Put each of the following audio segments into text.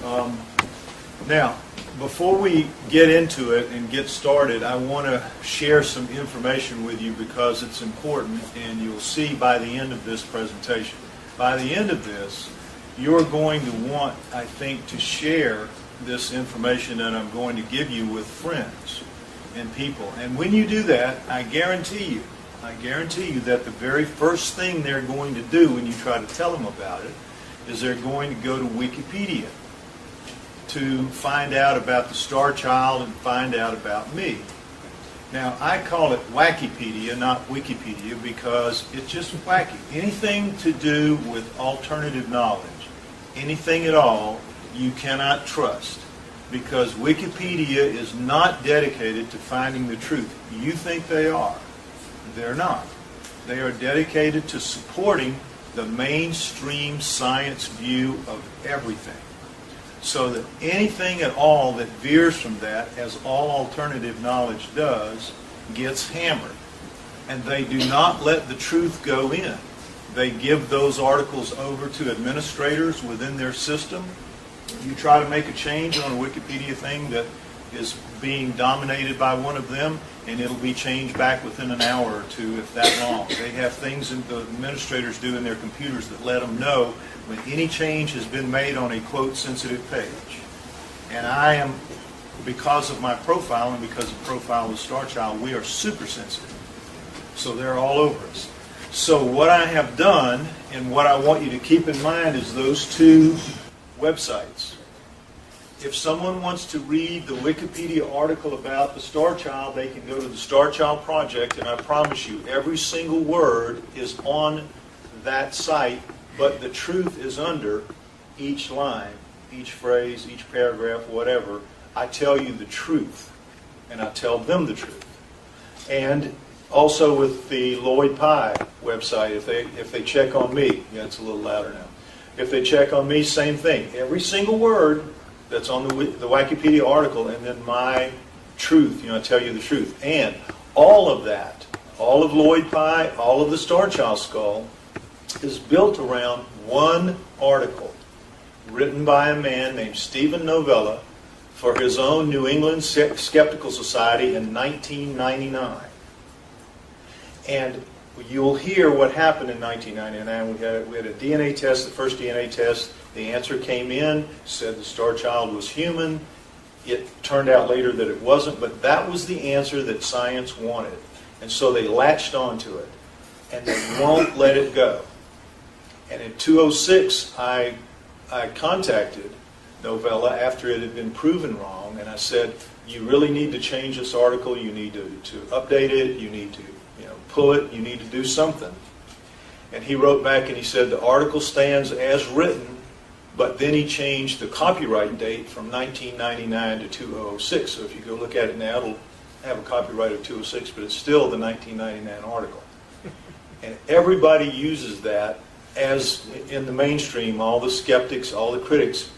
Now, before we get into it and get started, I want to share some information with you because it's important, and you'll see by the end of this presentation. By the end of this, you're going to want, I think, to share this information that I'm going to give you with friends and people. And when you do that, I guarantee you that the very first thing they're going to do when you try to tell them about it is they're going to go to Wikipedia to find out about the Starchild and find out about me. Now, I call it Wackipedia, not Wikipedia, because it's just wacky. Anything to do with alternative knowledge, anything at all, you cannot trust, because Wikipedia is not dedicated to finding the truth. You think they are. They're not. They are dedicated to supporting the mainstream science view of everything. So that anything at all that veers from that, as all alternative knowledge does, gets hammered. And they do not let the truth go in. They give those articles over to administrators within their system. You try to make a change on a Wikipedia thing that is being dominated by one of them, and it'll be changed back within an hour or two, if that long. They have things that the administrators do in their computers that let them know when any change has been made on a, quote, sensitive page. And I am, because of my profile and because of the profile of Starchild, we are super sensitive. So they're all over us. So what I have done, and what I want you to keep in mind, is those two websites. If someone wants to read the Wikipedia article about the Starchild, they can go to the Starchild Project, and I promise you, every single word is on that site, but the truth is under each line, each phrase, each paragraph, whatever. I tell you the truth, and I tell them the truth. And also with the Lloyd Pye website, if they check on me, yeah, it's a little louder now. If they check on me, same thing. Every single word that's on the Wikipedia article, and then my truth, I tell you the truth. And all of that, all of Lloyd Pye, all of the Starchild Skull, is built around one article written by a man named Stephen Novella for his own New England Skeptical Society in 1999. And you'll hear what happened in 1999. We had a DNA test, the first DNA test. The answer came in, said the Starchild was human. It turned out later that it wasn't, but that was the answer that science wanted. And so they latched onto it, and they won't let it go. And in 2006, I contacted Novella after it had been proven wrong, and I said, you really need to change this article, you need to update it, you need to pull it, you need to do something. And he wrote back and he said the article stands as written, but then he changed the copyright date from 1999 to 2006. So if you go look at it now, it'll have a copyright of 2006, but it's still the 1999 article. And everybody uses that as in the mainstream, all the skeptics, all the critics.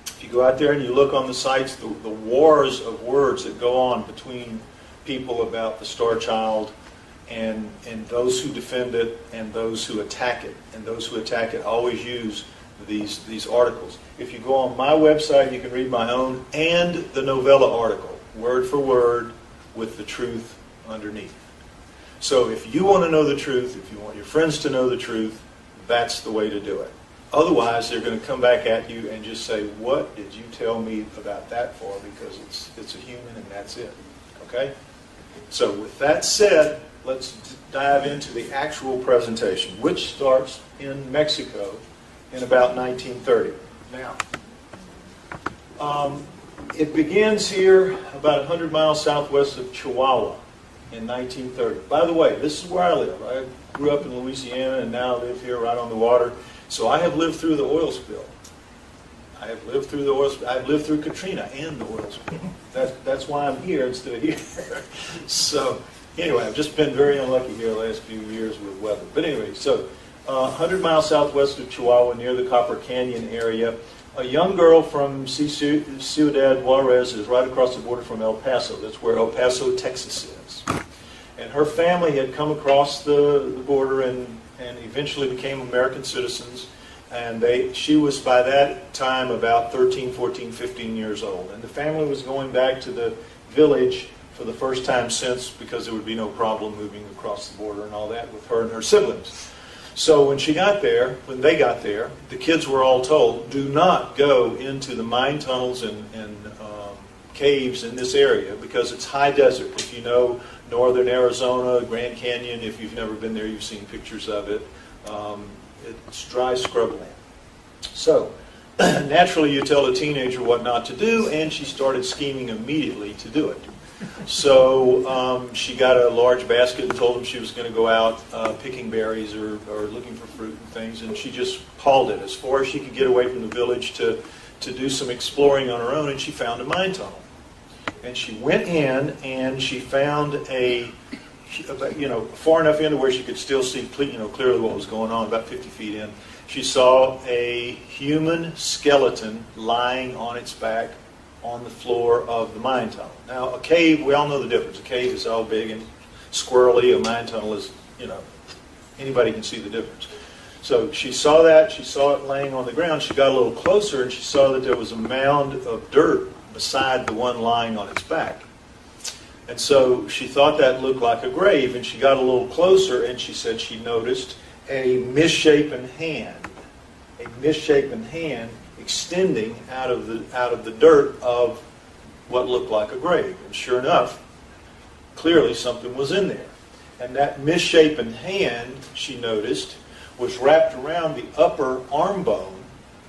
If you go out there and you look on the sites, the wars of words that go on between people about the Starchild and those who defend it and those who attack it. And those who attack it always use these articles. If you go on my website, you can read my own and the Novella article, word for word, with the truth underneath. So if you want to know the truth, if you want your friends to know the truth, that's the way to do it. Otherwise, they're going to come back at you and just say, what did you tell me about that for? Because it's a human and that's it. Okay? So with that said, let's dive into the actual presentation, which starts in Mexico in about 1930. Now, it begins here about 100 miles southwest of Chihuahua in 1930. By the way, this is where I live. I grew up in Louisiana and now live here right on the water. So I have lived through the oil spill. I've lived through Katrina and the oil spill. That's why I'm here instead of here. So anyway, I've just been very unlucky here the last few years with weather. But anyway, so 100 miles southwest of Chihuahua, near the Copper Canyon area, a young girl from Ciudad Juarez is right across the border from El Paso. That's where El Paso, Texas is. And her family had come across the border and eventually became American citizens. And she was by that time about 13, 14, 15 years old. And the family was going back to the village for the first time since, because there would be no problem moving across the border and all that with her and her siblings. So when they got there, the kids were all told, do not go into the mine tunnels and caves in this area because it's high desert. If you know northern Arizona, Grand Canyon, if you've never been there, you've seen pictures of it. It's dry scrubland. So naturally you tell a teenager what not to do, and she started scheming immediately to do it. So she got a large basket and told them she was going to go out picking berries or looking for fruit and things, and she just hauled it as far as she could get away from the village to do some exploring on her own, and she found a mine tunnel. And she went in and she found far enough into where she could still see clearly what was going on, about 50 feet in. She saw a human skeleton lying on its back on the floor of the mine tunnel. Now, a cave, we all know the difference. A cave is all big and squirrely. A mine tunnel is, anybody can see the difference. So she saw that. She saw it laying on the ground. She got a little closer and she saw that there was a mound of dirt beside the one lying on its back. And so she thought that looked like a grave, and she got a little closer and she said she noticed a misshapen hand extending out of the dirt of what looked like a grave. And sure enough, clearly something was in there. And that misshapen hand, she noticed, was wrapped around the upper arm bone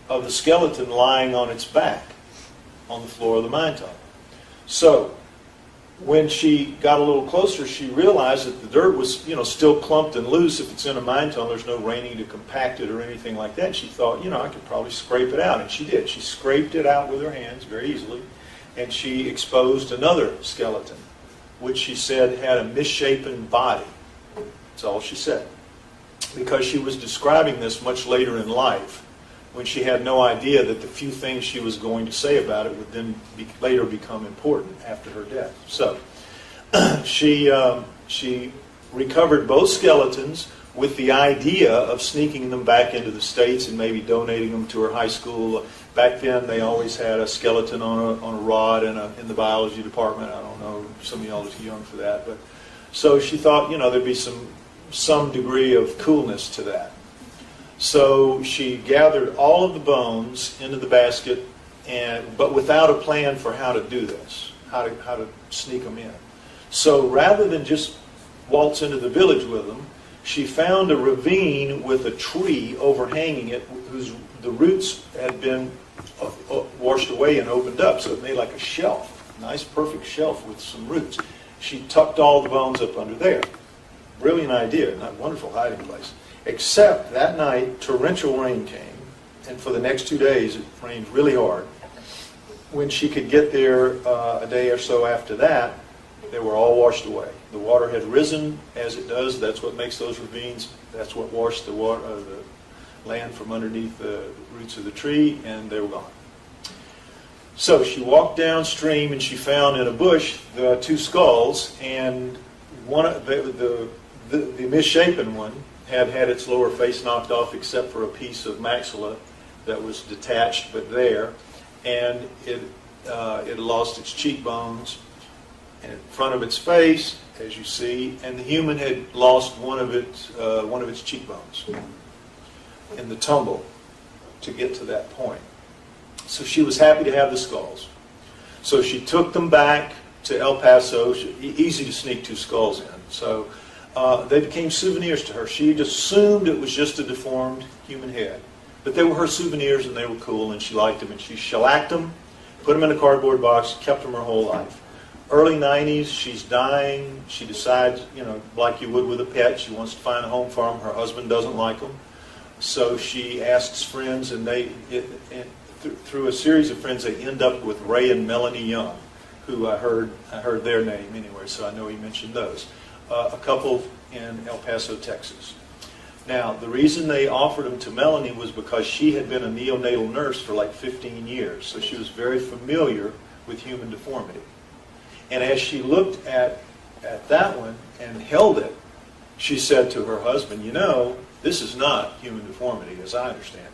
of the skeleton lying on its back on the floor of the mine tunnel. So when she got a little closer, she realized that the dirt was, still clumped and loose. If it's in a mine tunnel, there's no raining to compact it or anything like that. She thought, I could probably scrape it out. And she did. She scraped it out with her hands very easily. And she exposed another skeleton, which she said had a misshapen body. That's all she said. Because she was describing this much later in life, when she had no idea that the few things she was going to say about it would then later become important after her death. So she recovered both skeletons with the idea of sneaking them back into the States and maybe donating them to her high school. Back then, they always had a skeleton on a rod in the biology department. I don't know, some of y'all are too young for that. But so she thought, there'd be some degree of coolness to that. So she gathered all of the bones into the basket, but without a plan for how to do this, how to sneak them in. So rather than just waltz into the village with them, she found a ravine with a tree overhanging it, the roots had been washed away and opened up, so it made like a shelf, a nice perfect shelf with some roots. She tucked all the bones up under there. Brilliant idea, not wonderful hiding place. Except that night, torrential rain came, and for the next 2 days, it rained really hard. When she could get there a day or so after that, they were all washed away. The water had risen, as it does. That's what makes those ravines. That's what washed the land from underneath the roots of the tree, and they were gone. So she walked downstream, and she found in a bush the two skulls, and the misshapen one had its lower face knocked off except for a piece of maxilla that was detached but there, and it lost its cheekbones and in front of its face, as you see, and the human had lost one of its cheekbones in the tumble to get to that point. So she was happy to have the skulls. So she took them back to El Paso. Easy to sneak two skulls in. So they became souvenirs to her. She assumed it was just a deformed human head. But they were her souvenirs, and they were cool, and she liked them. And she shellacked them, put them in a cardboard box, kept them her whole life. Early 90s, she's dying. She decides, like you would with a pet, she wants to find a home for them. Her husband doesn't like them. So she asks friends, and through a series of friends, they end up with Ray and Melanie Young, who I heard their name anyway, so I know he mentioned those. A couple in El Paso, Texas. Now, the reason they offered them to Melanie was because she had been a neonatal nurse for like 15 years, so she was very familiar with human deformity. And as she looked at that one and held it, she said to her husband, this is not human deformity as I understand it.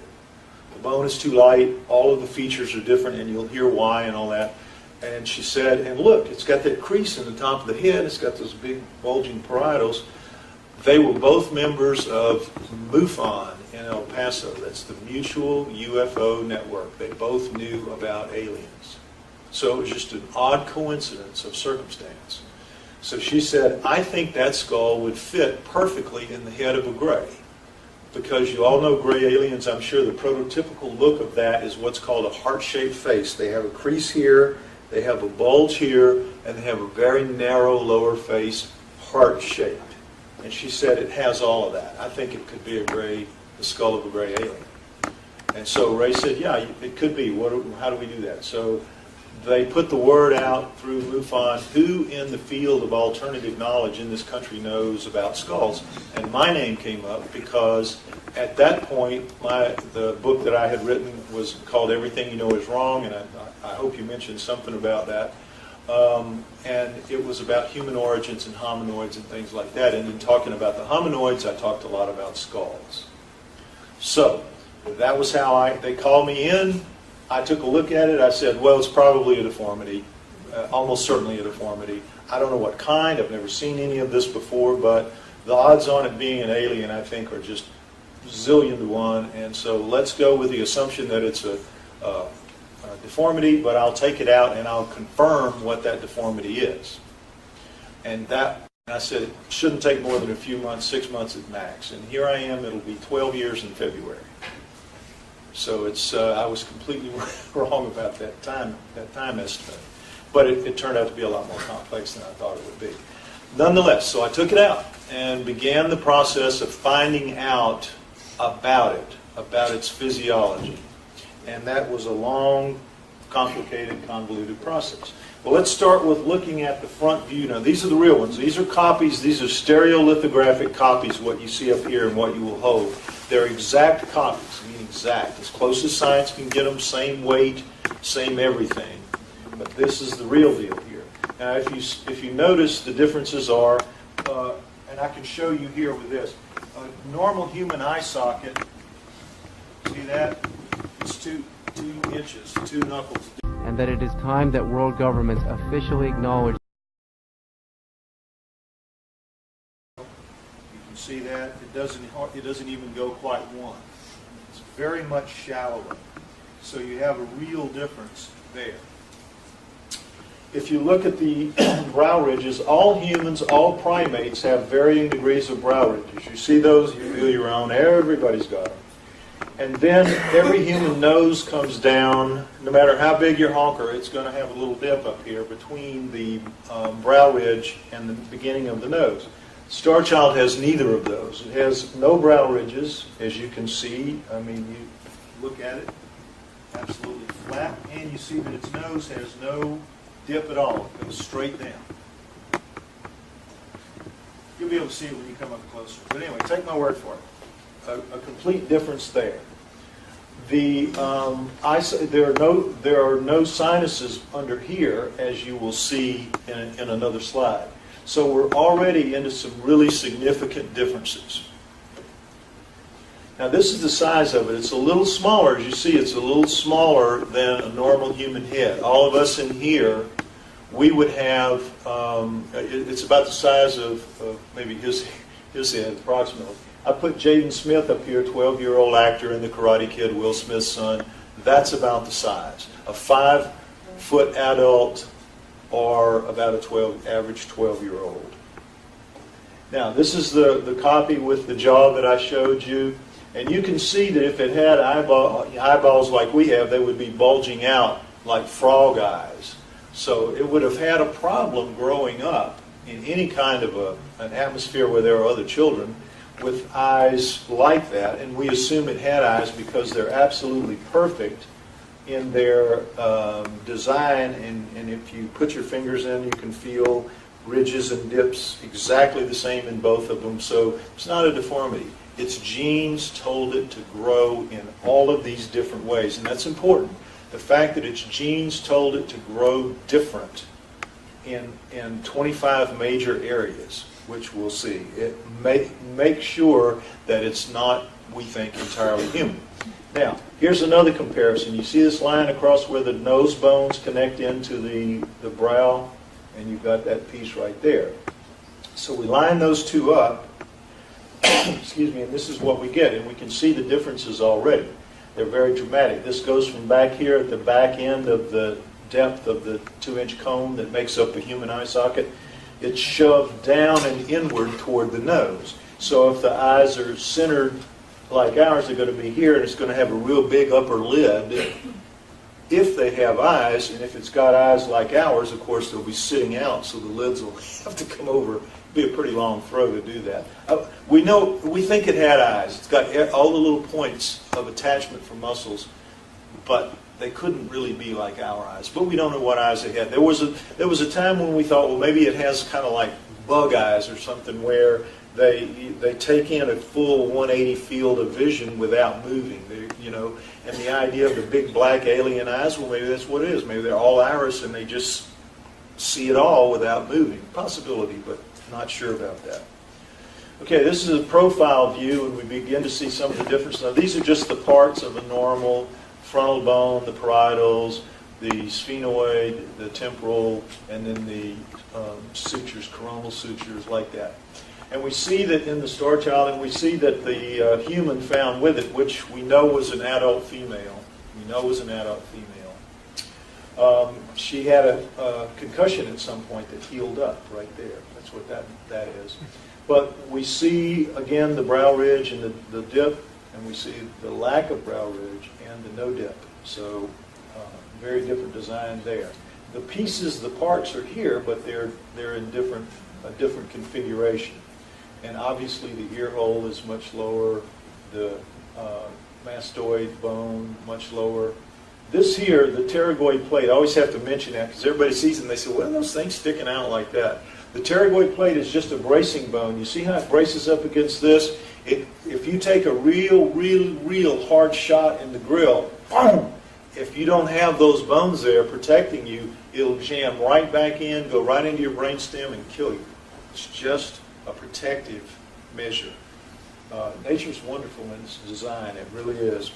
The bone is too light, all of the features are different, and you'll hear why and all that. And she said, and look, it's got that crease in the top of the head, it's got those big bulging parietals. They were both members of MUFON in El Paso. That's the Mutual UFO Network. They both knew about aliens. So it was just an odd coincidence of circumstance. So she said, I think that skull would fit perfectly in the head of a gray. Because you all know gray aliens, I'm sure the prototypical look of that is what's called a heart-shaped face. They have a crease here, they have a bulge here, and they have a very narrow lower face, heart-shaped. And she said it has all of that. I think it could be the skull of a gray alien. And so Ray said, yeah, it could be. How do we do that? So they put the word out through MUFON, who in the field of alternative knowledge in this country knows about skulls. And my name came up because at that point, the book that I had written was called Everything You Know Is Wrong, and I hope you mentioned something about that. And it was about human origins and hominoids and things like that. And in talking about the hominoids, I talked a lot about skulls. So that was how they called me in. I took a look at it. I said, well, it's probably a deformity, almost certainly a deformity. I don't know what kind. I've never seen any of this before, but the odds on it being an alien, I think, are just zillion to one. And so let's go with the assumption that it's a deformity, but I'll take it out and I'll confirm what that deformity is. And I said it shouldn't take more than a few months, 6 months at max. And here I am, it'll be 12 years in February. So I was completely wrong about that time estimate. But it turned out to be a lot more complex than I thought it would be. Nonetheless, so I took it out and began the process of finding out about its physiology. And that was a long, complicated, convoluted process. Well, let's start with looking at the front view. Now, these are the real ones. These are copies. These are stereolithographic copies, what you see up here and what you will hold. They're exact copies, I mean exact, as close as science can get them, same weight, same everything. But this is the real deal here. Now, if you notice, the differences are, and I can show you here with this, a normal human eye socket, see that? It's 2 inches, 2 knuckles. And that it is time that world governments officially acknowledge. You can see that it doesn't even go quite 1. It's very much shallower. So you have a real difference there. If you look at the brow ridges, all humans, all primates have varying degrees of brow ridges. You see those, you feel your own, everybody's got them. And then every human nose comes down, no matter how big your honker, it's going to have a little dip up here between the brow ridge and the beginning of the nose. Starchild has neither of those. It has no brow ridges, as you can see. I mean, you look at it, absolutely flat, and you see that its nose has no dip at all. It goes straight down. You'll be able to see it when you come up closer. But anyway, take my word for it. A complete difference there. There are no sinuses under here, as you will see in another slide. So we're already into some really significant differences. Now this is the size of it. It's a little smaller. As you see, it's a little smaller than a normal human head. All of us in here, we would have, it's about the size of maybe his head, approximately. I put Jaden Smith up here, 12-year-old actor in The Karate Kid, Will Smith's son. That's about the size. A 5-foot adult or about average 12-year-old. Now, this is the copy with the jaw that I showed you. And you can see that if it had eyeballs like we have, they would be bulging out like frog eyes. So it would have had a problem growing up in any kind of an atmosphere where there are other children with eyes like that, and we assume it had eyes because they're absolutely perfect in their design, and if you put your fingers in, you can feel ridges and dips exactly the same in both of them, so it's not a deformity. Its genes told it to grow in all of these different ways, and that's important. The fact that its genes told it to grow different in 25 major areas, which we'll see. It make sure that it's not, we think, entirely human. Now, here's another comparison. You see this line across where the nose bones connect into the brow, and you've got that piece right there. So we line those two up, excuse me, and this is what we get, and we can see the differences already. They're very dramatic. This goes from back here at the back end of the depth of the 2-inch cone that makes up the human eye socket. It's shoved down and inward toward the nose. So if the eyes are centered like ours, they're going to be here, and it's going to have a real big upper lid if they have eyes. And if it's got eyes like ours, of course, they'll be sitting out, so the lids will have to come over. Be a pretty long throw to do that. We think it had eyes. It's got all the little points of attachment for muscles, but they couldn't really be like our eyes. But we don't know what eyes they had. There was a time when we thought, well, maybe it has kind of like bug eyes or something, where they take in a full 180 field of vision without moving. And the idea of the big black alien eyes, well, maybe that's what it is. Maybe they're all iris and they just see it all without moving. Possibility, but not sure about that. Okay, this is a profile view, and we begin to see some of the differences. Now, these are just the parts of a normal frontal bone, the parietals, the sphenoid, the temporal, and then the sutures, coronal sutures, like that. And we see that in the Starchild, and we see that the human found with it, which we know was an adult female. She had a concussion at some point that healed up right there. That's what that is. But we see, again, the brow ridge and the dip, and we see the lack of brow ridge and the no dip. So very different design there. The pieces, the parts are here, but they're in a different configuration. And obviously the ear hole is much lower, the mastoid bone much lower. This here, the pterygoid plate, I always have to mention that because everybody sees it and they say, what are those things sticking out like that? The pterygoid plate is just a bracing bone. You see how it braces up against this? If you take a real hard shot in the grill, if you don't have those bones there protecting you, it'll jam right back in, go right into your brainstem and kill you. It's just a protective measure. Nature's wonderful in its design. It really is.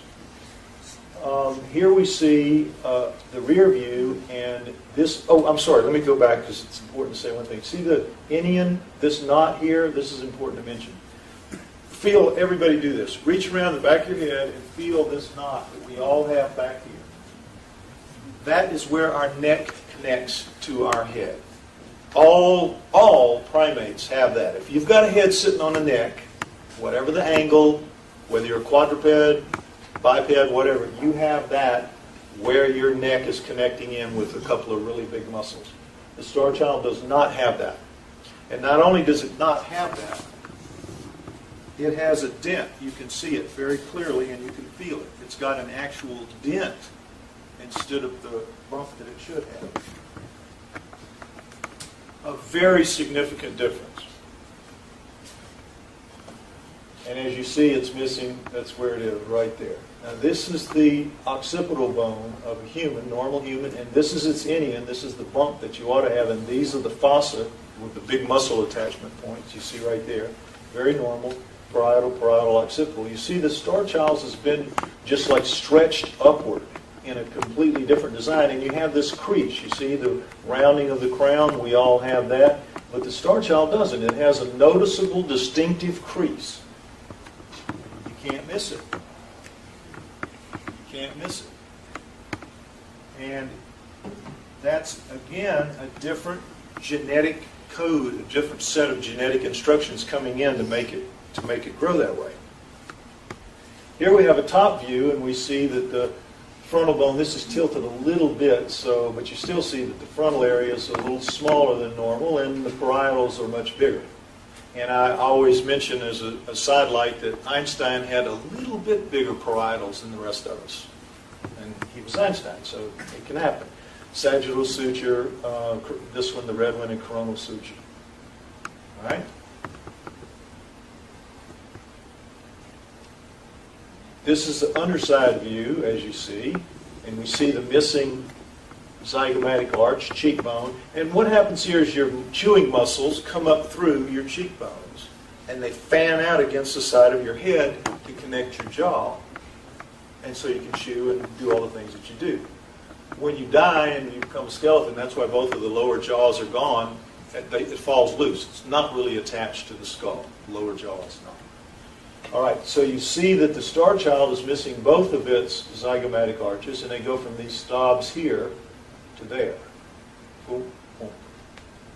Here we see the rear view, and this, I'm sorry, let me go back because it's important to say one thing. See the inion, this knot here? This is important to mention. Feel, everybody do this. Reach around the back of your head and feel this knot that we all have back here. That is where our neck connects to our head. All primates have that. If you've got a head sitting on a neck, whatever the angle, whether you're a quadruped, biped, whatever, you have that where your neck is connecting in with a couple of really big muscles. The Starchild does not have that. And not only does it not have that, it has a dent. You can see it very clearly and you can feel it. It's got an actual dent instead of the bump that it should have. A very significant difference. And as you see, it's missing. That's where it is, right there. Now, this is the occipital bone of a human, normal human, and this is its inion. This is the bump that you ought to have, and these are the fossa with the big muscle attachment points you see right there. Very normal, parietal, occipital. You see the Starchild's has been just like stretched upward in a completely different design, and you have this crease. You see the rounding of the crown, we all have that, but the Starchild doesn't. It has a noticeable, distinctive crease. You can't miss it. You can't miss it. And that's, again, a different genetic code, a different set of genetic instructions coming in to make it grow that way. Here we have a top view, and we see that the frontal bone, this is tilted a little bit, but you still see that the frontal area is a little smaller than normal, and the parietals are much bigger. And I always mention as a sidelight that Einstein had a little bit bigger parietals than the rest of us. And he was Einstein, so it can happen. Sagittal suture, this one, the red one, and coronal suture. All right? This is the underside view, as you see, and we see the missing zygomatic arch, cheekbone. And what happens here is your chewing muscles come up through your cheekbones, and they fan out against the side of your head to connect your jaw. and so you can chew and do all the things that you do. When you die and you become a skeleton, that's why both of the lower jaws are gone. It falls loose. It's not really attached to the skull. Lower jaw is not. All right, so you see that the Starchild is missing both of its zygomatic arches, and they go from these stobs here to there. Boom, boom.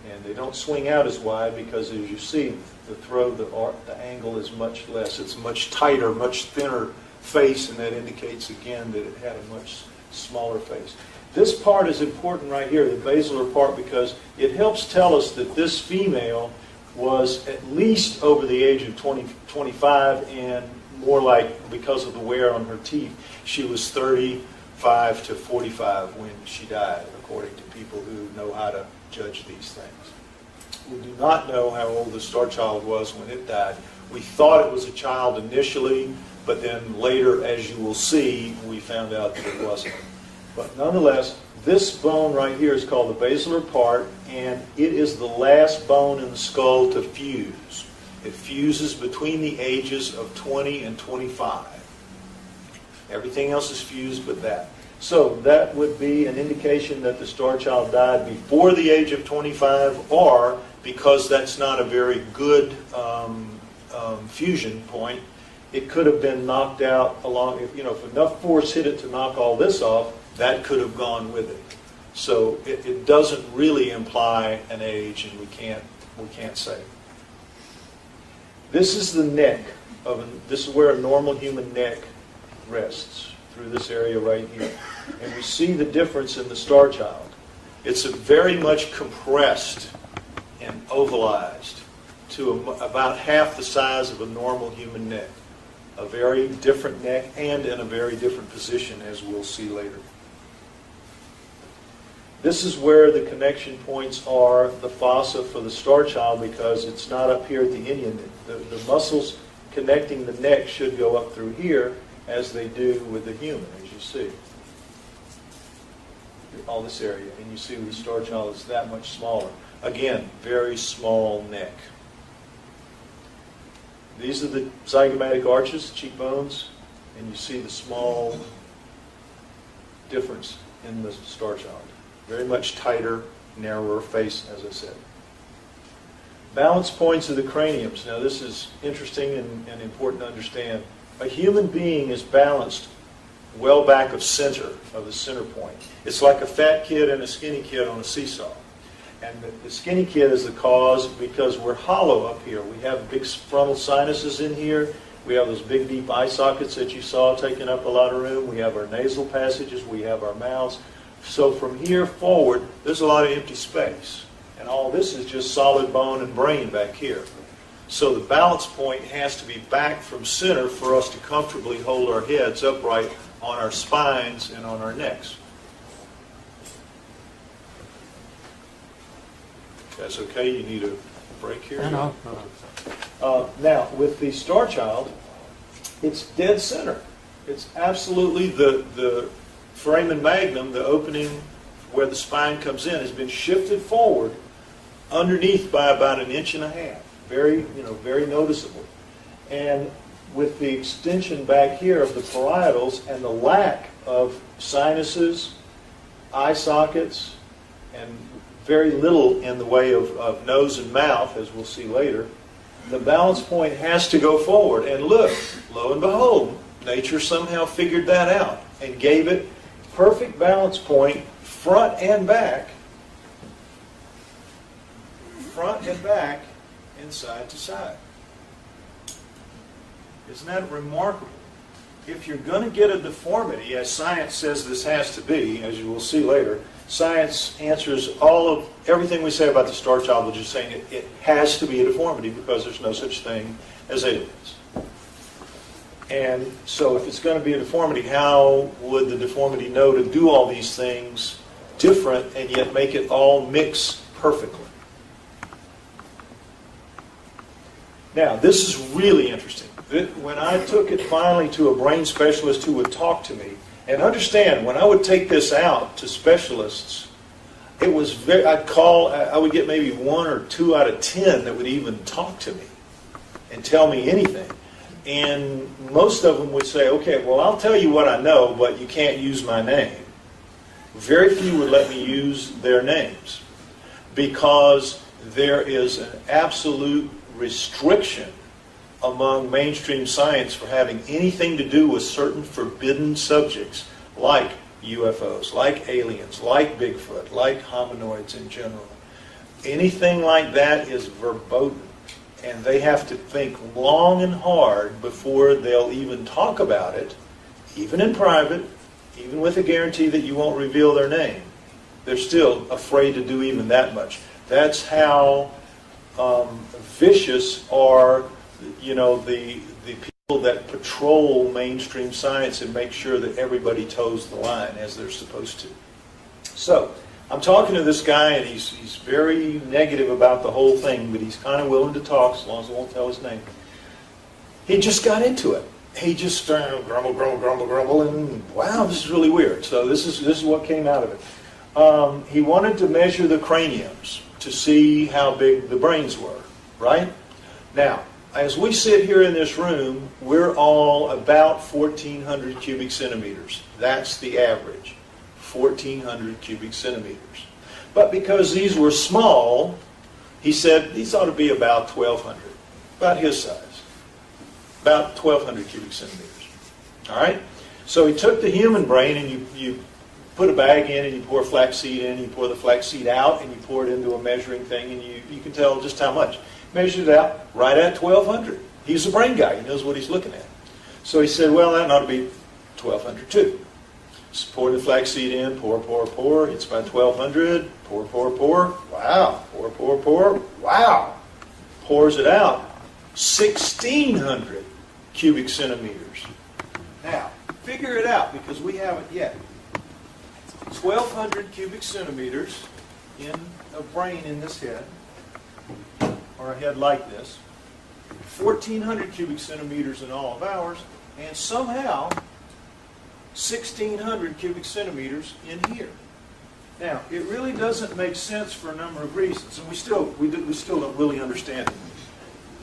And they don't swing out as wide because, as you see, the throw, the angle is much less. It's much tighter, much thinner face, and that indicates again that it had a much smaller face. This part is important right here, the basilar part, because it helps tell us that this female was at least over the age of 25, and more like, because of the wear on her teeth, she was 35 to 45 when she died, according to people who know how to judge these things. We do not know how old the Starchild was when it died. We thought it was a child initially, but then later, as you will see, we found out that it wasn't. But nonetheless, this bone right here is called the basilar part, and it is the last bone in the skull to fuse. It fuses between the ages of 20 and 25. Everything else is fused but that. So that would be an indication that the Starchild died before the age of 25, or because that's not a very good fusion point, it could have been knocked out along, if enough force hit it to knock all this off, that could have gone with it. So it doesn't really imply an age, and we can't say. This is the neck this is where a normal human neck rests, through this area right here. And we see the difference in the Starchild. It's a very much compressed and ovalized to about half the size of a normal human neck. A very different neck and in a very different position, as we'll see later. This is where the connection points are, the fossa for the Starchild, because it's not up here at the Indian. The muscles connecting the neck should go up through here, as they do with the human, as you see. All this area, and you see with the Starchild is that much smaller. Again, very small neck. These are the zygomatic arches, cheekbones, and you see the small difference in the Starchild. Very much tighter, narrower face, as I said. Balance points of the craniums. Now this is interesting and important to understand. A human being is balanced well back of the center point. It's like a fat kid and a skinny kid on a seesaw. And the skinny kid is the cause because we're hollow up here. We have big frontal sinuses in here. We have those big deep eye sockets that you saw taking up a lot of room. We have our nasal passages. We have our mouths. So from here forward, there's a lot of empty space. And all this is just solid bone and brain back here. So the balance point has to be back from center for us to comfortably hold our heads upright on our spines and on our necks. That's okay? You need a break here? No. Now, with the Starchild, it's dead center. It's absolutely the foramen magnum, the opening where the spine comes in, has been shifted forward underneath by about 1.5 inches. Very noticeable. And with the extension back here of the parietals and the lack of sinuses, eye sockets, and very little in the way of nose and mouth, as we'll see later, the balance point has to go forward. And look, lo and behold, nature somehow figured that out and gave it perfect balance point front and back, and side to side. Isn't that remarkable? If you're going to get a deformity, as science says this has to be, as you will see later, science answers everything we say about the Starchild by just saying it has to be a deformity because there's no such thing as aliens. And so if it's going to be a deformity, how would the deformity know to do all these things different and yet make it all mix perfectly? Now, this is really interesting. When I took it finally to a brain specialist who would talk to me, and understand, when I would take this out to specialists, it was I would get maybe 1 or 2 out of 10 that would even talk to me and tell me anything. And most of them would say, okay, well, I'll tell you what I know, but you can't use my name. Very few would let me use their names because there is an absolute restriction among mainstream science for having anything to do with certain forbidden subjects like UFOs, like aliens, like Bigfoot, like hominoids in general. Anything like that is verboten. And they have to think long and hard before they'll even talk about it, even in private, even with a guarantee that you won't reveal their name. They're still afraid to do even that much. That's how vicious are, the people that patrol mainstream science and make sure that everybody toes the line as they're supposed to. So, I'm talking to this guy, and he's very negative about the whole thing, but he's kind of willing to talk as long as I won't tell his name. He just got into it. He just started grumble, and wow, this is really weird. So this is what came out of it. He wanted to measure the craniums to see how big the brains were, right? Now, as we sit here in this room, we're all about 1,400 cubic centimeters. That's the average. 1,400 cubic centimeters. But because these were small, he said these ought to be about 1,200, about his size, about 1,200 cubic centimeters. All right? So he took the human brain and you put a bag in and you pour flaxseed in, you pour the flaxseed out and you pour it into a measuring thing and you can tell just how much. Measured it out right at 1,200. He's a brain guy. He knows what he's looking at. So he said, well, that ought to be 1,200 too. Just pour the flaxseed in, pour. It's about 1,200. Pour. Wow. Pour. Wow. Pours it out. 1,600 cubic centimeters. Now, figure it out because we haven't yet. 1,200 cubic centimeters in a brain in this head, or a head like this. 1,400 cubic centimeters in all of ours, and somehow 1,600 cubic centimeters in here. Now, it really doesn't make sense for a number of reasons, and we still don't really understand it.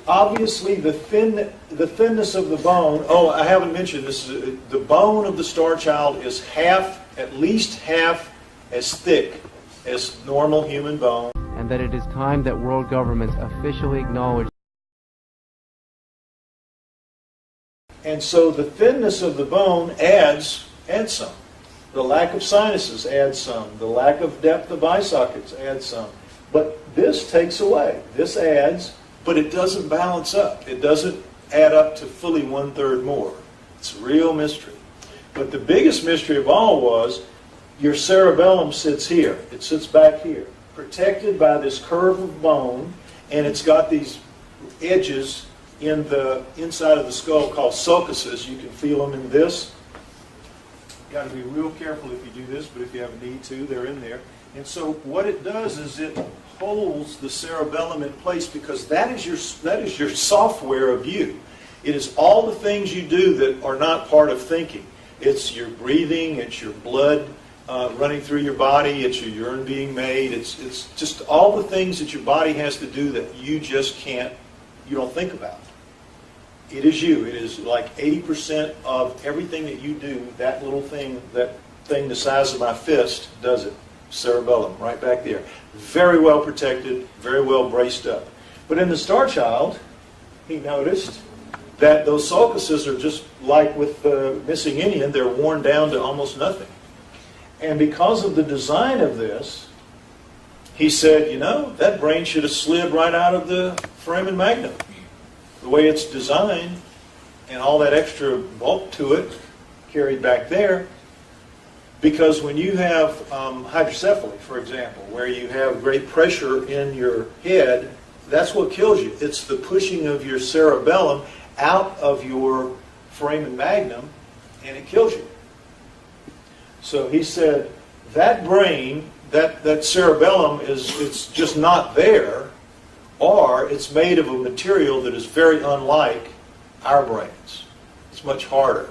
Obviously, the thinness of the bone. Oh, I haven't mentioned this. The bone of the Starchild is at least half as thick as normal human bone. And that it is time that world governments officially acknowledge. And so the thinness of the bone adds some. The lack of sinuses adds some. The lack of depth of eye sockets adds some. But this takes away. This adds, but it doesn't balance up. It doesn't add up to fully 1/3 more. It's a real mystery. But the biggest mystery of all was your cerebellum sits here. It sits back here, protected by this curve of bone, and it's got these edges in the inside of the skull called sulcuses. You can feel them in this. You've got to be real careful if you do this, but if you have a need to, they're in there. And so what it does is it holds the cerebellum in place because that is your software of you. It is all the things you do that are not part of thinking. It's your breathing, it's your blood running through your body, it's your urine being made, it's just all the things that your body has to do that you don't think about. It is you. It is like 80% of everything that you do, that little thing, that thing the size of my fist does it. Cerebellum, right back there. Very well protected, very well braced up. But in the Starchild, he noticed that those sulcuses are just like with the missing Indian, they're worn down to almost nothing. And because of the design of this, he said, that brain should have slid right out of the foramen magnum. The way it's designed and all that extra bulk to it carried back there. Because when you have hydrocephaly, for example, where you have great pressure in your head, that's what kills you. It's the pushing of your cerebellum out of your foramen magnum, and it kills you. So he said, that brain, that cerebellum, it's just not there, or it's made of a material that is very unlike our brains. It's much harder.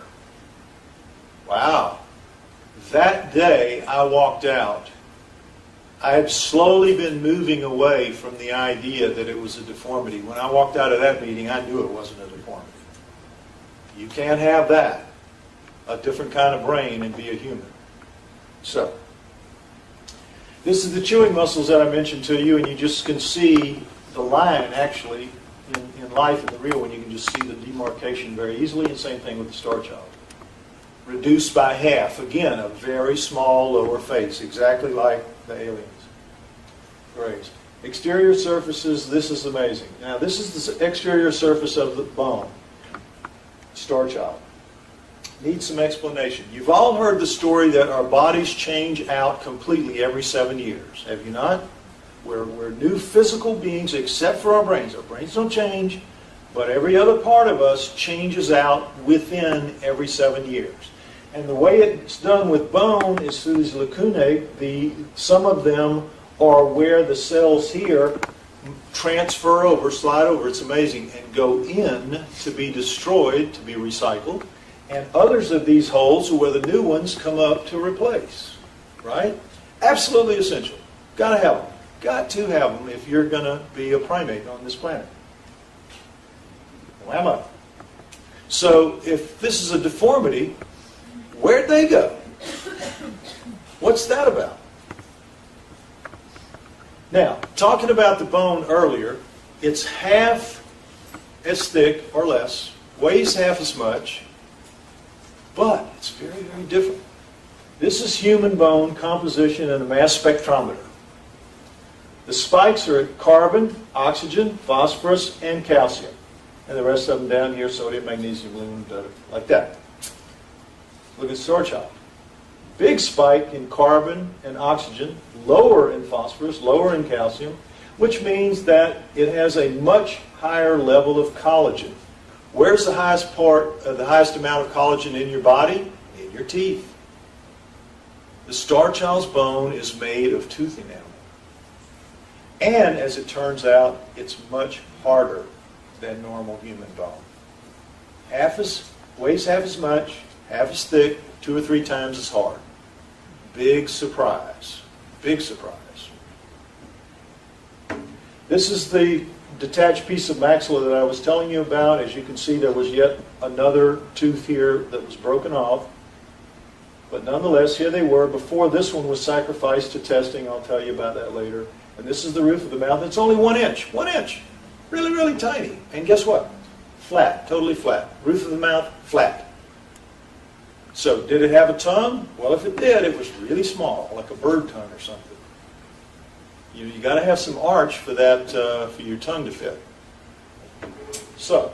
Wow. That day I walked out. I had slowly been moving away from the idea that it was a deformity. When I walked out of that meeting, I knew it wasn't a deformity. You can't have that, a different kind of brain, and be a human. So, this is the chewing muscles that I mentioned to you, and you just can see the line, actually, in life, in the real one. You can just see the demarcation very easily, and same thing with the Starchild. Reduced by half. Again, a very small lower face, exactly like the aliens. Great. Exterior surfaces, this is amazing. Now, this is the exterior surface of the bone. Starchild. Needs some explanation. You've all heard the story that our bodies change out completely every 7 years. Have you not? We're new physical beings except for our brains. Our brains don't change, but every other part of us changes out within every 7 years. And the way it's done with bone is through these lacunae. Some of them are where the cells here transfer over, slide over, it's amazing, and go in to be destroyed, to be recycled. And others of these holes are where the new ones come up to replace. Right? Absolutely essential. Got to have them. Got to have them if you're going to be a primate on this planet. Well, am I? So if this is a deformity, where'd they go? What's that about? Now, talking about the bone earlier, it's half as thick or less, weighs half as much, but it's very, very different. This is human bone composition in a mass spectrometer. The spikes are carbon, oxygen, phosphorus, and calcium. And the rest of them down here, sodium, magnesium, aluminum, like that. Look at Starchild. Big spike in carbon and oxygen, lower in phosphorus, lower in calcium, which means that it has a much higher level of collagen. Where's the highest amount of collagen in your body? In your teeth. The Starchild's bone is made of tooth enamel. And as it turns out, it's much harder than normal human bone. Weighs half as much, half as thick, 2 or 3 times as hard. Big surprise. Big surprise. This is the detached piece of maxilla that I was telling you about. As you can see, there was yet another tooth here that was broken off. But nonetheless, here they were before this one was sacrificed to testing. I'll tell you about that later. And this is the roof of the mouth. It's only 1 inch. 1 inch. Really, really tiny. And guess what? Flat. Totally flat. Roof of the mouth, flat. So, did it have a tongue? Well, if it did, it was really small, like a bird tongue or something. You got to have some arch for that, for your tongue to fit. So,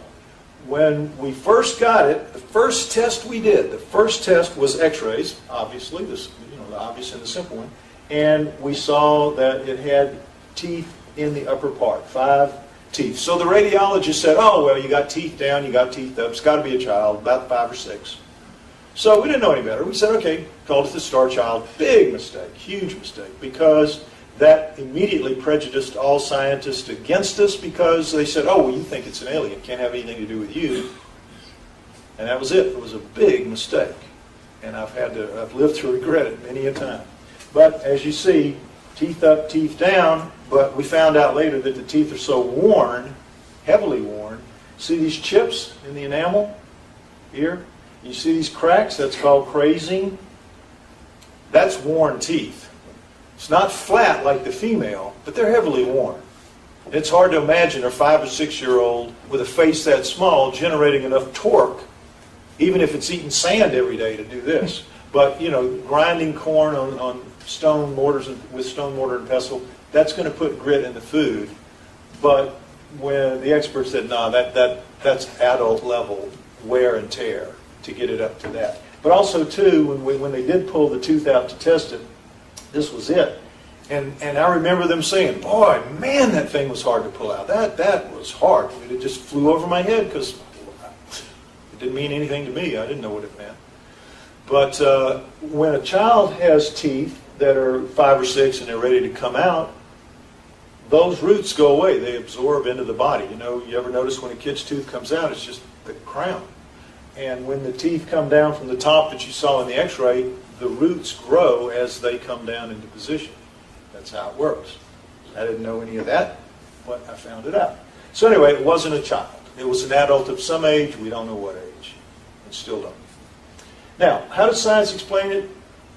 when we first got it, the first test we did, the first test was X-rays, obviously, the obvious and the simple one, and we saw that it had teeth in the upper part, 5 teeth. So the radiologist said, "Oh, well, you got teeth down, you got teeth up. It's got to be a child, about 5 or 6." So we didn't know any better. We said, okay, called it the Starchild. Big mistake, huge mistake, because that immediately prejudiced all scientists against us because they said, "Oh, well, you think it's an alien. It can't have anything to do with you." And that was it. It was a big mistake. And I've lived to regret it many a time. But as you see, teeth up, teeth down, but we found out later that the teeth are so worn, heavily worn. See these chips in the enamel here? You see these cracks? That's called crazing. That's worn teeth. It's not flat like the female, but they're heavily worn. It's hard to imagine a 5 or 6-year-old with a face that small generating enough torque, even if it's eating sand every day to do this. But, grinding corn on stone mortars with stone mortar and pestle, that's going to put grit in the food. But when the experts said, no, that's adult level wear and tear to get it up to that. But also, too, when they did pull the tooth out to test it, this was it. And I remember them saying, "Boy, man, that thing was hard to pull out. That was hard." I mean, it just flew over my head because it didn't mean anything to me. I didn't know what it meant. But when a child has teeth that are 5 or 6 and they're ready to come out, those roots go away. They absorb into the body. You ever notice when a kid's tooth comes out, it's just the crown. And when the teeth come down from the top that you saw in the X-ray, the roots grow as they come down into position. That's how it works. I didn't know any of that, but I found it out. So anyway, it wasn't a child. It was an adult of some age. We don't know what age. still don't. Now, how does science explain it?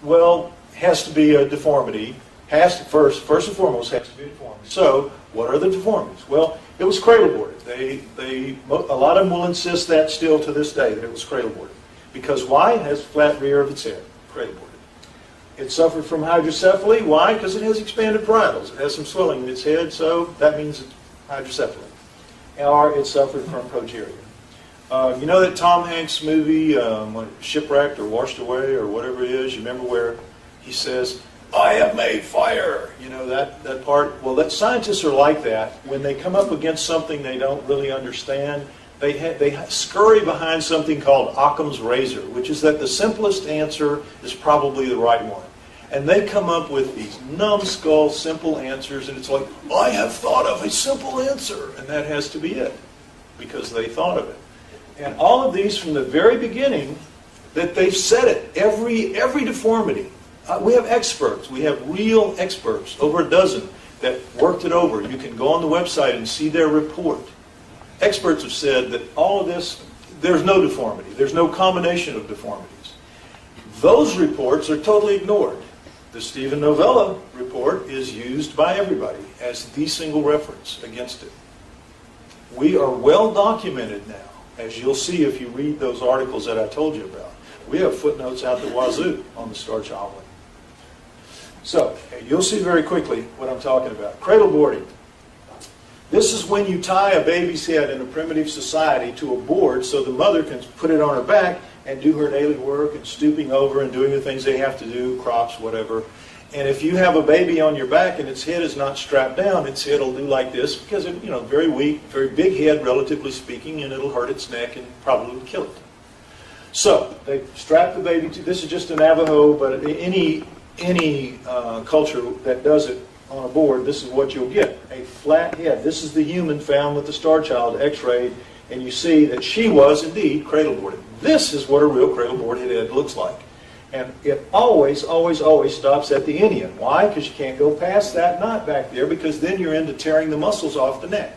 Well, it has to be a deformity. First and foremost, has to be a deformity. So, what are the deformities? Well, it was cradle-boarded. A lot of them will insist that still to this day, that it was cradle-boarded. Because why? It has a flat rear of its head, cradle-boarded. It suffered from hydrocephaly. Why? Because it has expanded parietals. It has some swelling in its head, so that means it's hydrocephaly. Or it suffered from progeria. You know that Tom Hanks movie, Shipwrecked or Washed Away or whatever it is? You remember where he says, I have made fire. You know, that part? Well, that scientists are like that. When they come up against something they don't really understand, they scurry behind something called Occam's razor, which is that the simplest answer is probably the right one. And they come up with these numbskull, simple answers, and it's like, I have thought of a simple answer, and that has to be it, because they thought of it. And all of these from the very beginning, that they've said it, every deformity. We have experts, we have real experts, over a dozen, that worked it over. You can go on the website and see their report. Experts have said that all of this, there's no deformity. There's no combination of deformities. Those reports are totally ignored. The Stephen Novella report is used by everybody as the single reference against it. We are well documented now, as you'll see if you read those articles that I told you about. We have footnotes out the wazoo on the Starchild one. So, you'll see very quickly what I'm talking about. Cradle boarding. This is when you tie a baby's head in a primitive society to a board so the mother can put it on her back and do her daily work and stooping over and doing the things they have to do, crops, whatever. And if you have a baby on your back and its head is not strapped down, its head will do like this because it's very weak, very big head relatively speaking, and it'll hurt its neck and probably kill it. So they strap the baby to, this is just a Navajo, but any culture that does it on a board, this is what you'll get, a flat head. This is the human found with the Starchild x-rayed, and you see that she was indeed cradle-boarded. This is what a real cradle-boarded head looks like. And it always, always, always stops at the Indian. Why? Because you can't go past that knot back there, because then you're into tearing the muscles off the neck.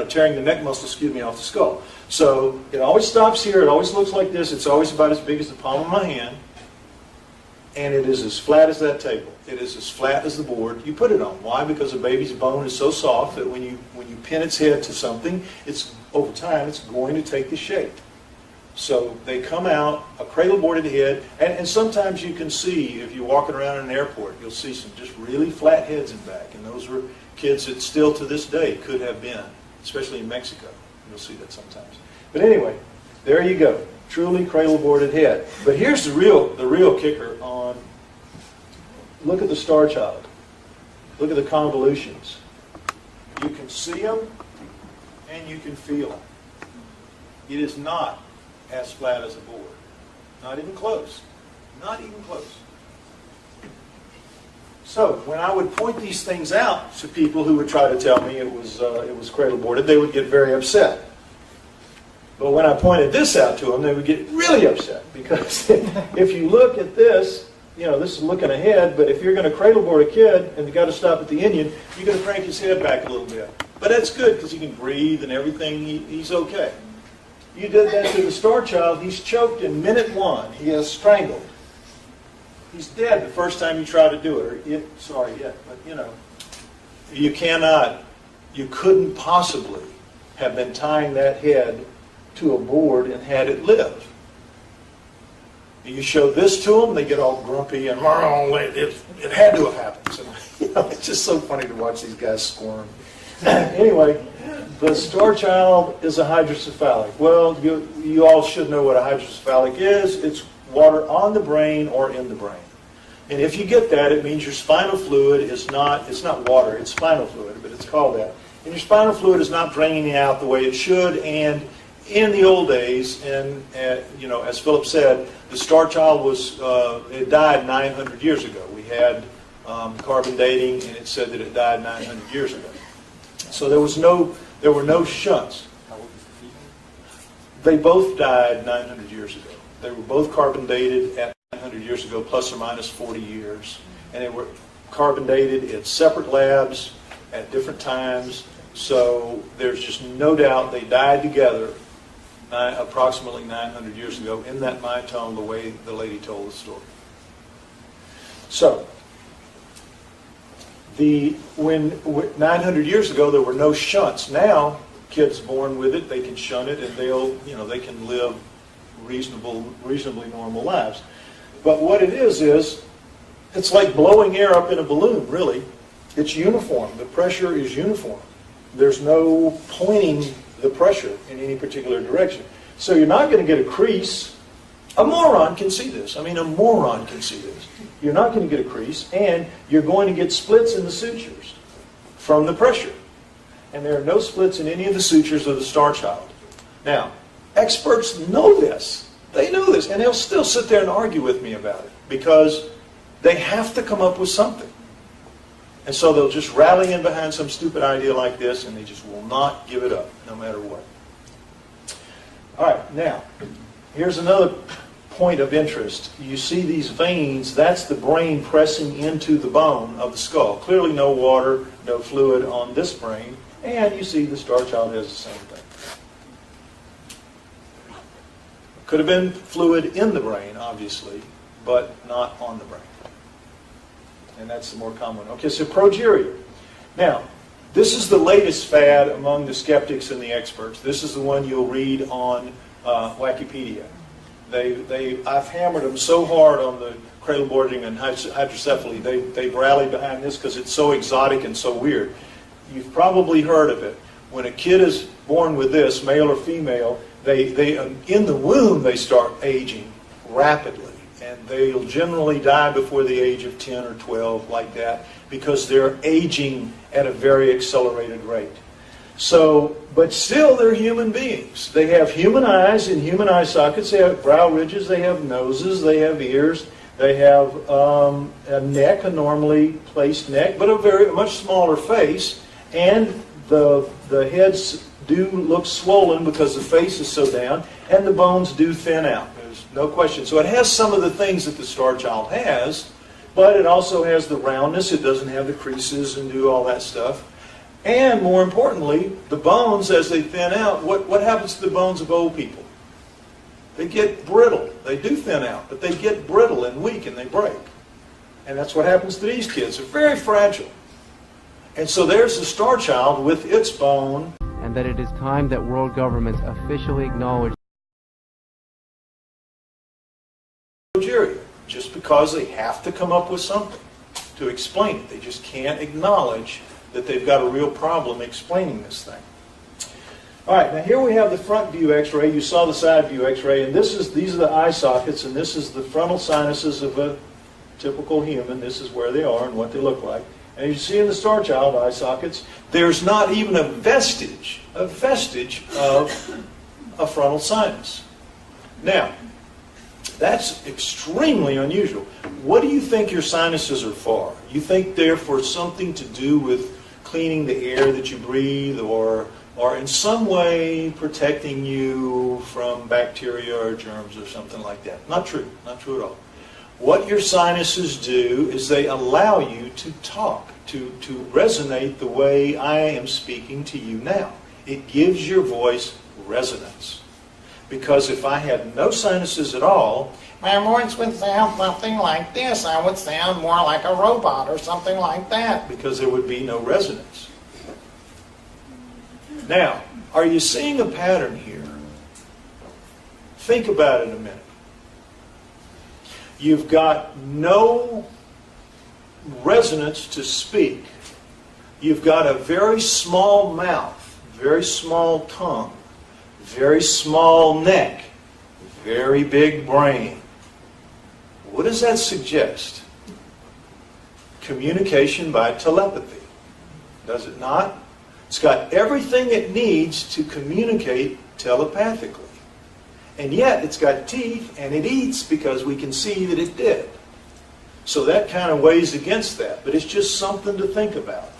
Tearing the neck muscles, off the skull. So it always stops here. It always looks like this. It's always about as big as the palm of my hand. And it is as flat as that table. It is as flat as the board you put it on. Why? Because a baby's bone is so soft that when you pin its head to something, over time it's going to take the shape. So they come out, a cradle-boarded head, and sometimes you can see, if you're walking around in an airport, you'll see some just really flat heads in back. And those were kids that still to this day could have been, especially in Mexico. You'll see that sometimes. But anyway, there you go. Truly cradle-boarded head. But here's the real kicker on, look at the Starchild. Look at the convolutions. You can see them and you can feel them. It is not as flat as a board. Not even close. Not even close. So when I would point these things out to people who would try to tell me it was cradle-boarded, they would get very upset. But when I pointed this out to them, they would get really upset, because if you look at this, this is looking ahead, but if you're going to cradle board a kid and you got to stop at the Indian, you're going to crank his head back a little bit. But that's good because he can breathe and everything. He's okay. You did that to the Starchild. He's choked in minute 1. He is strangled. He's dead the first time you try to do it. You couldn't possibly have been tying that head to a board and had it live. You show this to them, they get all grumpy and it had to have happened. So, it's just so funny to watch these guys squirm. Anyway, the Starchild is a hydrocephalic. Well, you all should know what a hydrocephalic is. It's water on the brain or in the brain. And if you get that, it means your spinal fluid is it's not water, it's spinal fluid, but it's called that. And your spinal fluid is not draining out the way it should, and in the old days, and as Philip said, the Starchild it died 900 years ago. We had carbon dating, and it said that it died 900 years ago. So there were no shunts. They both died 900 years ago. They were both carbon dated at 900 years ago, plus or minus 40 years, and they were carbon dated at separate labs at different times. So there's just no doubt they died together. approximately 900 years ago. In that my tone, the way the lady told the story. So, when 900 years ago there were no shunts. Now kids born with it, they can shunt it, and they can live reasonably normal lives. But what it is it's like blowing air up in a balloon. Really, it's uniform. The pressure is uniform. There's no pointing the pressure in any particular direction. So you're not going to get a crease. A moron can see this. I mean, a moron can see this. You're not going to get a crease, and you're going to get splits in the sutures from the pressure. And there are no splits in any of the sutures of the Starchild. Now, experts know this. They know this, and they'll still sit there and argue with me about it because they have to come up with something. And so they'll just rally in behind some stupid idea like this, and they just will not give it up, no matter what. All right, now, here's another point of interest. You see these veins, that's the brain pressing into the bone of the skull. Clearly no water, no fluid on this brain, and you see the Starchild has the same thing. Could have been fluid in the brain, obviously, but not on the brain. And that's the more common one. Okay, so progeria. Now, this is the latest fad among the skeptics and the experts. This is the one you'll read on Wikipedia. I've hammered them so hard on the cradle boarding and hydrocephaly. They've rallied behind this because it's so exotic and so weird. You've probably heard of it. When a kid is born with this, male or female, they in the womb they start aging rapidly, and they'll generally die before the age of 10 or 12, like that, because they're aging at a very accelerated rate. So, but still they're human beings. They have human eyes and human eye sockets. They have brow ridges. They have noses. They have ears. They have a neck, a normally placed neck, but a much smaller face. And the heads do look swollen because the face is so down, and the bones do thin out. There's no question. So it has some of the things that the Starchild has, but it also has the roundness. It doesn't have the creases and do all that stuff. And more importantly, the bones, as they thin out, what happens to the bones of old people? They get brittle. They do thin out, but they get brittle and weak and they break. And that's what happens to these kids. They're very fragile. And so there's the Starchild with its bone. And that it is time that world governments officially acknowledge Progeria, just because they have to come up with something to explain it. They just can't acknowledge that they've got a real problem explaining this thing. All right, now here we have the front view x-ray. You saw the side view x-ray, and these are the eye sockets, and this is the frontal sinuses of a typical human. This is where they are and what they look like. And as you see in the Starchild eye sockets, there's not even a vestige of a frontal sinus. Now, that's extremely unusual. What do you think your sinuses are for? You think they're for something to do with cleaning the air that you breathe, or in some way protecting you from bacteria or germs or something like that? Not true. Not true at all. What your sinuses do is they allow you to talk, to resonate the way I am speaking to you now. It gives your voice resonance. Because if I had no sinuses at all, my voice would sound something like this. I would sound more like a robot or something like that. because there would be no resonance. Now, are you seeing a pattern here? Think about it a minute. You've got no resonance to speak. You've got a very small mouth, very small tongue, very small neck, very big brain. What does that suggest? Communication by telepathy. Does it not? It's got everything it needs to communicate telepathically. And yet it's got teeth and it eats because we can see that it did. So that kind of weighs against that, but it's just something to think about.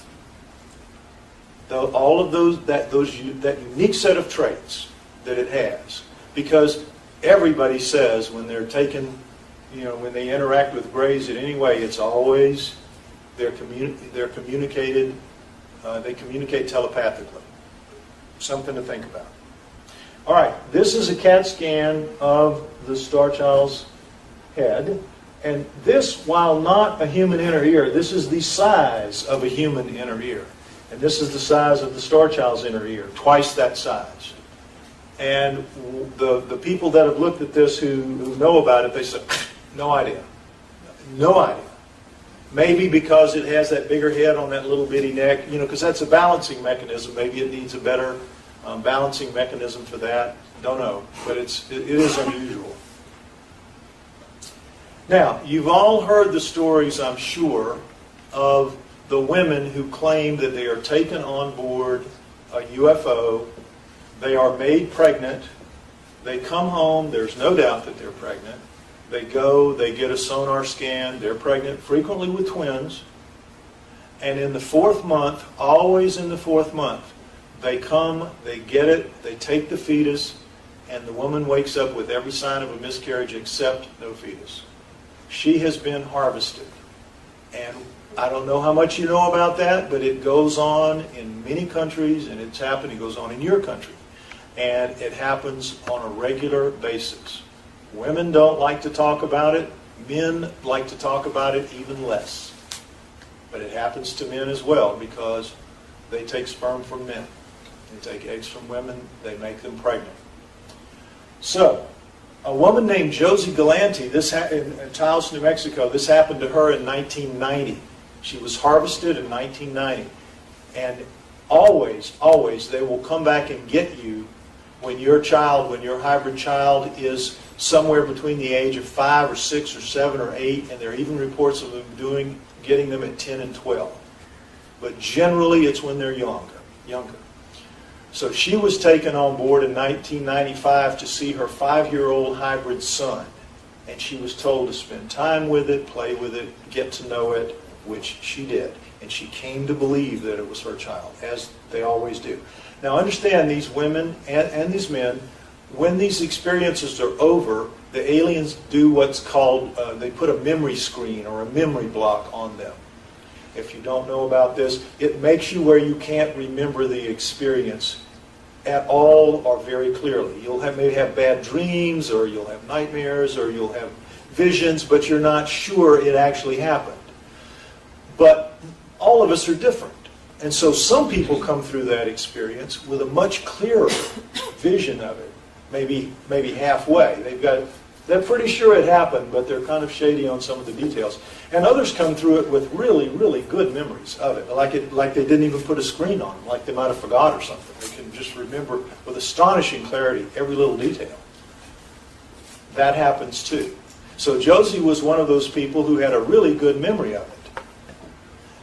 All of that unique set of traits that it has, because everybody says when they're taken, when they interact with grays in any way, it's always they communicate telepathically. Something to think about. All right, this is a CAT scan of the Starchild's head. And this, while not a human inner ear, this is the size of a human inner ear. And this is the size of the Starchild's inner ear, twice that size. And the people that have looked at this who know about it, they say, no idea. No idea. Maybe because it has that bigger head on that little bitty neck, because that's a balancing mechanism. Maybe it needs a better balancing mechanism for that. Don't know. But it is unusual. Now, you've all heard the stories, I'm sure, of the women who claim that they are taken on board a UFO. They are made pregnant. They come home. There's no doubt that they're pregnant. They go, they get a sonar scan. They're pregnant, frequently with twins. And in the 4th month, always in the 4th month, they come, they get it, they take the fetus, and the woman wakes up with every sign of a miscarriage except no fetus. She has been harvested. And I don't know how much you know about that, but it goes on in many countries, and it's happened. It goes on in your country. And it happens on a regular basis. Women don't like to talk about it. Men like to talk about it even less. But it happens to men as well, because they take sperm from men. They take eggs from women. They make them pregnant. So, a woman named Josie Galante, in Taos, New Mexico, this happened to her in 1990. She was harvested in 1990. And always, always, they will come back and get you when your hybrid child is somewhere between the age of 5 or 6 or 7 or 8, and there are even reports of them getting them at 10 and 12. But generally, it's when they're younger. So she was taken on board in 1995 to see her 5-year-old hybrid son. And she was told to spend time with it, play with it, get to know it, which she did. And she came to believe that it was her child, as they always do. Now understand, these women and these men, when these experiences are over, the aliens do what's called, they put a memory screen or a memory block on them. If you don't know about this, it makes you where you can't remember the experience at all or very clearly. You'll maybe have bad dreams, or you'll have nightmares, or you'll have visions, but you're not sure it actually happened. But all of us are different. And so some people come through that experience with a much clearer vision of it, maybe halfway. They're pretty sure it happened, but they're kind of shady on some of the details. And others come through it with really, really good memories of it, like they didn't even put a screen on them, like they might have forgot or something. They can just remember with astonishing clarity every little detail. That happens too. So Josie was one of those people who had a really good memory of it.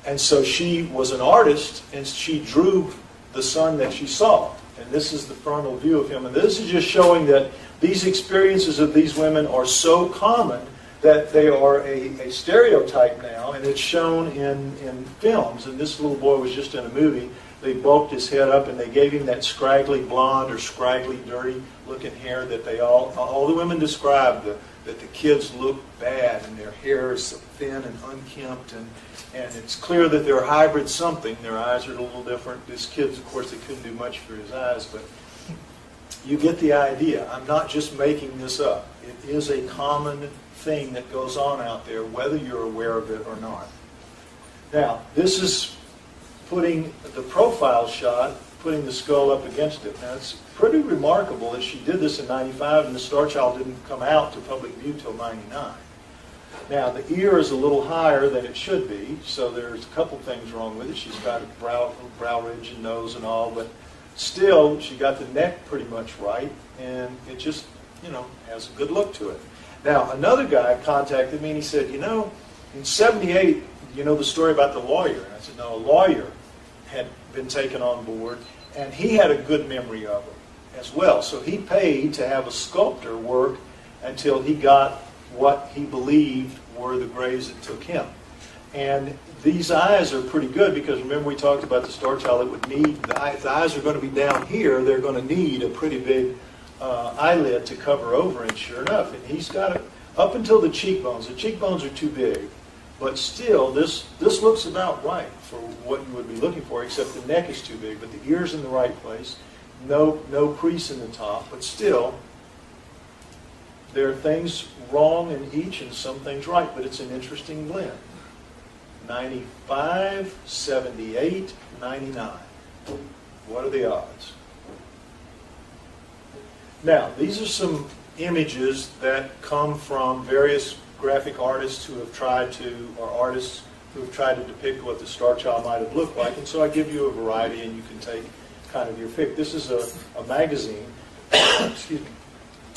And so she was an artist, and she drew the son that she saw. And this is the frontal view of him. And this is just showing that these experiences of these women are so common that they are a stereotype now, and it's shown in films. And this little boy was just in a movie. They bulked his head up, and they gave him that scraggly blonde or scraggly dirty looking hair that all the women described, that the kids look bad, and their hair is so thin and unkempt, and it's clear that they're hybrid something. Their eyes are a little different. These kids, of course, they couldn't do much for his eyes, but you get the idea. I'm not just making this up. It is a common thing that goes on out there, whether you're aware of it or not. Now, this is putting the profile shot, putting the skull up against it. Now, it's pretty remarkable that she did this in 95, and the Starchild didn't come out to public view till 99. Now, the ear is a little higher than it should be, so there's a couple things wrong with it. She's got a brow ridge and nose and all, but still, she got the neck pretty much right, and it just, has a good look to it. Now, another guy contacted me, and he said, in 78, the story about the lawyer? And I said, no, a lawyer had been taken on board, and he had a good memory of it as well. So he paid to have a sculptor work until he got what he believed were the graves that took him. And these eyes are pretty good, because remember we talked about the Starchild. It would need, if the eyes are going to be down here, they're going to need a pretty big eyelid to cover over, and sure enough, and he's got it up until the cheekbones. The cheekbones are too big, but still, this looks about right for what you would be looking for, except the neck is too big, but the ear's in the right place, no crease in the top, but still, there are things wrong in each and some things right, but it's an interesting blend. 95, 78, 99. What are the odds? Now, these are some images that come from various graphic artists who have tried to, or artists who have tried to depict what the Starchild might have looked like, and so I give you a variety and you can take kind of your pick. This is a magazine, excuse me,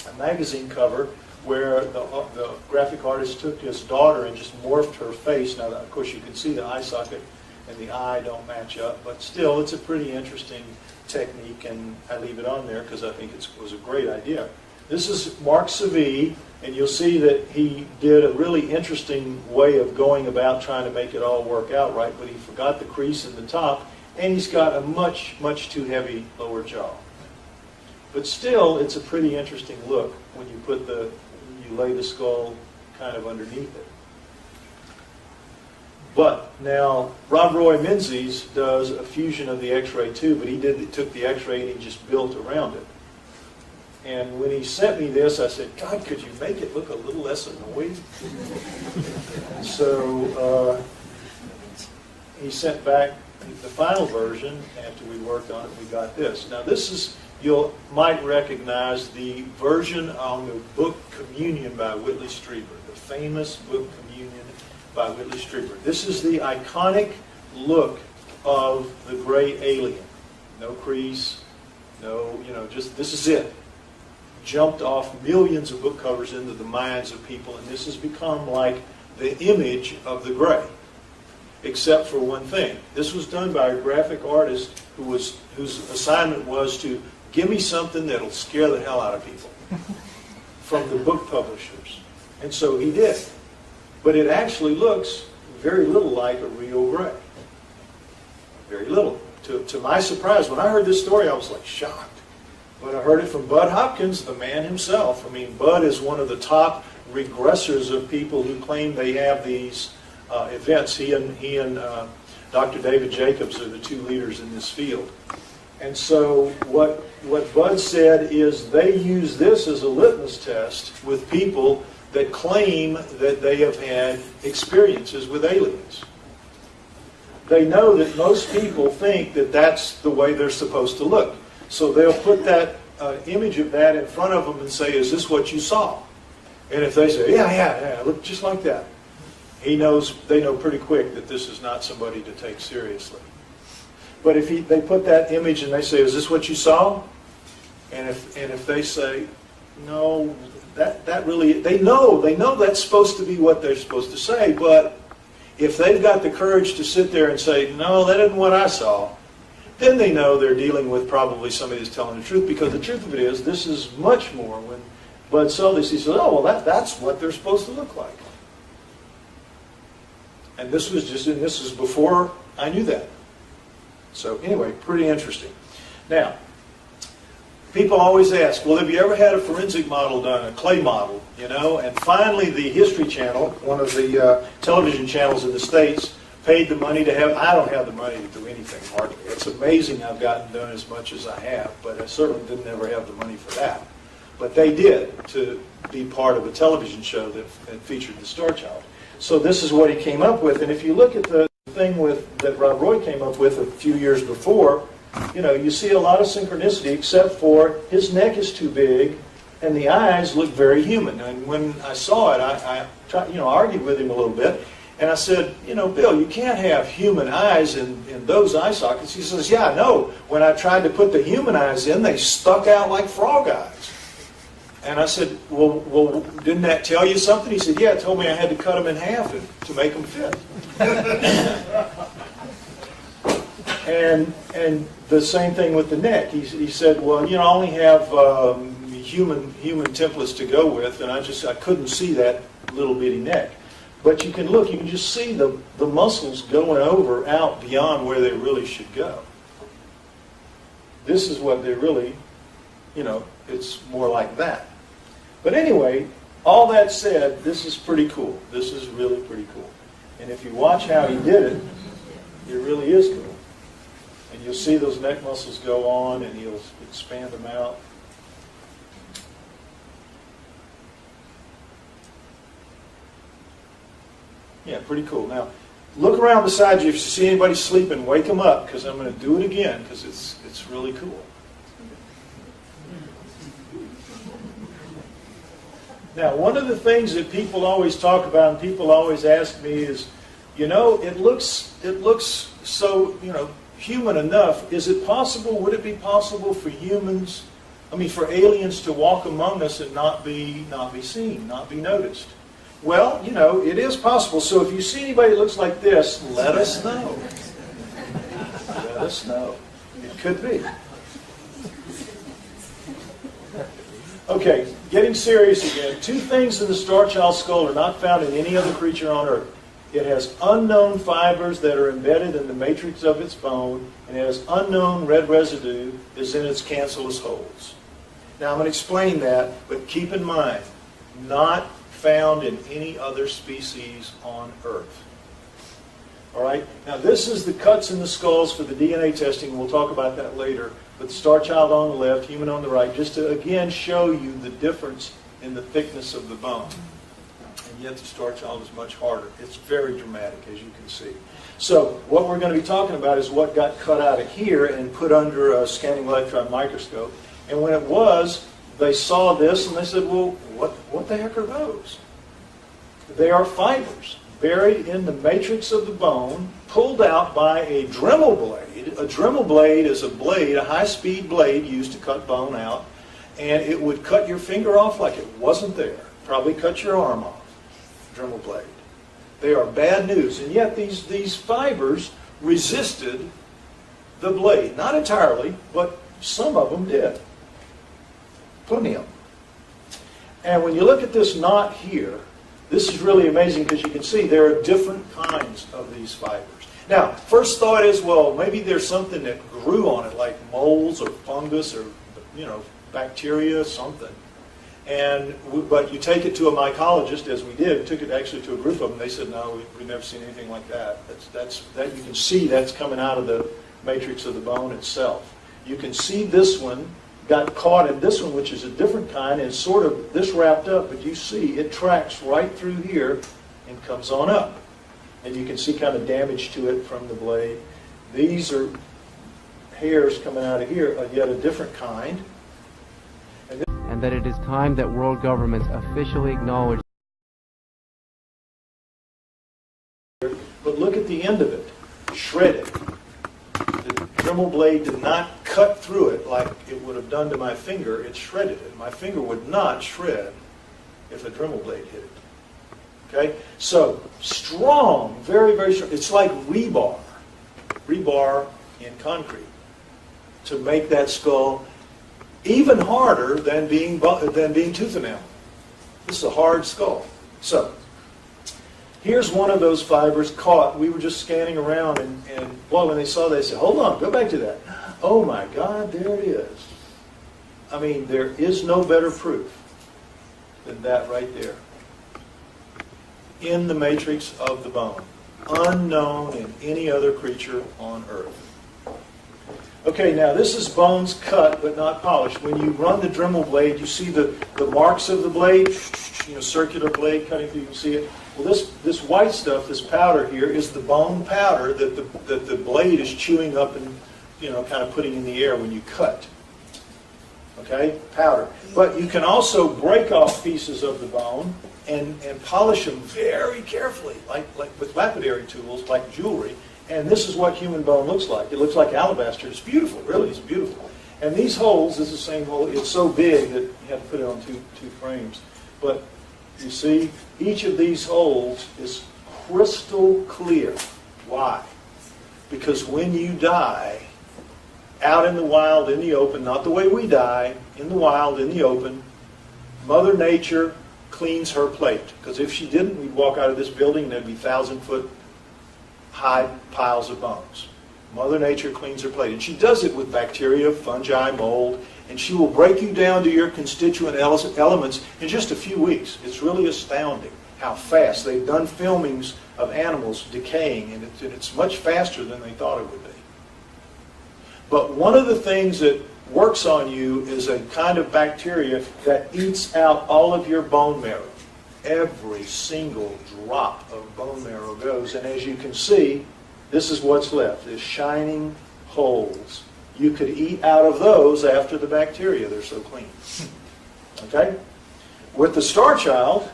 a magazine cover where the graphic artist took his daughter and just morphed her face. Now, of course, you can see the eye socket and the eye don't match up, but still, it's a pretty interesting technique, and I leave it on there because I think it was a great idea. This is Mark Savy, and you'll see that he did a really interesting way of going about trying to make it all work out right, but he forgot the crease in the top, and he's got a much, much too heavy lower jaw. But still, it's a pretty interesting look when you put you lay the skull kind of underneath it. But now, Rob Roy Menzies does a fusion of the X-ray too, but he took the X-ray and he just built around it. And when he sent me this, I said, God, could you make it look a little less annoying? So he sent back the final version. After we worked on it, we got this. Now this is, you might recognize the version on the book Communion by Whitley Strieber, the famous book Communion by Whitley Strieber. This is the iconic look of the gray alien. No crease, no, just this is it. Jumped off millions of book covers into the minds of people, and this has become like the image of the gray, except for one thing. This was done by a graphic artist whose assignment was to give me something that'll scare the hell out of people from the book publishers. And so he did. But it actually looks very little like a real gray. Very little. To my surprise, when I heard this story, I was like shocked. But I heard it from Bud Hopkins, the man himself. I mean, Bud is one of the top regressors of people who claim they have these events. He and Dr. David Jacobs are the two leaders in this field. And so what Bud said is they use this as a litmus test with people that claim that they have had experiences with aliens. They know that most people think that that's the way they're supposed to look. So they'll put that image of that in front of them and say, is this what you saw? And if they say, yeah, look just like that, they know pretty quick that this is not somebody to take seriously. But if they put that image and they say, is this what you saw? And if they say, no, that really, they know that's supposed to be what they're supposed to say, but if they've got the courage to sit there and say, no, that isn't what I saw, then they know they're dealing with probably somebody that's telling the truth, because the truth of it is, this is much more. When Bud saw this, he said, oh, well, that's what they're supposed to look like. And this is before I knew that. So anyway, pretty interesting. Now, people always ask, well, have you ever had a forensic model done, a clay model, And finally, the History Channel, one of the television channels in the States, paid the money to have, I don't have the money to do anything, hardly. It's amazing I've gotten done as much as I have, but I certainly didn't ever have the money for that. But they did, to be part of a television show that featured the Starchild. So this is what he came up with, and if you look at the thing that Rob Roy came up with a few years before, you see a lot of synchronicity, except for his neck is too big and the eyes look very human. And when I saw it, I tried, argued with him a little bit, and I said, Bill, you can't have human eyes in those eye sockets. He says, yeah, I know. When I tried to put the human eyes in, they stuck out like frog eyes. And I said, well, didn't that tell you something? He said, yeah, it told me I had to cut them in half to make them fit. And the same thing with the neck. He said, well, I only have human templates to go with, and I couldn't see that little bitty neck. But you can just see the muscles going out beyond where they really should go. This is what they really, it's more like that. But anyway, all that said, this is pretty cool. This is really pretty cool. And if you watch how he did it, it really is cool. And You'll see those neck muscles go on, and he'll expand them out. Yeah, pretty cool. Now, look around beside you. If you see anybody sleeping, wake them up, because I'm going to do it again, because it's really cool. Now, one of the things that people always talk about and people always ask me is, you know, it looks so, you know, human enough. Is it possible, would it be possible for humans, for aliens to walk among us and not be seen, not be noticed? Well, you know, it is possible. So if you see anybody that looks like this, let us know. Let us know. It could be. Okay, getting serious again. Two things in the Starchild skull are not found in any other creature on Earth. It has unknown fibers that are embedded in the matrix of its bone, and it has unknown red residue that's in its cancellous holes. Now I'm going to explain that, but keep in mind, not found in any other species on Earth. All right? Now this is the cuts in the skulls for the DNA testing. We'll talk about that later. But the Starchild on the left, human on the right, just to again show you the difference in the thickness of the bone. And yet the Starchild is much harder. It's very dramatic, as you can see. So what we're going to be talking about is what got cut out of here and put under a scanning electron microscope. And when it was, they saw this and they said, well, what the heck are those? They are fibers buried in the matrix of the bone, pulled out by a Dremel blade. A Dremel blade is a blade, a high-speed blade used to cut bone out, and it would cut your finger off like it wasn't there. Probably cut your arm off. Dremel blade. They are bad news, and yet these fibers resisted the blade. Not entirely, but some of them did. Plenty of them. And when you look at this knot here, this is really amazing because you can see there are different kinds of these fibers. Now, first thought is, well, maybe there's something that grew on it, like molds or fungus or, you know, bacteria, something. But you take it to a mycologist, as we did, took it actually to a group of them. They said, no, we've never seen anything like that. That you can see that's coming out of the matrix of the bone itself. You can see this one got caught in this one, which is a different kind, and sort of this wrapped up, but you see it tracks right through here and comes on up. And you can see kind of damage to it from the blade. These are hairs coming out of here, yet a different kind. And that it is time that world governments officially acknowledge. But look at the end of it, shredded. The Dremel blade did not cut through it like it would have done to my finger. It shredded it. My finger would not shred if a Dremel blade hit it. Okay? So, strong, very, very strong. It's like rebar in concrete to make that skull even harder than being tooth enamel. This is a hard skull. So, here's one of those fibers caught. We were just scanning around, and well, when they saw that, they said, hold on, go back to that. Oh my God, there it is. I mean, there is no better proof than that right there. In the matrix of the bone. Unknown in any other creature on Earth. Okay, now this is bones cut but not polished. When you run the Dremel blade, you see the marks of the blade, you know, circular blade cutting through, you can see it. Well, this white stuff, this powder here, is the bone powder that the blade is chewing up and, you know, kind of putting in the air when you cut. Okay, powder. But you can also break off pieces of the bone and polish them very carefully, like with lapidary tools, like jewelry. And this is what human bone looks like. It looks like alabaster. It's beautiful, really. It's beautiful. And these holes, this is the same hole. It's so big that you have to put it on two frames. But you see, each of these holes is crystal clear. Why? Because when you die, out in the wild, in the open, not the way we die, in the wild, in the open, Mother Nature cleans her plate. Because if she didn't, we'd walk out of this building and there'd be 1,000-foot high piles of bones. Mother Nature cleans her plate. And she does it with bacteria, fungi, mold, and she will break you down to your constituent elements in just a few weeks. It's really astounding how fast. They've done filmings of animals decaying, and it's much faster than they thought it would be. But one of the things that works on you is a kind of bacteria that eats out all of your bone marrow. Every single drop of bone marrow goes, and as you can see, this is what's left, is shining holes. You could eat out of those after the bacteria, they're so clean. Okay? With the Starchild,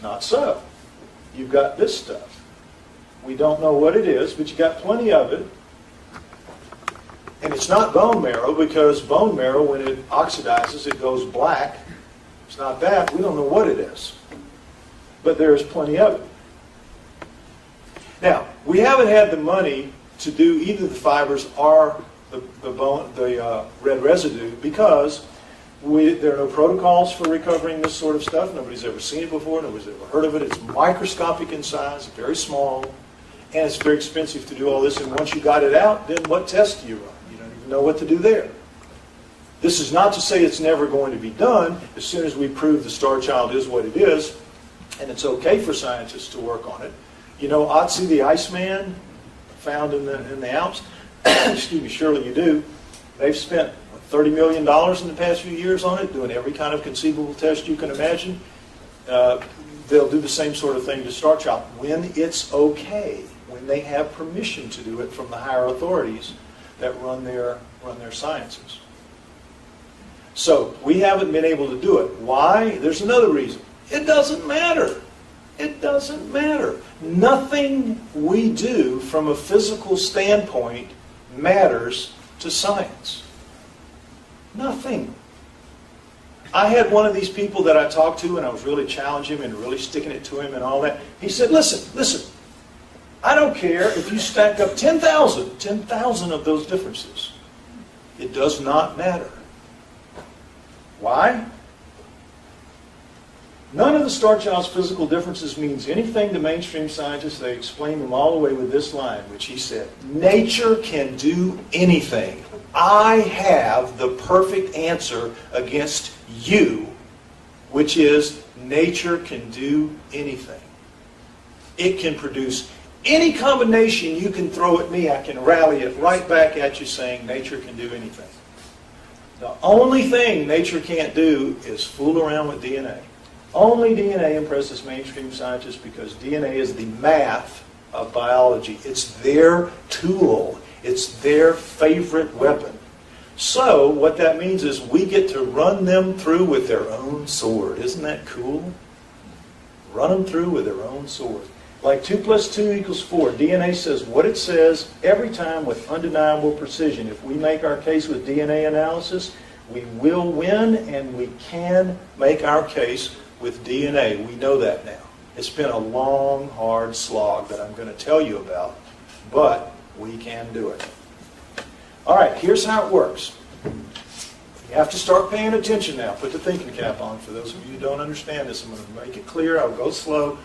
not so. You've got this stuff. We don't know what it is, but you got plenty of it. And it's not bone marrow, because bone marrow, when it oxidizes, it goes black. It's not that. We don't know what it is. But there's plenty of it. Now, we haven't had the money to do either the fibers or the red residue, because there are no protocols for recovering this sort of stuff. Nobody's ever seen it before. Nobody's ever heard of it. It's microscopic in size, very small, and it's very expensive to do all this. And once you got it out, then what test do you run? You don't even know what to do there. This is not to say it's never going to be done. As soon as we prove the Starchild is what it is, and it's okay for scientists to work on it. You know Otzi the Iceman, found in the Alps? Excuse me, surely you do. They've spent $30 million in the past few years on it, doing every kind of conceivable test you can imagine. They'll do the same sort of thing to Starchild when it's okay, when they have permission to do it from the higher authorities that run their sciences. So we haven't been able to do it. Why? There's another reason. It doesn't matter. It doesn't matter. Nothing we do from a physical standpoint matters to science. Nothing. I had one of these people that I talked to, and I was really challenging him and really sticking it to him and all that. He said, listen, I don't care if you stack up 10,000 of those differences. It does not matter. Why? None of the Starchild's physical differences means anything to mainstream scientists. They explain them all the way with this line, which he said, nature can do anything. I have the perfect answer against you, which is nature can do anything. It can produce any combination you can throw at me. I can rally it right back at you saying nature can do anything. The only thing nature can't do is fool around with DNA. Only DNA impresses mainstream scientists because DNA is the math of biology. It's their tool. It's their favorite weapon. So what that means is we get to run them through with their own sword. Isn't that cool? Run them through with their own sword. Like 2 + 2 = 4. DNA says what it says every time with undeniable precision. If we make our case with DNA analysis, we will win, and we can make our case with DNA. We know that now. It's been a long, hard slog that I'm going to tell you about, but we can do it. All right, here's how it works. You have to start paying attention now. Put the thinking cap on for those of you who don't understand this. I'm going to make it clear. I'll go slow.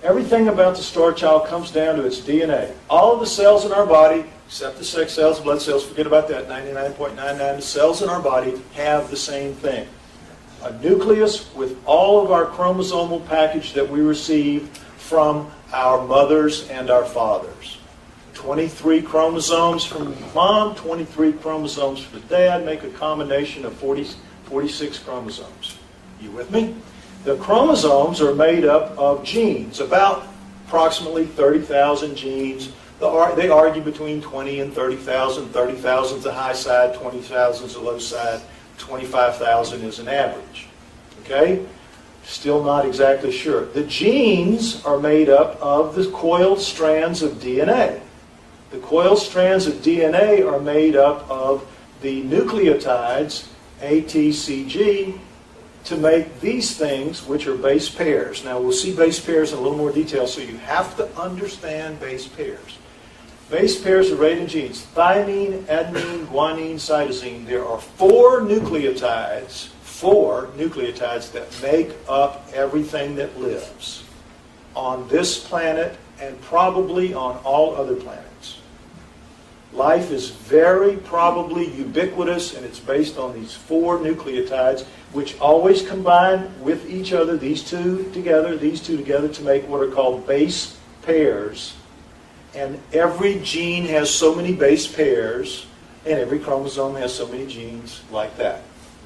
Everything about the Starchild comes down to its DNA. All of the cells in our body, except the sex cells, blood cells, forget about that, 99.99%, the cells in our body have the same thing. A nucleus with all of our chromosomal package that we receive from our mothers and our fathers. 23 chromosomes from mom, 23 chromosomes for dad, make a combination of 46 chromosomes. You with me? The chromosomes are made up of genes, about approximately 30,000 genes. They argue between 20 and 30,000. 30,000 is the high side, 20,000 is the low side, 25,000 is an average. Okay? Still not exactly sure. The genes are made up of the coiled strands of DNA. The coiled strands of DNA are made up of the nucleotides, A, T, C, G, to make these things, which are base pairs. Now, we'll see base pairs in a little more detail, so you have to understand base pairs. Base pairs are rated in genes. Thymine, adenine, guanine, cytosine. There are four nucleotides that make up everything that lives on this planet and probably on all other planets. Life is very probably ubiquitous, and it's based on these four nucleotides, which always combine with each other, these two together, to make what are called base pairs. And every gene has so many base pairs, And every chromosome has so many genes like that.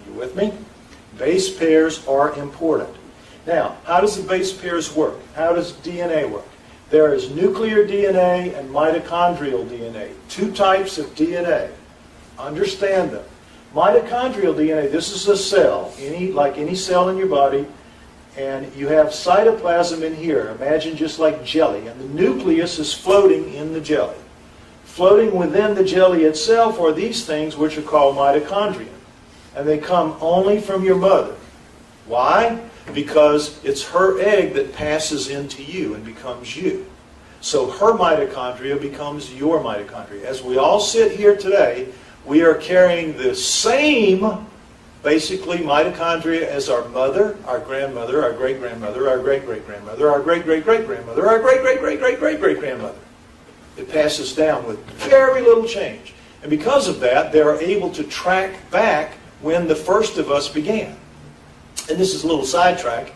You with me? Base pairs are important. Now, how does the base pairs work? How does DNA work? There is nuclear DNA and mitochondrial DNA, two types of DNA. Understand them. Mitochondrial DNA, this is a cell, like any cell in your body, and you have cytoplasm in here. Imagine just like jelly, and the nucleus is floating in the jelly. Floating within the jelly itself are these things which are called mitochondria, and they come only from your mother. Why? Because it's her egg that passes into you and becomes you. So her mitochondria becomes your mitochondria. As we all sit here today, we are carrying the same, basically, mitochondria as our mother, our grandmother, our great-grandmother, our great-great-grandmother, our great-great-great-grandmother, our great-great-great-great-great-great-grandmother. It passes down with very little change. And because of that, they are able to track back when the first of us began. And this is a little sidetrack.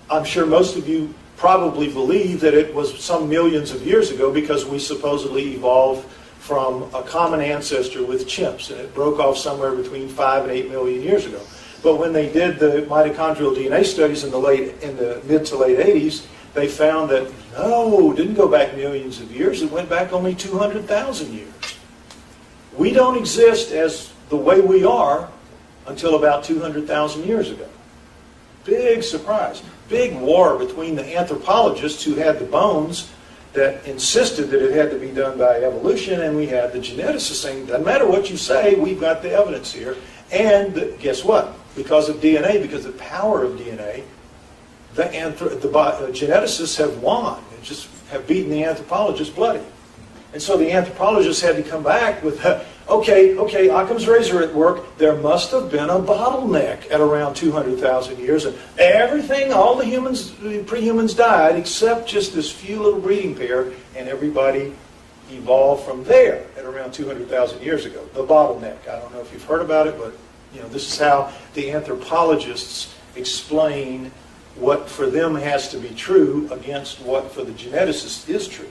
I'm sure most of you probably believe that it was some millions of years ago because we supposedly evolved from a common ancestor with chimps, and it broke off somewhere between 5 and 8 million years ago. But when they did the mitochondrial DNA studies in the mid to late 80s, they found that no, it didn't go back millions of years. It went back only 200,000 years. We don't exist as the way we are until about 200,000 years ago. Big surprise. Big war between the anthropologists who had the bones that insisted that it had to be done by evolution, and we had the geneticists saying, doesn't matter what you say, we've got the evidence here. And guess what? Because of DNA, because of the power of DNA, the geneticists have won and just have beaten the anthropologists bloody. And so the anthropologists had to come back with, okay, Occam's razor at work. There must have been a bottleneck at around 200,000 years. And everything, all the humans, pre-humans died except just this few little breeding pair, and everybody evolved from there at around 200,000 years ago. The bottleneck. I don't know if you've heard about it, but this is how the anthropologists explain what for them has to be true against what for the geneticists is true.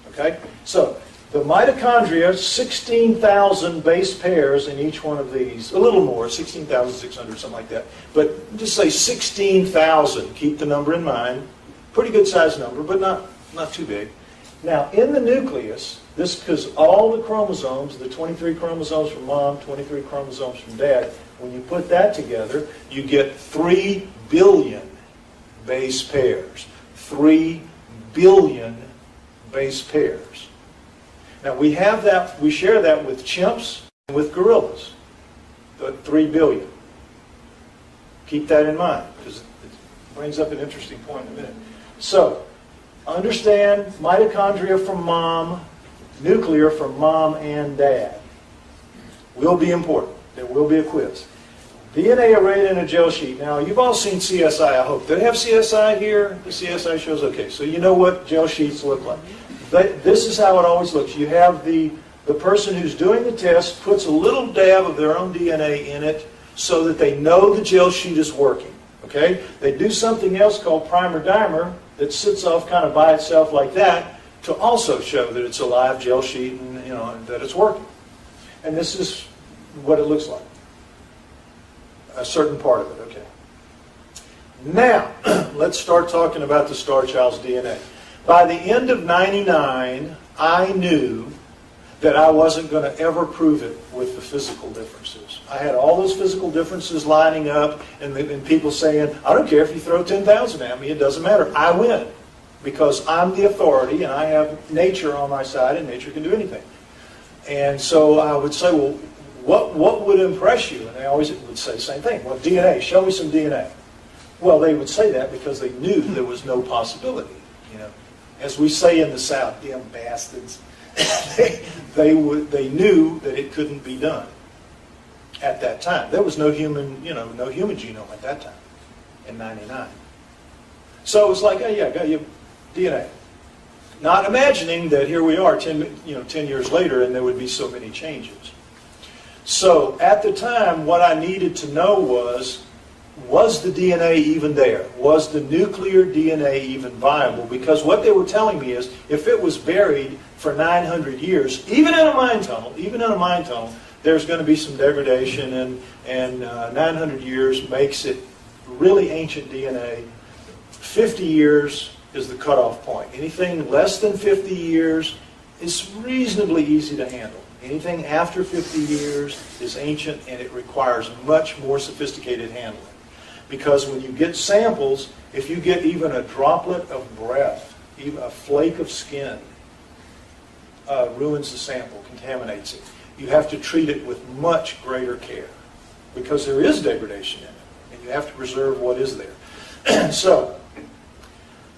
Okay? So, the mitochondria, 16,000 base pairs in each one of these. A little more, 16,600, something like that. But just say 16,000. Keep the number in mind. Pretty good sized number, but not too big. Now, in the nucleus, this because all the chromosomes, the 23 chromosomes from mom, 23 chromosomes from dad, when you put that together, you get 3 billion base pairs. 3 billion base pairs. Now we have that, we share that with chimps and with gorillas, the 3 billion. Keep that in mind because it brings up an interesting point in a minute. So, understand mitochondria from mom, nuclear from mom and dad. Will be important. There will be a quiz. DNA arrayed in a gel sheet. Now, you've all seen CSI, I hope. Do they have CSI here? The CSI shows? Okay, so you know what gel sheets look like. This is how it always looks. You have the person who's doing the test puts a little dab of their own DNA in it so that they know the gel sheet is working. Okay? They do something else called primer-dimer that sits off kind of by itself like that to also show that it's a live gel sheet and that it's working. And this is what it looks like. A certain part of it, okay. Now, let's start talking about the Starchild's DNA. By the end of '99, I knew that I wasn't going to ever prove it with the physical differences. I had all those physical differences lining up, and people saying, I don't care if you throw 10,000 at me, it doesn't matter. I win, because I'm the authority, and I have nature on my side, and nature can do anything. And so I would say, well, what would impress you? And they always would say the same thing. Well, DNA, show me some DNA. Well, they would say that because they knew there was no possibility. As we say in the South, damn bastards. they knew that it couldn't be done at that time. There was no human genome at that time in '99. So it was like, oh yeah, got your DNA. Not imagining that here we are 10 years later and there would be so many changes. So at the time, what I needed to know was, was the DNA even there? Was the nuclear DNA even viable? Because what they were telling me is, if it was buried for 900 years, even in a mine tunnel, there's going to be some degradation, and 900 years makes it really ancient DNA. 50 years is the cutoff point. Anything less than 50 years is reasonably easy to handle. Anything after 50 years is ancient, and it requires much more sophisticated handling. Because when you get samples, if you get even a droplet of breath, even a flake of skin, ruins the sample, contaminates it. You have to treat it with much greater care, because there is degradation in it, and you have to preserve what is there. So,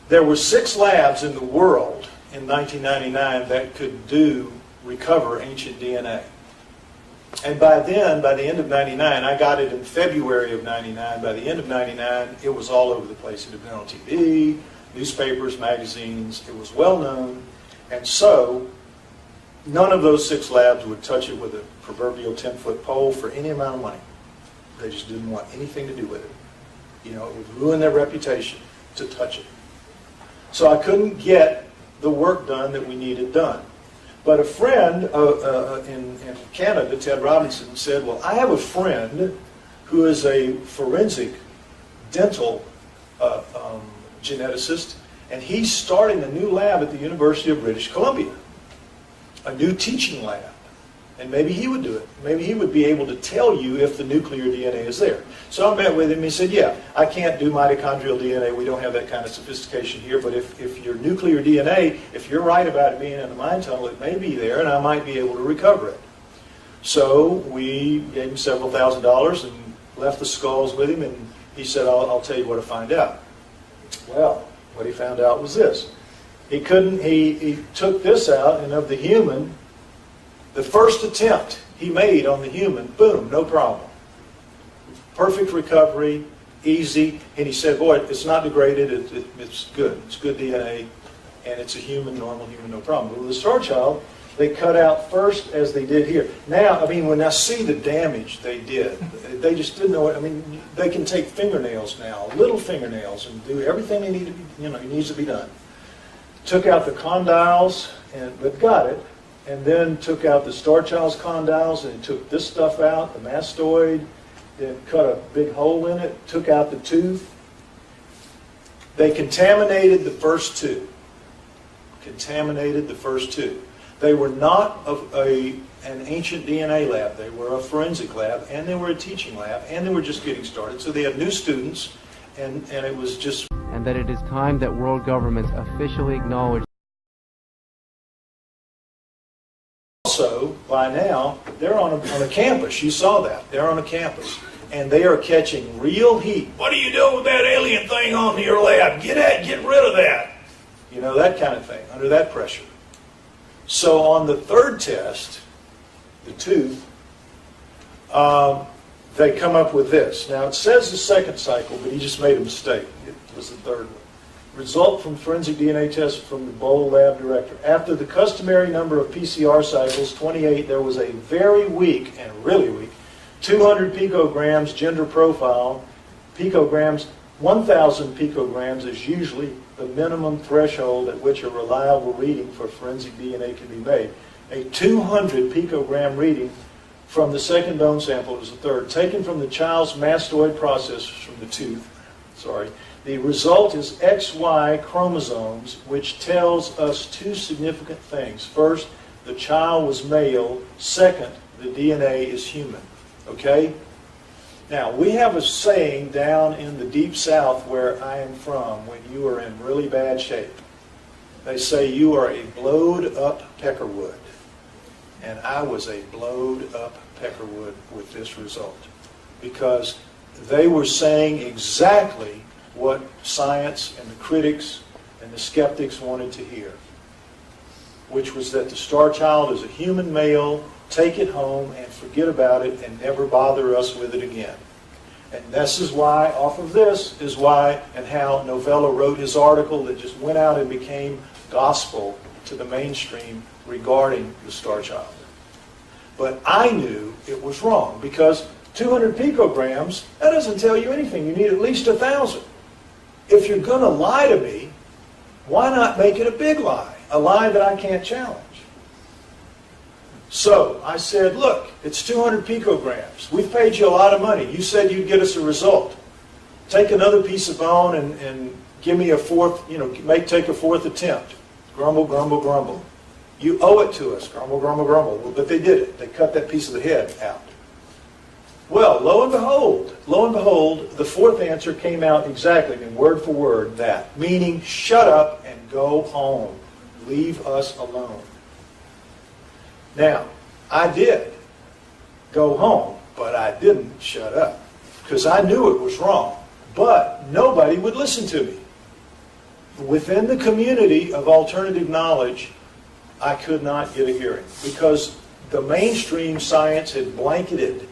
there were 6 labs in the world in 1999 that could recover ancient DNA. And by then, by the end of 99, I got it in February of 99. By the end of 99, it was all over the place. It had been on TV, newspapers, magazines. It was well known. And so, none of those 6 labs would touch it with a proverbial 10-foot pole for any amount of money. They just didn't want anything to do with it. You know, it would ruin their reputation to touch it. So I couldn't get the work done that we needed done. But a friend in Canada, Ted Robinson, said, well, I have a friend who is a forensic dental geneticist, and he's starting a new lab at the University of British Columbia, a new teaching lab. And maybe he would do it. Maybe he would be able to tell you if the nuclear DNA is there. So I met with him. He said, yeah, I can't do mitochondrial DNA. We don't have that kind of sophistication here. But if your nuclear DNA, if you're right about it being in the mine tunnel, it may be there, and I might be able to recover it. So we gave him several $1,000s and left the skulls with him, and he said, I'll tell you what to find out. Well, what he found out was this. He took this out, and of the human, the first attempt he made on the human, boom, no problem. Perfect recovery, easy. And he said, boy, it's not degraded, it's good. It's good DNA, and it's a human, normal human, no problem. But with the Starchild, they cut out first as they did here. Now, I mean, when I see the damage they did, they just didn't know what, I mean, they can take fingernails now, little fingernails, and do everything they need to be, it needs to be done. Took out the condyles, but got it. And then took out the Starchild's condyles, and took this stuff out, the mastoid, then cut a big hole in it, took out the tooth. They contaminated the first 2. They were not an ancient DNA lab. They were a forensic lab, and they were a teaching lab, and they were just getting started. So they had new students, and it was just... And that it is time that world governments officially acknowledge. Also, by now, they're on a campus. You saw that. They're on a campus. And they are catching real heat. What are you doing with that alien thing on your lab? Get rid of that. You know, that kind of thing, under that pressure. So on the 3rd test, the tooth, they come up with this. Now, it says the 2nd cycle, but he just made a mistake. It was the 3rd one. Result from forensic DNA test from the Bowl lab director. After the customary number of PCR cycles, 28, there was a very weak, and really weak, 200 picograms gender profile. Picograms, 1,000 picograms is usually the minimum threshold at which a reliable reading for forensic DNA can be made. A 200 picogram reading from the 2nd bone sample, it was the 3rd, taken from the child's mastoid process from the tooth. The result is XY chromosomes, which tells us 2 significant things. First, the child was male. Second, the DNA is human. Okay? Now, we have a saying down in the deep south where I am from, when you are in really bad shape. They say you are a blowed up peckerwood. And I was a blowed up peckerwood with this result. Because they were saying exactly what science and the critics and the skeptics wanted to hear, which was that the Starchild is a human male, take it home and forget about it and never bother us with it again. And this is why, off of this, is why and how Novella wrote his article that just went out and became gospel to the mainstream regarding the Starchild. But I knew it was wrong, because 200 picograms, that doesn't tell you anything. You need at least 1,000. If you're going to lie to me, why not make it a big lie? A lie that I can't challenge. So I said, look, it's 200 picograms. We've paid you a lot of money. You said you'd get us a result. Take another piece of bone and give me a fourth, take a fourth attempt. Grumble, grumble, grumble. You owe it to us. Grumble, grumble, grumble. Well, but they did it. They cut that piece of the head out. Well, lo and behold, the fourth answer came out exactly, word for word, that. Meaning, shut up and go home. Leave us alone. Now, I did go home, but I didn't shut up. Because I knew it was wrong. But nobody would listen to me. Within the community of alternative knowledge, I could not get a hearing. Because the mainstream science had blanketed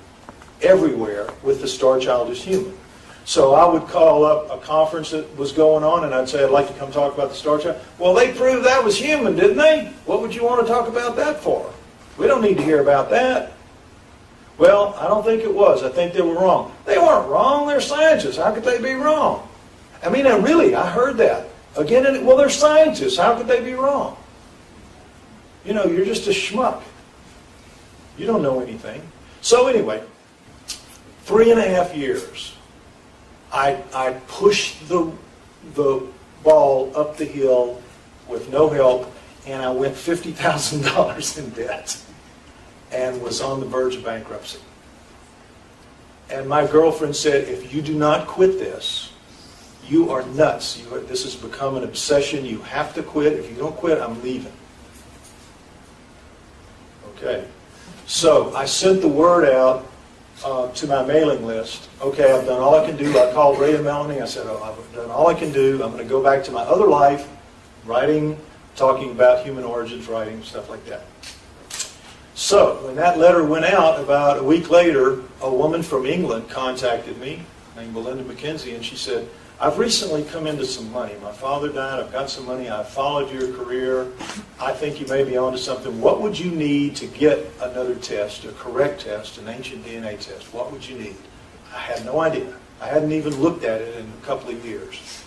everywhere with the Starchild is human. So I would call up a conference that was going on and I'd say, I'd like to come talk about the Starchild. Well, they proved that was human, didn't they? What would you want to talk about that for? We don't need to hear about that. Well, I don't think it was. I think they were wrong. They weren't wrong. They're scientists. How could they be wrong? I mean, I heard that. Again, well, they're scientists. How could they be wrong? You're just a schmuck. You don't know anything. So anyway, 3.5 years, I pushed the ball up the hill with no help, and I went $50,000 in debt and was on the verge of bankruptcy. And my girlfriend said, if you do not quit this, you are nuts. This has become an obsession. You have to quit. If you don't quit, I'm leaving. Okay. So I sent the word out to my mailing list. Okay, I've done all I can do. I called Ray and Melanie. I said, I've done all I can do. I'm going to go back to my other life, writing, talking about human origins, writing, stuff like that. So when that letter went out, about a week later, a woman from England contacted me, named Belinda McKenzie, and she said, I've recently come into some money. My father died. I've got some money. I've followed your career. I think you may be onto something. What would you need to get another test, a correct test, an ancient DNA test? What would you need? I had no idea. I hadn't even looked at it in a couple of years.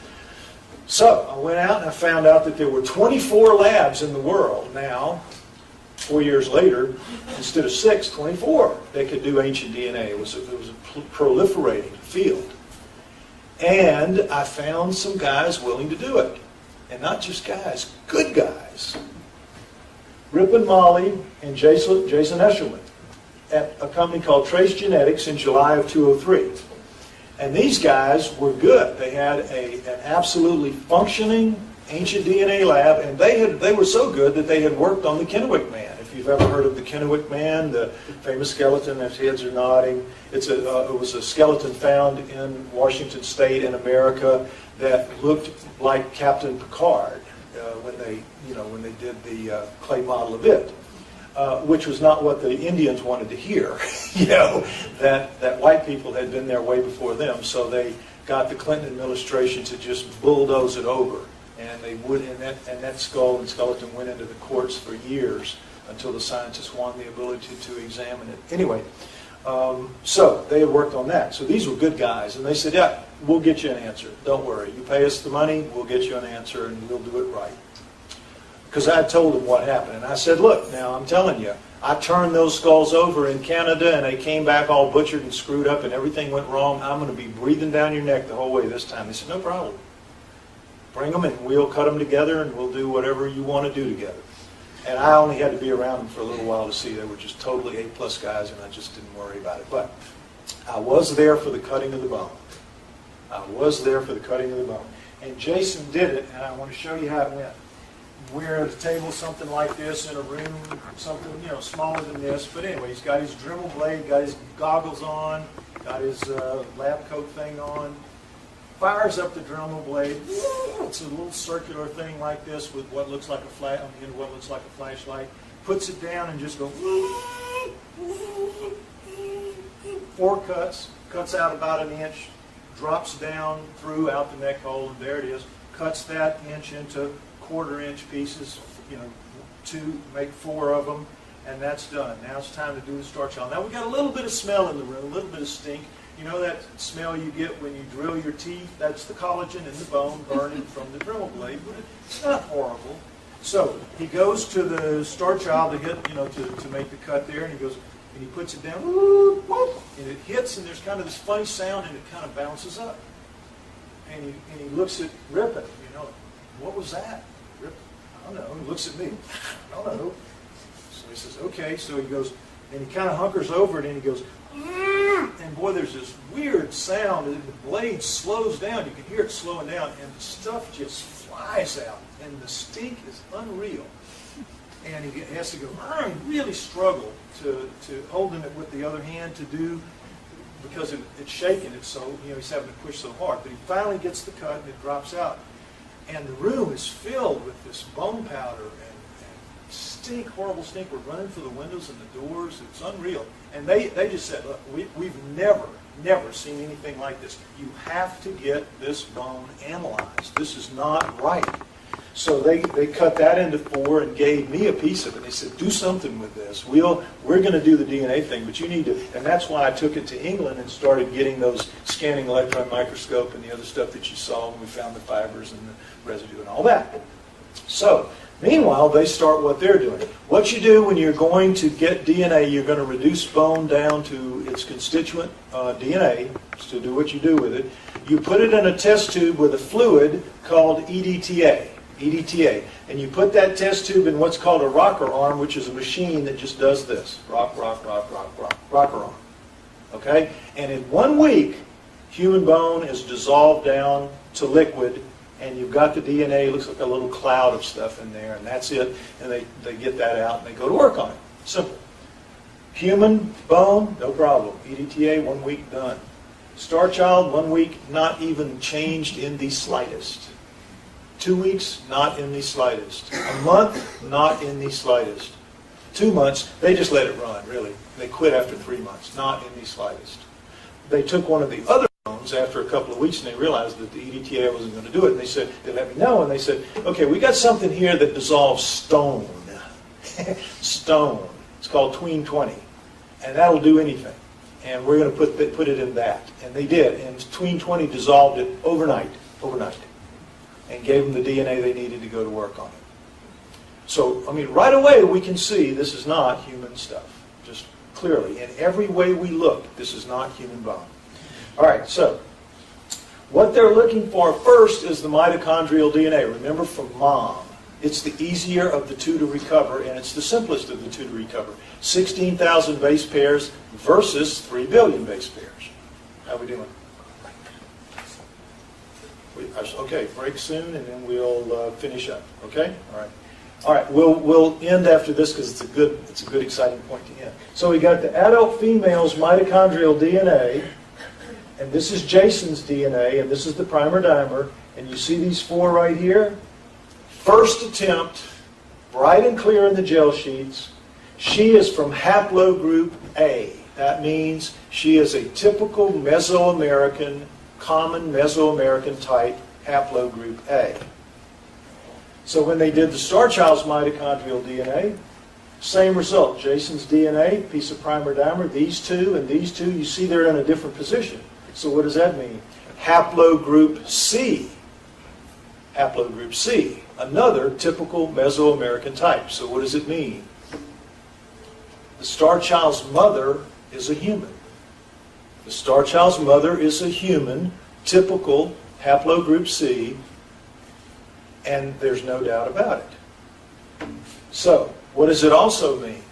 So I went out and I found out that there were 24 labs in the world now. 4 years later, instead of 6, 24, they could do ancient DNA. It was a proliferating field. And I found some guys willing to do it. And not just guys, good guys. Rip and Molly and Jason Eshelman at a company called Trace Genetics in July of 2003. And these guys were good. They had an absolutely functioning ancient DNA lab, and they were so good that they had worked on the Kennewick Man. If you've ever heard of the Kennewick Man, the famous skeleton, as heads are nodding, it was a skeleton found in Washington State in America that looked like Captain Picard when they did the clay model of it, which was not what the Indians wanted to hear. That white people had been there way before them, so they got the Clinton administration to just bulldoze it over. And they would, and that skull and skeleton went into the courts for years until the scientists won the ability to examine it. Anyway, so they had worked on that. So these were good guys, and they said, yeah, we'll get you an answer. Don't worry. You pay us the money, we'll get you an answer, and we'll do it right. Because I told them what happened. And I said, look, now I'm telling you, I turned those skulls over in Canada, and they came back all butchered and screwed up, and everything went wrong. I'm going to be breathing down your neck the whole way this time. They said, no problem. Bring them, and we'll cut them together, and we'll do whatever you want to do together. And I only had to be around them for a little while to see. They were just totally A+ guys, and I just didn't worry about it. But I was there for the cutting of the bone. I was there for the cutting of the bone. And Jason did it, and I want to show you how it went. We're at a table, something like this, in a room, something smaller than this. But anyway, he's got his Dremel blade, got his goggles on, got his lab coat thing on. Fires up the Dremel blade. It's a little circular thing like this with what looks like a flashlight. Puts it down and just goes. 4 cuts. Cuts out about an inch. Drops down through out the neck hole, and there it is. Cuts that inch into 1/4 inch pieces. 2, make 4 of them, and that's done. Now it's time to do the Starchild. Now we got a little bit of smell in the room, a little bit of stink. You know that smell you get when you drill your teeth? That's the collagen in the bone burning from the Dremel blade, but it's not horrible. So he goes to the Starchild to hit, to make the cut there, and he goes, and he puts it down, whoop, whoop, and it hits, and there's kind of this funny sound, and it kind of bounces up. And he looks at Ripon, what was that? Ripon, I don't know. He looks at me, I don't know. So he says, okay. So he goes, and he kind of hunkers over it, and he goes, and boy, there's this weird sound, and the blade slows down. You can hear it slowing down, and the stuff just flies out, and the stink is unreal. And he has to go, really struggle to holding it with the other hand to do, because it's shaking it so, he's having to push so hard. But he finally gets the cut, and it drops out. And the room is filled with this bone powder and stink, horrible stink. We're running for the windows and the doors. It's unreal. And they just said, look, we've never seen anything like this. You have to get this bone analyzed. This is not right. So they cut that into 4 and gave me a piece of it. They said, do something with this. We're going to do the DNA thing, but you need to, and that's why I took it to England and started getting those scanning electron microscope and the other stuff that you saw when we found the fibers and the residue and all that. So, meanwhile, they start what they're doing. What you do when you're going to get DNA, you're going to reduce bone down to its constituent DNA, to do what you do with it. You put it in a test tube with a fluid called EDTA. And you put that test tube in what's called a rocker arm, which is a machine that just does this. Rock, rock, rock, rock, rock. Rocker arm. Okay? And in 1 week, human bone is dissolved down to liquid, and you've got the DNA. It looks like a little cloud of stuff in there, and that's it. And they get that out, and they go to work on it. Simple. Human bone, no problem. EDTA, 1 week, done. Starchild, 1 week, not even changed in the slightest. 2 weeks, not in the slightest. A month, not in the slightest. 2 months, they just let it run, really. They quit after 3 months, not in the slightest. They took one of the other bones after a couple of weeks, and they realized that the EDTA wasn't going to do it, and they let me know, and they said, okay, we got something here that dissolves stone. Stone. It's called Tween 20, and that'll do anything. And we're going to put it in that. And they did, and Tween 20 dissolved it overnight, and gave them the DNA they needed to go to work on it. So, I mean, right away we can see this is not human stuff. Just clearly, in every way we look, this is not human bone. All right, so what they're looking for first is the mitochondrial DNA. Remember, from mom. It's the easier of the two to recover, and it's the simplest of the two to recover. 16,000 base pairs versus 3 billion base pairs. How are we doing? Okay, break soon, and then we'll finish up. Okay, all right. We'll end after this because it's a good, exciting point to end. So we got the adult female's mitochondrial DNA, and this is Jason's DNA, and this is the primer dimer, and you see these 4 right here. First attempt, bright and clear in the gel sheets. She is from haplogroup A. That means she is a typical Mesoamerican, common Mesoamerican type haplogroup A. So when they did the Starchild's mitochondrial DNA, same result. Jason's DNA, piece of primer dimer, these two and these two, you see they're in a different position. So what does that mean? Haplogroup C. Haplogroup C, another typical Mesoamerican type. So what does it mean? The Starchild's mother is a human. The Starchild's mother is a human, typical haplogroup C, and there's no doubt about it. So, what does it also mean?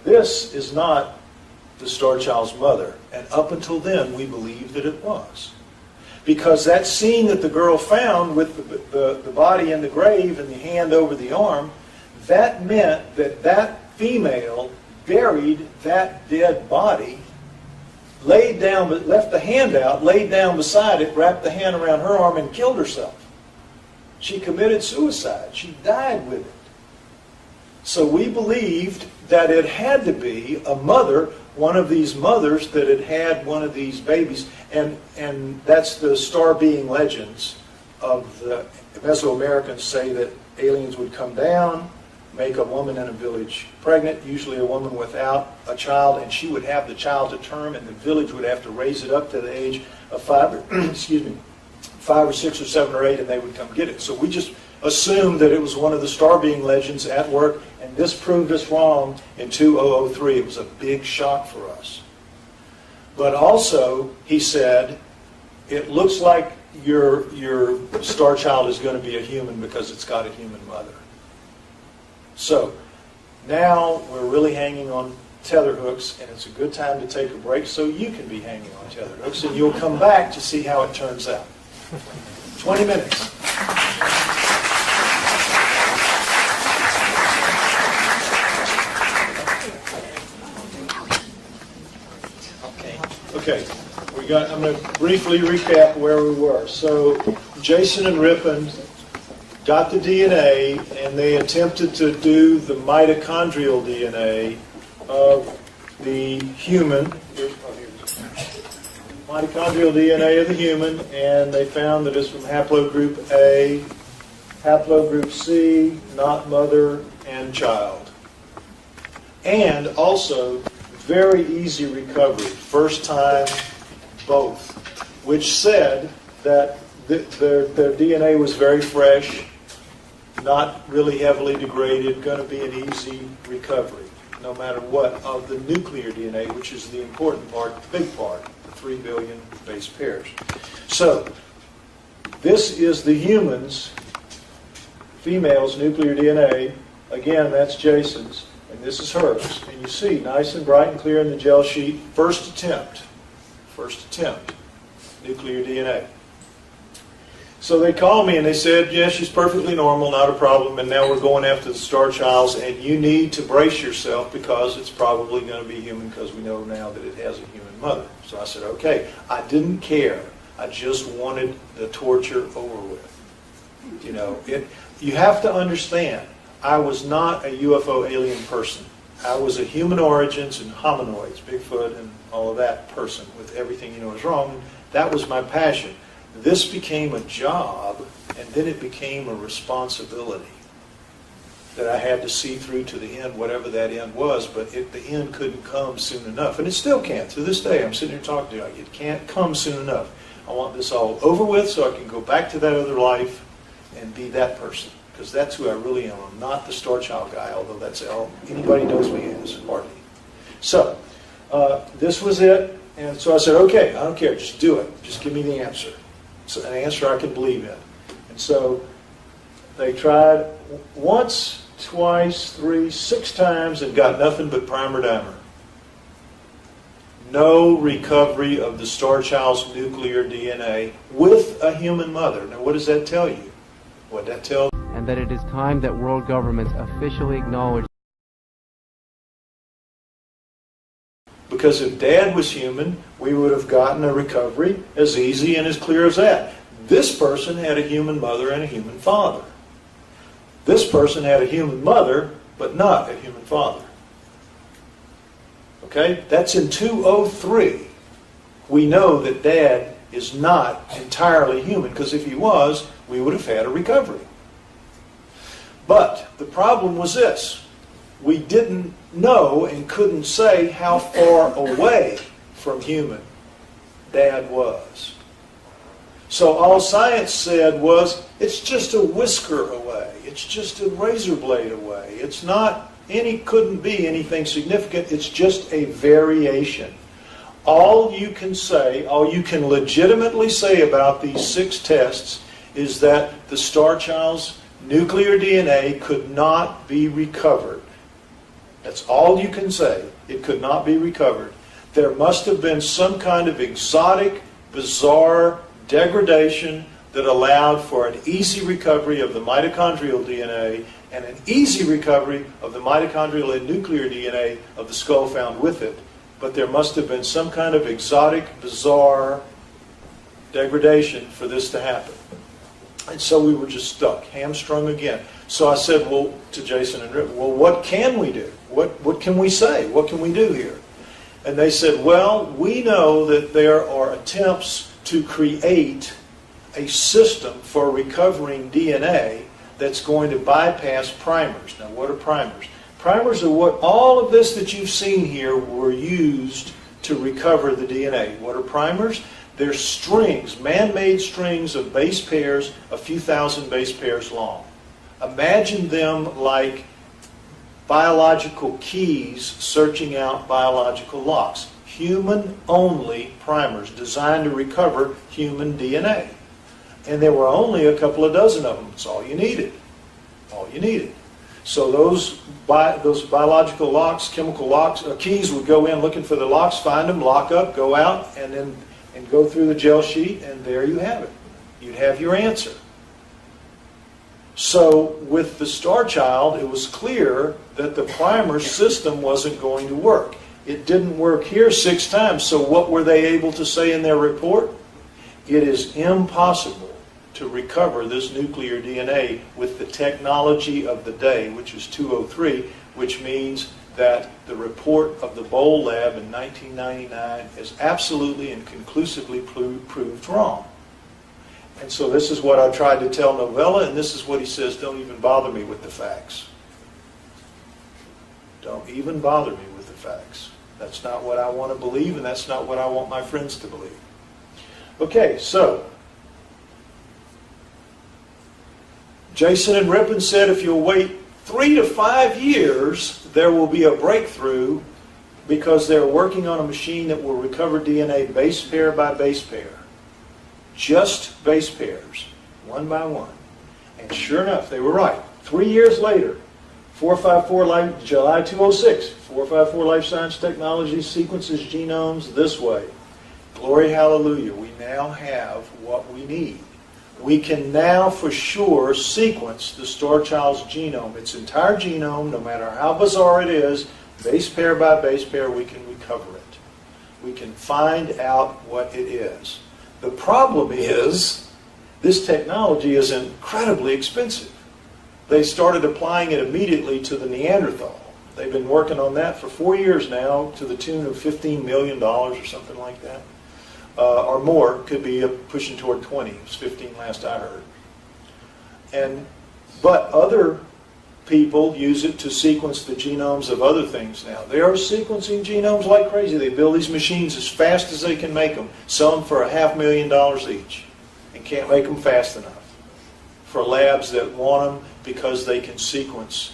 This is not the Starchild's mother, and up until then we believed that it was. Because that scene that the girl found with the body in the grave and the hand over the arm, that meant that that female buried that dead body, laid down, but left the hand out, laid down beside it, wrapped the hand around her arm, and killed herself. She committed suicide. She died with it. So we believed that it had to be a mother, one of these mothers that had had one of these babies, and that's the star being legends of the Mesoamericans say that aliens would come down, make a woman in a village pregnant, usually a woman without a child, and she would have the child to term, and the village would have to raise it up to the age of 5 or 6 or 7 or 8, and they would come get it. So we just assumed that it was one of the star being legends at work, and this proved us wrong in 2003. It was a big shock for us. But also, he said, it looks like your Starchild is going to be a human because it's got a human mother. So now we're really hanging on tether hooks, and it's a good time to take a break so you can be hanging on tether hooks, and you'll come back to see how it turns out. 20 minutes. Okay, I'm going to briefly recap where we were. So Jason and Rippon got the DNA, and they attempted to do the mitochondrial DNA of the human, mitochondrial DNA of the human, and they found that it's from haplogroup A, haplogroup C, not mother and child. And also, very easy recovery, first time, both, which said that their DNA was very fresh, not really heavily degraded, going to be an easy recovery, no matter what, of the nuclear DNA, which is the important part, the big part, the 3 billion base pairs. So, this is the human's, female's nuclear DNA. Again, that's Jason's, and this is hers. And you see, nice and bright and clear in the gel sheet, first attempt, nuclear DNA. So they called me and they said, yeah, she's perfectly normal, not a problem, and now we're going after the Starchilds, and you need to brace yourself because it's probably going to be human because we know now that it has a human mother. So I said, okay. I didn't care. I just wanted the torture over with. You know, you have to understand, I was not a UFO alien person. I was a human origins and hominoids, Bigfoot and all of that person with everything you know is wrong. That was my passion. This became a job, and then it became a responsibility that I had to see through to the end, whatever that end was, but the end couldn't come soon enough. And it still can't. To this day, I'm sitting here talking to you. It can't come soon enough. I want this all over with so I can go back to that other life and be that person, because that's who I really am. I'm not the Starchild guy, although that's all anybody knows me as, hardly. So, this was it, and so I said, okay, I don't care, just do it. Just give me the answer. It's an answer I can believe in. And so they tried once, twice, 3, 6 times and got nothing but primer dimer. No recovery of the Starchild's nuclear DNA with a human mother. Now what does that tell you? What that tells you? And that it is time that world governments officially acknowledge. Because if Dad was human, we would have gotten a recovery as easy and as clear as that. This person had a human mother and a human father. This person had a human mother, but not a human father. Okay? That's in 2003. We know that Dad is not entirely human, because if he was, we would have had a recovery. But the problem was this. We didn't know and couldn't say how far away from human Dad was. So all science said was, it's just a whisker away. It's just a razor blade away. It's not couldn't be anything significant. It's just a variation. All you can say, all you can legitimately say about these 6 tests is that the Starchild's nuclear DNA could not be recovered. That's all you can say. It could not be recovered. There must have been some kind of exotic, bizarre degradation that allowed for an easy recovery of the mitochondrial DNA and an easy recovery of the mitochondrial and nuclear DNA of the skull found with it. But there must have been some kind of exotic, bizarre degradation for this to happen. And so we were just stuck, hamstrung again. So I said, well, to Jason and Rick, well, what can we do? What can we say? What can we do here? And they said, well, we know that there are attempts to create a system for recovering DNA that's going to bypass primers. Now, what are primers? Primers are what all of this that you've seen here were used to recover the DNA. What are primers? They're strings, man-made strings of base pairs, a few thousand base pairs long. Imagine them like biological keys searching out biological locks. Human-only primers designed to recover human DNA. And there were only a couple of dozen of them. That's all you needed. All you needed. So those biological locks, chemical locks, keys would go in looking for the locks, find them, lock up, go out, and go through the gel sheet, and there you have it. You'd have your answer. So with the Starchild, it was clear that the primer system wasn't going to work. It didn't work here 6 times, so what were they able to say in their report? It is impossible to recover this nuclear DNA with the technology of the day, which is 203, which means that the report of the Bowl lab in 1999 is absolutely and conclusively proved wrong. And so this is what I tried to tell Novella, and this is what he says, don't even bother me with the facts. Don't even bother me with the facts. That's not what I want to believe, and that's not what I want my friends to believe. Okay, so Jason and Ripon said if you'll wait 3 to 5 years, there will be a breakthrough because they're working on a machine that will recover DNA base pair by base pair. Just base pairs, one by one. And sure enough, they were right. 3 years later, 454 July 2006, 454 Life Science Technologies sequences genomes this way. Glory, hallelujah, we now have what we need. We can now for sure sequence the Starchild's genome, its entire genome, no matter how bizarre it is, base pair by base pair, we can recover it. We can find out what it is. The problem is, this technology is incredibly expensive. They started applying it immediately to the Neanderthal. They've been working on that for 4 years now to the tune of $15 million or something like that. Or more, could be pushing toward 20. It was 15 last I heard. But other people use it to sequence the genomes of other things now. They are sequencing genomes like crazy. They build these machines as fast as they can make them, sell them for $500,000 each, and can't make them fast enough for labs that want them because they can sequence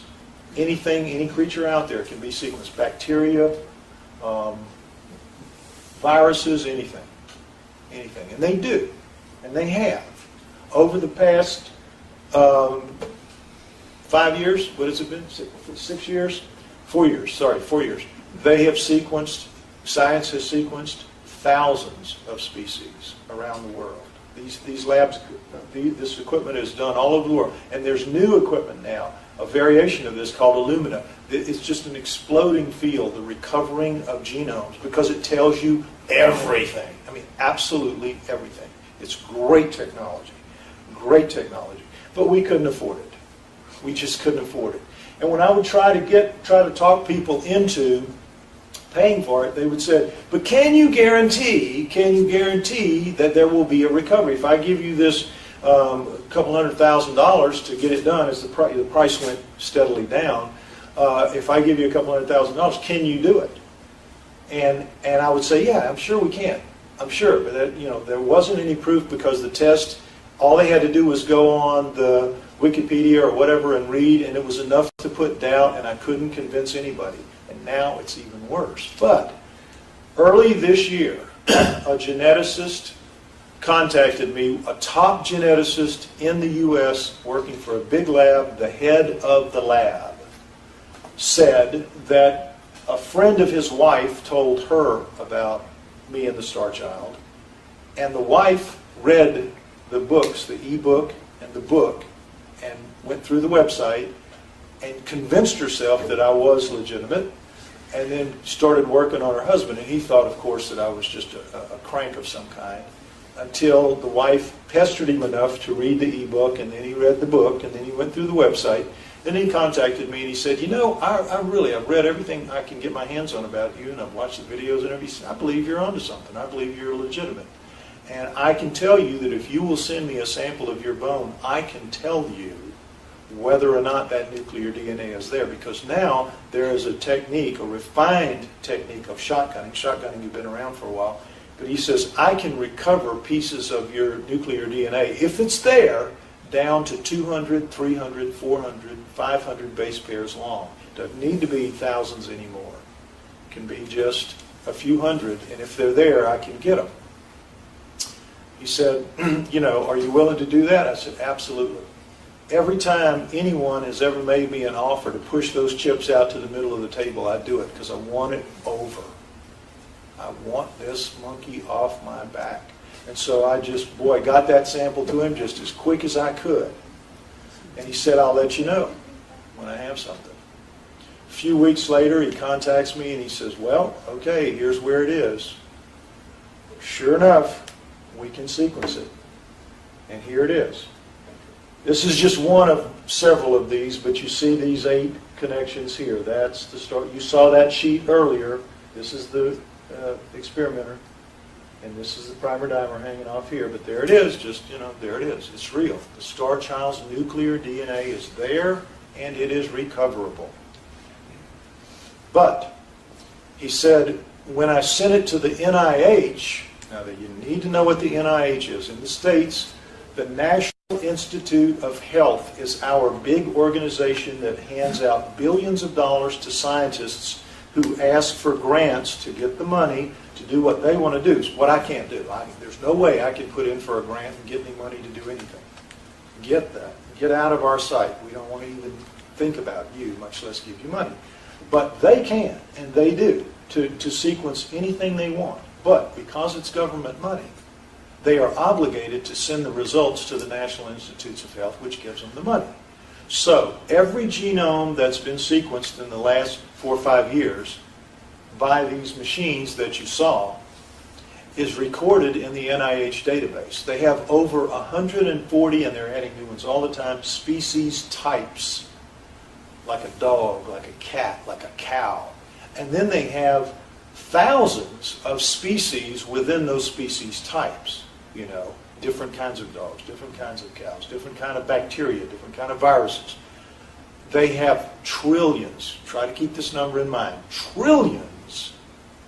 anything, any creature out there can be sequenced. Bacteria, viruses, anything. Anything. And they do. And they have. Over the past 5 years, what has it been? 6 years? 4 years, sorry, 4 years. They have sequenced, science has sequenced thousands of species around the world. These labs, this equipment is done all over the world. And there's new equipment now, a variation of this called Illumina. It's just an exploding field, the recovering of genomes, because it tells you everything. I mean, absolutely everything. It's great technology. Great technology. But we couldn't afford it. We just couldn't afford it. And when I would try to talk people into paying for it, they would say, but can you guarantee that there will be a recovery? If I give you this couple $100,000 to get it done, as the price went steadily down, if I give you a couple $100,000, can you do it? And I would say, yeah, I'm sure we can. I'm sure, but there wasn't any proof because the test, all they had to do was go on the Wikipedia or whatever and read, and it was enough to put doubt, and I couldn't convince anybody. And now it's even worse. But early this year, a geneticist contacted me, a top geneticist in the U.S. working for a big lab. The head of the lab said that a friend of his wife told her about me and the Starchild, and the wife read the books, the e-book and the book, and went through the website and convinced herself that I was legitimate, and then started working on her husband. And he thought, of course, that I was just a crank of some kind, until the wife pestered him enough to read the e-book, and then he read the book, and then he went through the website. Then he contacted me and he said, I've read everything I can get my hands on about you, and I've watched the videos and everything. I believe you're onto something. I believe you're legitimate. And I can tell you that if you will send me a sample of your bone, I can tell you whether or not that nuclear DNA is there, because now there is a technique, a refined technique of shotgunning. Shotgunning has been around for a while, but he says, I can recover pieces of your nuclear DNA, if it's there, down to 200, 300, 400, 500 base pairs long. Doesn't need to be thousands anymore. It can be just a few hundred, and if they're there, I can get them. He said, are you willing to do that? I said, absolutely. Every time anyone has ever made me an offer to push those chips out to the middle of the table, I do it because I want it over. I want this monkey off my back. And so I just, got that sample to him just as quick as I could. And he said, I'll let you know when I have something. A few weeks later, he contacts me and he says, well, okay, here's where it is. Sure enough, we can sequence it. And here it is. This is just one of several of these, but you see these 8 connections here. That's the start. You saw that sheet earlier. This is the experimenter, and this is the primer dimer hanging off here. But there it is. Just there it is. It's real. The Starchild's nuclear DNA is there, and it is recoverable. But he said, when I sent it to the NIH, now that you need to know what the NIH is in the States, the National Institute of Health is our big organization that hands out billions of dollars to scientists who ask for grants to get the money to do what they want to do. It's what I can't do. There's no way I can put in for a grant and get any money to do anything. Get that. Get out of our sight. We don't want to even think about you, much less give you money. But they can, and they do, to sequence anything they want. But because it's government money, they are obligated to send the results to the National Institutes of Health, which gives them the money. So every genome that's been sequenced in the last 4 or 5 years by these machines that you saw is recorded in the NIH database. They have over 140, and they're adding new ones all the time, species types, like a dog, like a cat, like a cow. And then they have thousands of species within those species types. Different kinds of dogs, different kinds of cows, different kind of bacteria, different kind of viruses. They have trillions, try to keep this number in mind, trillions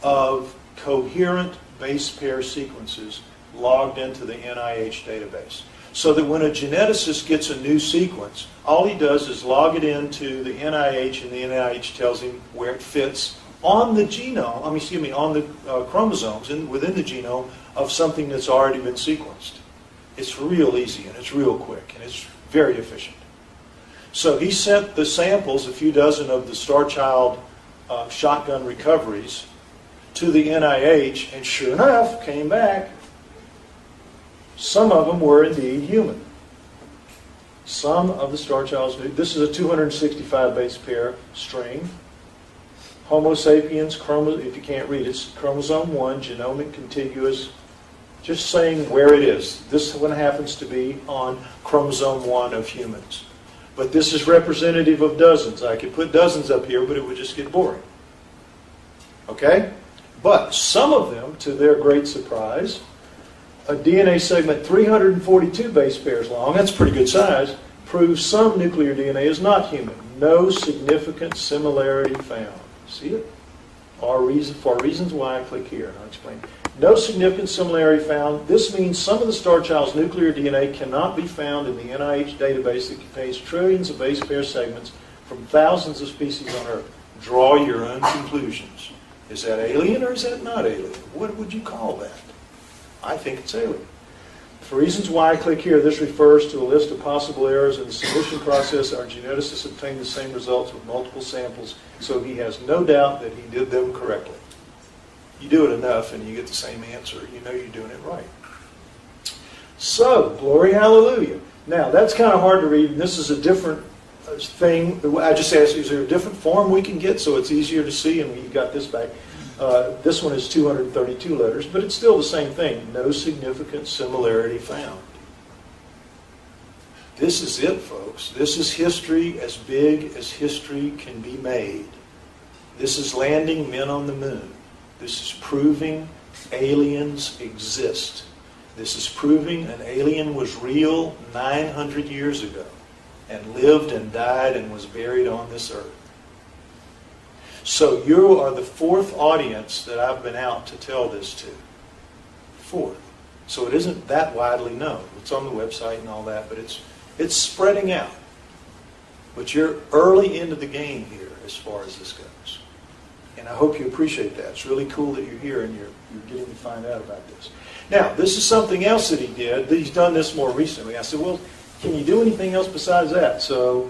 of coherent base pair sequences logged into the NIH database. So that when a geneticist gets a new sequence, all he does is log it into the NIH, and the NIH tells him where it fits on the genome, on the chromosomes within the genome of something that's already been sequenced. It's real easy, and it's real quick, and it's very efficient. So he sent the samples, a few dozen of the Starchild shotgun recoveries, to the NIH, and sure enough, came back. Some of them were indeed human. Some of the Starchild's, this is a 265 base pair string. Homo sapiens, if you can't read, it's chromosome 1, genomic contiguous, just saying where it is. This one happens to be on chromosome 1 of humans. But this is representative of dozens. I could put dozens up here, but it would just get boring. Okay? But some of them, to their great surprise, a DNA segment 342 base pairs long, that's pretty good size, proves some nuclear DNA is not human. No significant similarity found. See it? For reasons why I click here, and I'll explain. No significant similarity found. This means some of the Starchild's nuclear DNA cannot be found in the NIH database that contains trillions of base pair segments from thousands of species on Earth. Draw your own conclusions. Is that alien or is that not alien? What would you call that? I think it's alien. For reasons why I click here, this refers to a list of possible errors in the submission process. Our geneticist obtained the same results with multiple samples, so he has no doubt that he did them correctly. You do it enough and you get the same answer. You know you're doing it right. So, glory hallelujah. Now, that's kind of hard to read, and this is a different thing. I just asked, is there a different form we can get so it's easier to see, and we got this back. This one is 232 letters, but it's still the same thing. No significant similarity found. This is it, folks. This is history as big as history can be made. This is landing men on the moon. This is proving aliens exist. This is proving an alien was real 900 years ago. and lived and died and was buried on this earth. So you are the fourth audience that I've been out to tell this to. Fourth. So it isn't that widely known. It's on the website and all that, but it's spreading out. But you're early into the game here as far as this goes. And I hope you appreciate that. It's really cool that you're here and you're getting to find out about this. Now, this is something else that he did. He's done this more recently. I said, well, can you do anything else besides that? So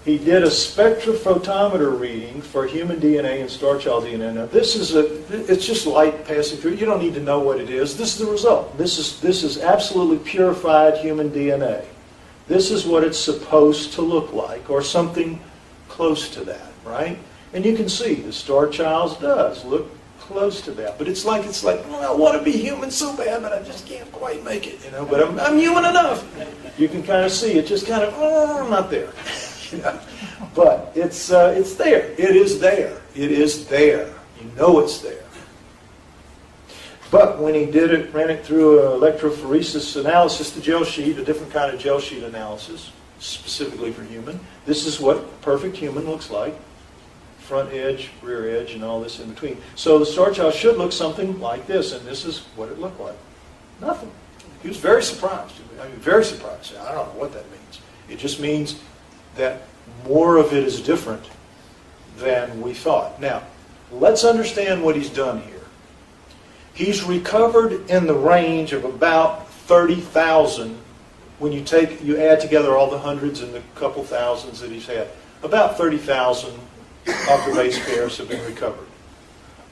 he did a spectrophotometer reading for human DNA and Starchild DNA. Now, it's just light passing through. You don't need to know what it is. This is the result. This is absolutely purified human DNA. This is what it's supposed to look like, or something close to that, right? And you can see the Starchild does look close to that. But it's like, well, I want to be human so bad, but I just can't quite make it, you know. But I'm human enough. You can kind of see it, just kind of, I'm not there. You know? But it's there. It is there. It is there. You know it's there. But when he did it, ran it through electrophoresis analysis, the gel sheet, a different kind of gel sheet analysis, specifically for human. This is what a perfect human looks like. Front edge, rear edge, and all this in between. So the Starchild should look something like this, and this is what it looked like. Nothing. He was very surprised. I mean, very surprised. I don't know what that means. It just means that more of it is different than we thought. Now, let's understand what he's done here. He's recovered in the range of about 30,000 when you add together all the hundreds and the couple thousands that he's had. About 30,000 of the base pairs have been recovered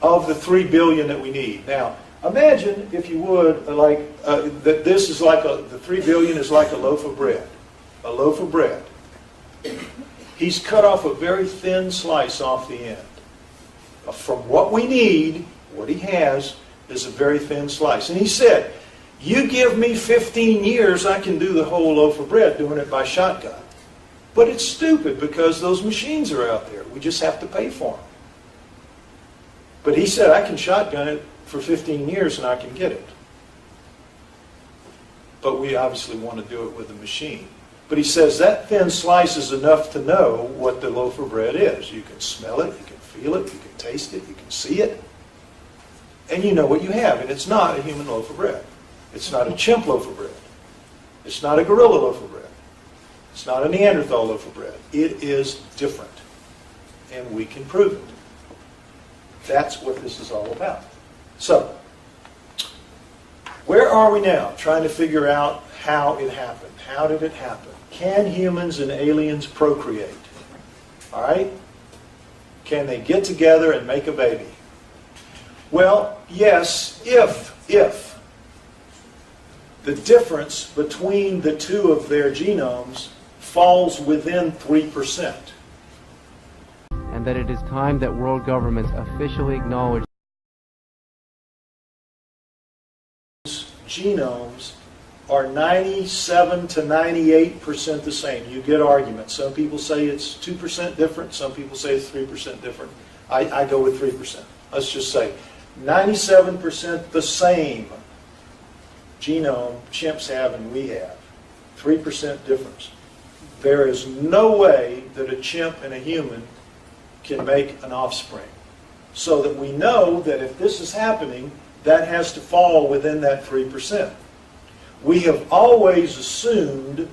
of the 3 billion that we need. Now, imagine, if you would, that this is like the 3 billion is like a loaf of bread. A loaf of bread. He's cut off a very thin slice off the end. From what we need, what he has is a very thin slice. And he said, you give me 15 years, I can do the whole loaf of bread doing it by shotgun. But it's stupid because those machines are out there. We just have to pay for them. But he said, I can shotgun it for 15 years and I can get it. But we obviously want to do it with a machine. But he says that thin slice is enough to know what the loaf of bread is. You can smell it, you can feel it, you can taste it, you can see it. And you know what you have. And it's not a human loaf of bread. It's not a chimp loaf of bread. It's not a gorilla loaf of bread. It's not a Neanderthal loaf of bread. It is different. And we can prove it. That's what this is all about. So, where are we now? Trying to figure out how it happened. How did it happen? Can humans and aliens procreate? All right? Can they get together and make a baby? Well, yes, if the difference between the two of their genomes falls within 3%. And that it is time that world governments officially acknowledge genomes are 97 to 98% the same. You get arguments. Some people say it's 2% different. Some people say it's 3% different. I go with 3%. Let's just say 97% the same genome chimps have and we have. 3% difference. There is no way that a chimp and a human can make an offspring. So that we know that if this is happening, that has to fall within that 3%. We have always assumed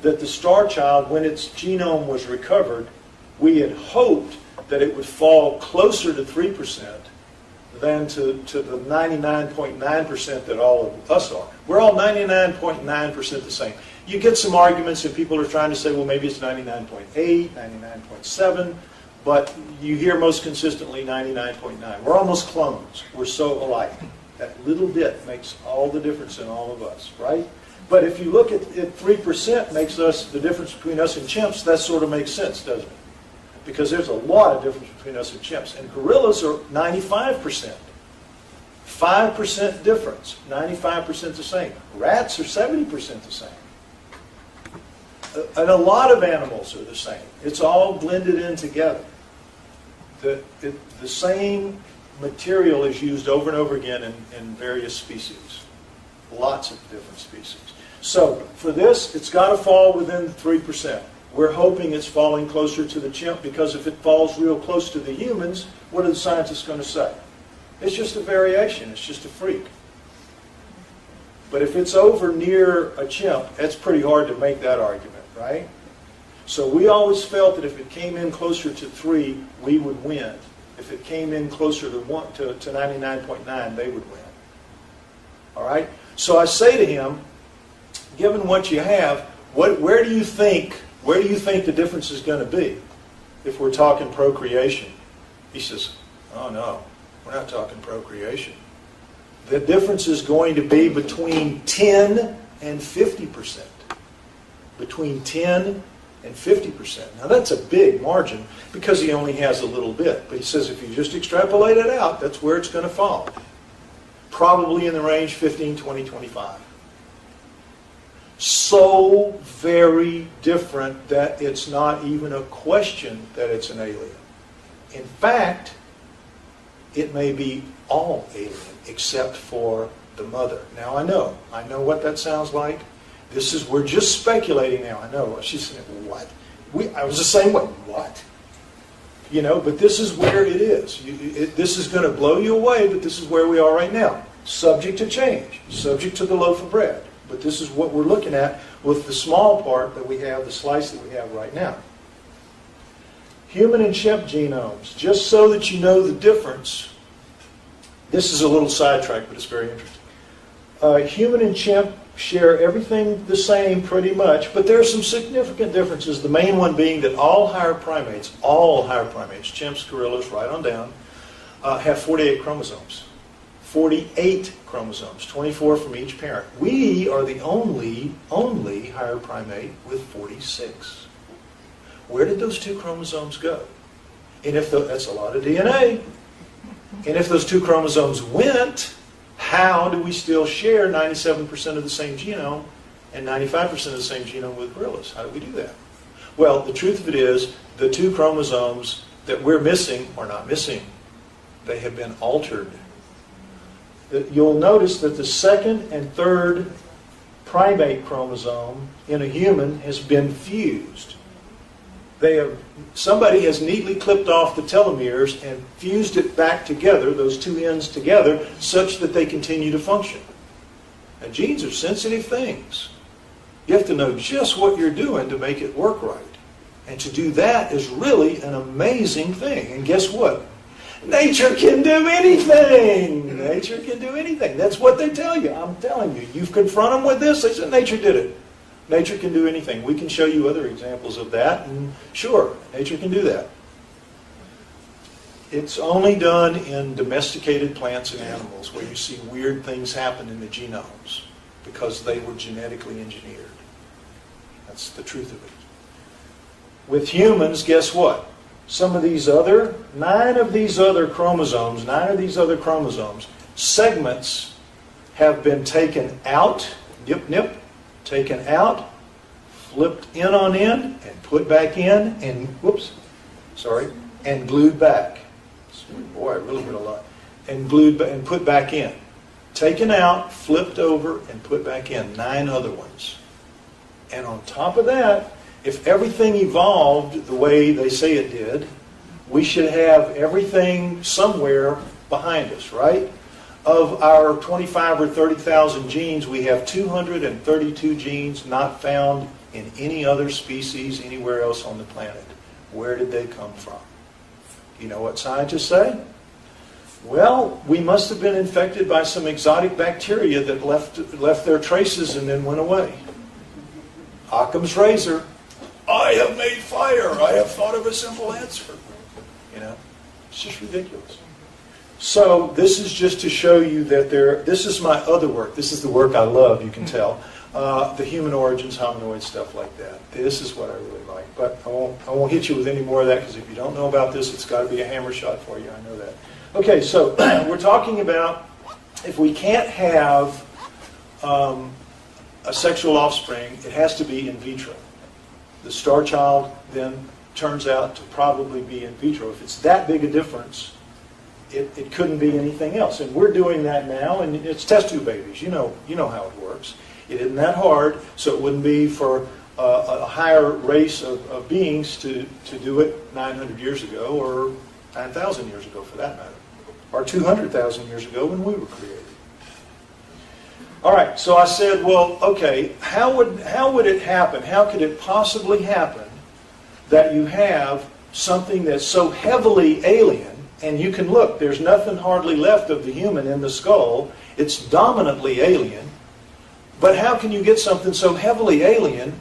that the Starchild, when its genome was recovered, we had hoped that it would fall closer to 3% than to the 99.9% that all of us are. We're all 99.9% the same. You get some arguments and people are trying to say, well, maybe it's 99.8, 99.7, but you hear most consistently 99.9. We're almost clones. We're so alike. That little bit makes all the difference in all of us, right? But if you look at 3% makes us the difference between us and chimps, that sort of makes sense, doesn't it? Because there's a lot of difference between us and chimps. And gorillas are 95%. 5% difference. 95% the same. Rats are 70% the same. And a lot of animals are the same. It's all blended in together. The same material is used over and over again in various species. Lots of different species. So for this, it's got to fall within 3%. We're hoping it's falling closer to the chimp because if it falls real close to the humans, what are the scientists going to say? It's just a variation. It's just a freak. But if it's over near a chimp, it's pretty hard to make that argument, right? So we always felt that if it came in closer to 3, we would win. If it came in closer to 99.9, they would win. All right? So I say to him, given what you have, where do you think the difference is going to be if we're talking procreation? He says, oh no, we're not talking procreation. The difference is going to be between 10 and 50%. Between 10 and 50%. Now that's a big margin because he only has a little bit. But he says if you just extrapolate it out, that's where it's going to fall. Probably in the range 15, 20, 25. So very different that it's not even a question that it's an alien. In fact, it may be all alien except for the mother. Now I know what that sounds like. We're just speculating now. I know. She's saying, what? I was the same way. What? But this is where it is. This is going to blow you away, but this is where we are right now. Subject to change. Subject to the loaf of bread. But this is what we're looking at with the small part that we have, the slice that we have right now. Human and chimp genomes. Just so that you know the difference. This is a little sidetrack, but it's very interesting. Human and chimp share everything the same pretty much, but there are some significant differences. The main one being that all higher primates, chimps, gorillas, right on down, have 48 chromosomes. 48 chromosomes, 24 from each parent. We are the only higher primate with 46. Where did those 2 chromosomes go? And that's a lot of DNA. And if those 2 chromosomes went, how do we still share 97% of the same genome and 95% of the same genome with gorillas? How do we do that? Well, the truth of it is, the 2 chromosomes that we're missing are not missing. They have been altered. You'll notice that the 2nd and 3rd primate chromosome in a human has been fused. Somebody has neatly clipped off the telomeres and fused it back together, those 2 ends together, such that they continue to function. Now, genes are sensitive things. You have to know just what you're doing to make it work right. And to do that is really an amazing thing. And guess what? Nature can do anything. Nature can do anything. That's what they tell you. I'm telling you. You confront them with this, they say nature did it. Nature can do anything. We can show you other examples of that, and sure, nature can do that. It's only done in domesticated plants and animals where you see weird things happen in the genomes because they were genetically engineered. That's the truth of it. With humans, guess what? Some of these other, 9 of these other chromosomes, segments have been taken out, taken out, flipped in on end, and put back in, and glued back. Boy, I really put a lot. And glued and put back in. Taken out, flipped over, and put back in. 9 other ones. And on top of that, if everything evolved the way they say it did, we should have everything somewhere behind us, right? Of our 25 or 30,000 genes, we have 232 genes not found in any other species anywhere else on the planet. Where did they come from? You know what scientists say? Well, we must have been infected by some exotic bacteria that left their traces and then went away. Occam's razor. I have made fire. I have thought of a simple answer. It's just ridiculous. So this is just to show you that this is my other work. This is the work I love, you can tell. The human origins, hominoid, stuff like that. This is what I really like. But I won't hit you with any more of that because if you don't know about this, it's got to be a hammer shot for you. I know that. Okay, so we're talking about if we can't have a sexual offspring, it has to be in vitro. The Starchild then turns out to probably be in vitro. If it's that big a difference, it couldn't be anything else. And we're doing that now, and it's test tube babies. You know how it works. It isn't that hard, so it wouldn't be for a higher race of beings to do it 900 years ago, or 9,000 years ago for that matter, or 200,000 years ago when we were created. All right, so I said, well, okay, how would it happen? How could it possibly happen that you have something that's so heavily alien, and you can look, there's nothing hardly left of the human in the skull, it's dominantly alien, but how can you get something so heavily alien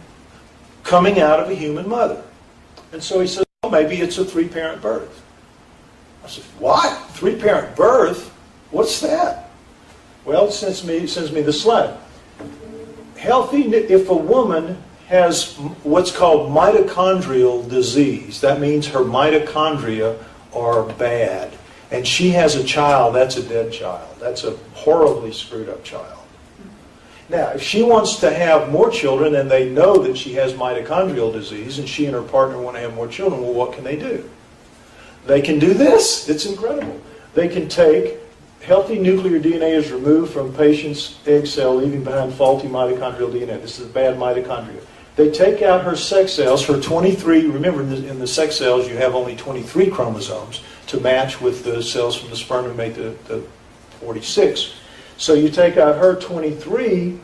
coming out of a human mother? And so he said, well, maybe it's a three-parent birth. I said, what? Three-parent birth? What's that? Well, it sends me the slide. If a woman has what's called mitochondrial disease, that means her mitochondria are bad, and she has a child, that's a dead child. That's a horribly screwed up child. Now, if she wants to have more children and they know that she has mitochondrial disease and she and her partner want to have more children, well, what can they do? They can do this. It's incredible. They can take healthy nuclear DNA is removed from patient's egg cell, leaving behind faulty mitochondrial DNA. This is bad mitochondria. They take out her sex cells, her 23, remember in the sex cells you have only 23 chromosomes to match with the cells from the sperm and make the 46. So you take out her 23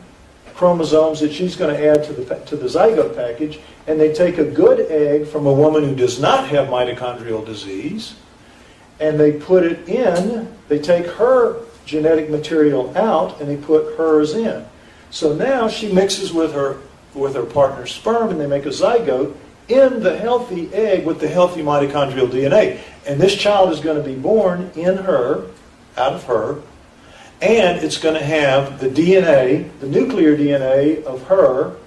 chromosomes that she's going to add to the zygote package, and they take a good egg from a woman who does not have mitochondrial disease, and they put it in, they take her genetic material out, and they put hers in. So now she mixes with her partner's sperm, and they make a zygote in the healthy egg with the healthy mitochondrial DNA. And this child is going to be born in her, out of her, and it's going to have the DNA, the nuclear DNA of her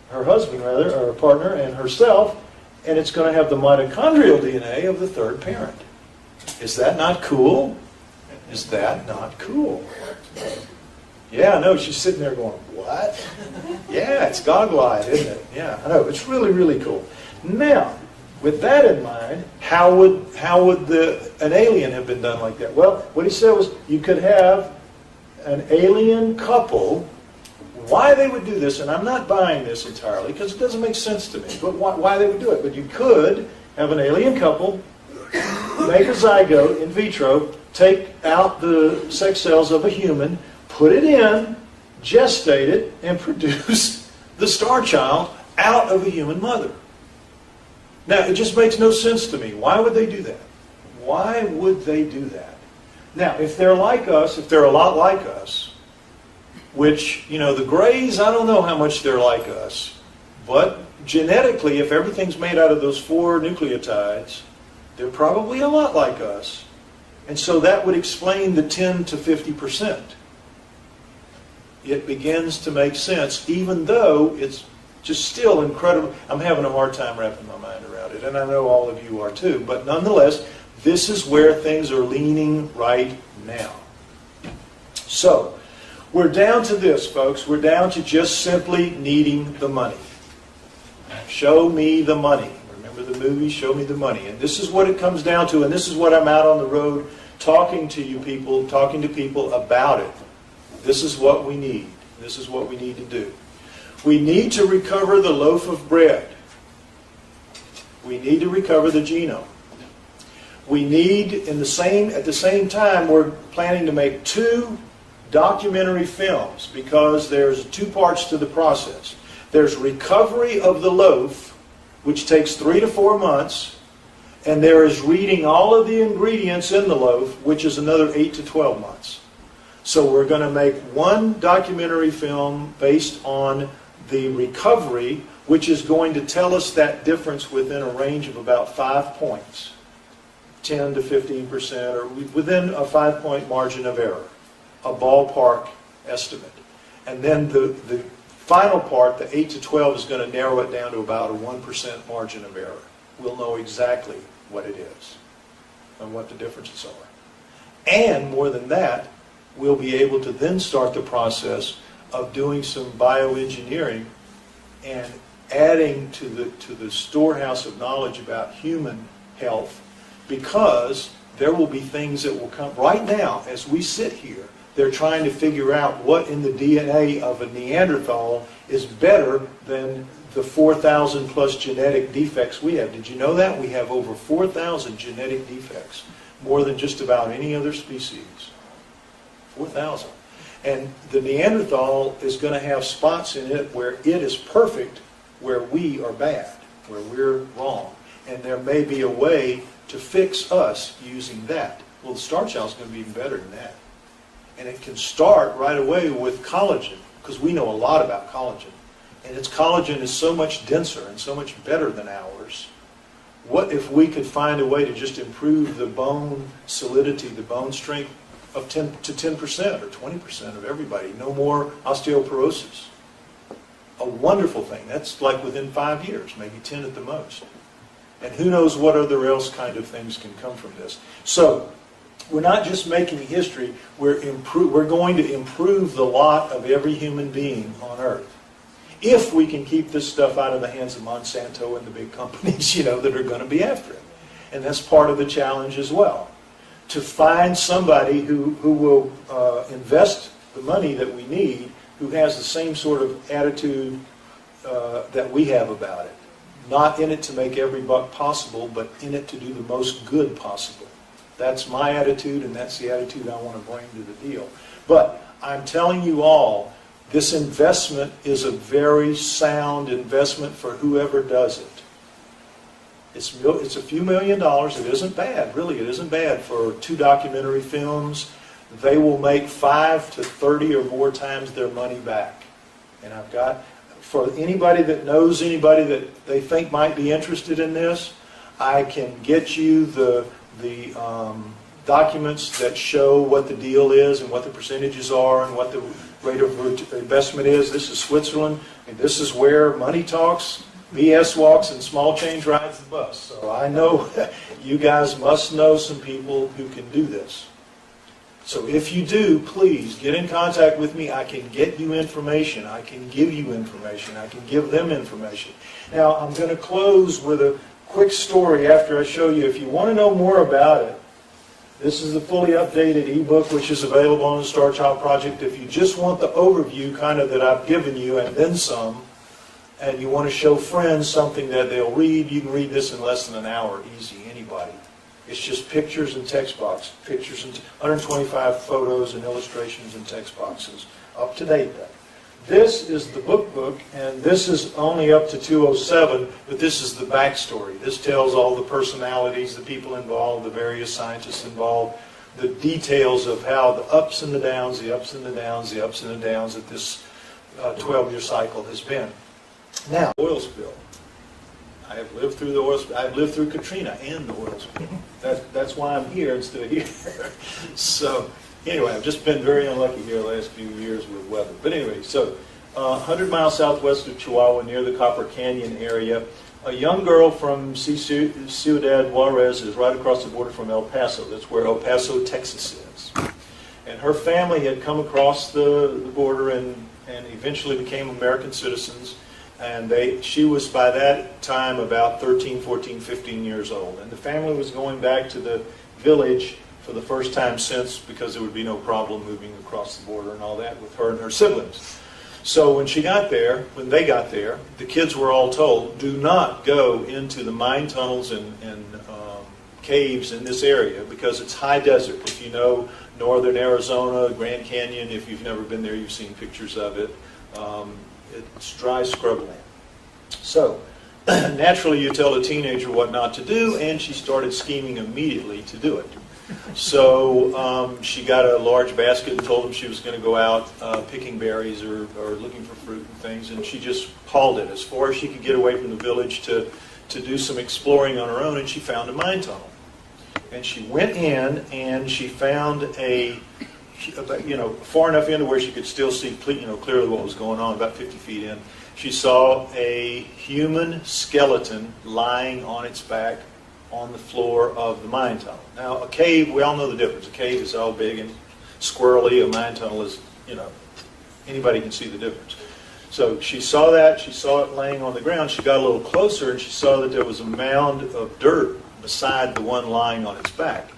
husband rather, or her partner, and herself, and it's going to have the mitochondrial DNA of the third parent. Is that not cool? Is that not cool? Yeah, I know. She's sitting there going, what? Yeah, it's goggle-eyed, isn't it? Yeah, I know. It's really, really cool. Now, with that in mind, how would an alien have been done like that? Well, what he said was you could have an alien couple. Why they would do this, and I'm not buying this entirely because it doesn't make sense to me, but why they would do it. But you could have an alien couple, make a zygote in vitro, take out the sex cells of a human, put it in, gestate it, and produce the Starchild out of a human mother. Now, it just makes no sense to me. Why would they do that? Why would they do that? Now, if they're like us, if they're a lot like us, which, you know, the Greys, I don't know how much they're like us, but genetically, if everything's made out of those 4 nucleotides, they're probably a lot like us. And so that would explain the 10 to 50%. It begins to make sense, even though it's just still incredible. I'm having a hard time wrapping my mind around it, and I know all of you are too. But nonetheless, this is where things are leaning right now. So, we're down to this, folks. We're down to just simply needing the money. Show me the money. Remember the movie, Show Me the Money. And this is what it comes down to, and this is what I'm out on the road talking to you people, talking to people about it. This is what we need. This is what we need to do. We need to recover the loaf of bread. We need to recover the genome. We need, at the same time, we're planning to make 2 documentary films because there's 2 parts to the process. There's recovery of the loaf, which takes 3 to 4 months, and there is reading all of the ingredients in the loaf, which is another 8 to 12 months. So we're going to make 1 documentary film based on the recovery, which is going to tell us that difference within a range of about 5 points, 10 to 15%, or within a 5-point margin of error, a ballpark estimate. And then the final part, the 8 to 12, is going to narrow it down to about a 1% margin of error. We'll know exactly what it is and what the differences are. And more than that, we'll be able to then start the process of doing some bioengineering and adding to the storehouse of knowledge about human health, because there will be things that will come. Right now, as we sit here, they're trying to figure out what in the DNA of a Neanderthal is better than the 4,000 plus genetic defects we have. Did you know that? We have over 4,000 genetic defects, more than just about any other species. 4,000. And the Neanderthal is going to have spots in it where it is perfect, where we are bad, where we're wrong. And there may be a way to fix us using that. Well, the Starchild is going to be even better than that. And it can start right away with collagen, because we know a lot about collagen. And its collagen is so much denser and so much better than ours. What if we could find a way to just improve the bone solidity, the bone strength of 10 to 10% or 20% of everybody? No more osteoporosis. A wonderful thing. That's like within 5 years, maybe 10 at the most. And who knows what other else kind of things can come from this. So we're not just making history, we're going to improve the lot of every human being on Earth. If we can keep this stuff out of the hands of Monsanto and the big companies, that are going to be after it. And that's part of the challenge as well. To find somebody who will invest the money that we need, who has the same sort of attitude that we have about it. Not in it to make every buck possible, but in it to do the most good possible. That's my attitude, and that's the attitude I want to bring to the deal. But I'm telling you all, this investment is a very sound investment for whoever does it. It's a few $1,000,000. It isn't bad, really. It isn't bad for 2 documentary films. They will make 5 to 30 or more times their money back. And I've got, for anybody that knows anybody that they think might be interested in this, I can get you the documents that show what the deal is and what the percentages are and what the rate of investment is. This is Switzerland, and this is where money talks, BS walks, and small change rides the bus. So I know you guys must know some people who can do this. So if you do, please get in contact with me. I can get you information. I can give you information. I can give them information. Now, I'm going to close with a quick story after I show you. If you want to know more about it, this is the fully updated ebook, which is available on the Starchild Project. If you just want the overview kind of that I've given you and then some, and you want to show friends something that they'll read, you can read this in less than an hour, easy, anybody. It's just pictures and text box, pictures and 125 photos and illustrations and text boxes, up to date though. This is the book, and this is only up to 207, but this is the backstory. This tells all the personalities, the people involved, the various scientists involved, the details of how the ups and the downs, the ups and the downs, the ups and the downs that this 12-year cycle has been. Now, oil spill. I have lived through the oil spill. I've lived through Katrina and the oil spill. That's why I'm here instead of here. So, anyway, I've just been very unlucky here the last few years with weather. But anyway, so 100 miles southwest of Chihuahua, near the Copper Canyon area, a young girl from Ciudad Juarez is right across the border from El Paso. That's where El Paso, Texas is. And her family had come across the border and eventually became American citizens. And she was by that time about 13, 14, 15 years old. And the family was going back to the village for the first time since, because there would be no problem moving across the border and all that with her and her siblings. So when they got there, the kids were all told, do not go into the mine tunnels and caves in this area because it's high desert. If you know northern Arizona, Grand Canyon, if you've never been there, you've seen pictures of it. It's dry scrubland. So naturally you tell a teenager what not to do, and she started scheming immediately to do it. So she got a large basket and told them she was going to go out picking berries or looking for fruit and things, and she just hauled it as far as she could get away from the village to do some exploring on her own, and she found a mine tunnel. And she went in and she found far enough into where she could still see clearly what was going on, about 50 feet in. She saw a human skeleton lying on its back on the floor of the mine tunnel. Now, a cave, we all know the difference. A cave is all big and squirrely. A mine tunnel is, anybody can see the difference. So she saw that. She saw it laying on the ground. She got a little closer and she saw that there was a mound of dirt beside the one lying on its back.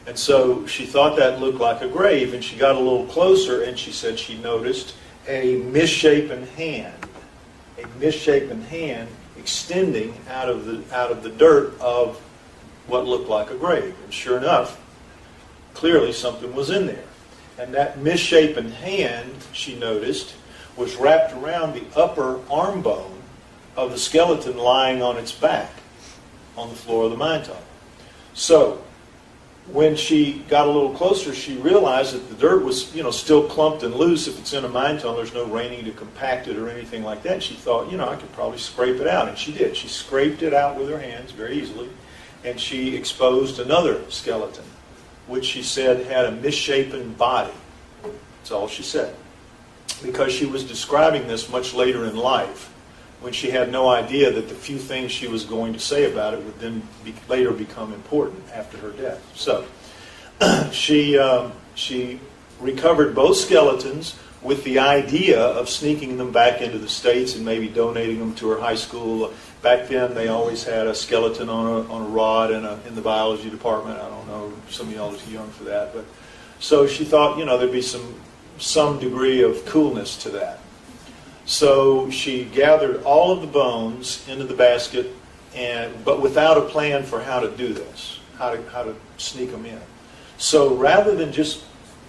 And so she thought that looked like a grave, and she got a little closer and she said she noticed a misshapen hand. A misshapen hand extending out of the dirt of what looked like a grave. And sure enough, clearly something was in there. And that misshapen hand, she noticed, was wrapped around the upper arm bone of the skeleton lying on its back on the floor of the mine tunnel. So when she got a little closer, she realized that the dirt was, still clumped and loose. If it's in a mine tunnel, there's no raining to compact it or anything like that. She thought, I could probably scrape it out. And she did. She scraped it out with her hands very easily. And she exposed another skeleton, which she said had a misshapen body. That's all she said. Because she was describing this much later in life, when she had no idea that the few things she was going to say about it would then later become important after her death. So she recovered both skeletons with the idea of sneaking them back into the States and maybe donating them to her high school. Back then, they always had a skeleton on a rod in the biology department. I don't know, some of y'all are too young for that. But so she thought, there'd be some degree of coolness to that. So she gathered all of the bones into the basket, but without a plan for how to do this, how to sneak them in. So rather than just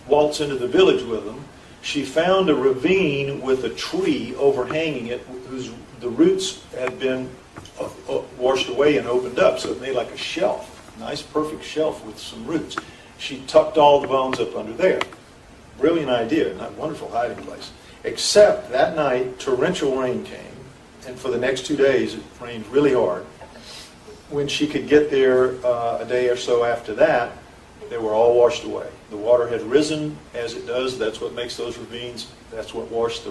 waltz into the village with them, she found a ravine with a tree overhanging it, the roots had been washed away and opened up, so it made like a shelf, nice perfect shelf with some roots. She tucked all the bones up under there. Brilliant idea, not wonderful hiding place. Except that night, torrential rain came, and for the next 2 days it rained really hard. When she could get there a day or so after that, they were all washed away. The water had risen as it does. That's what makes those ravines. That's what washed the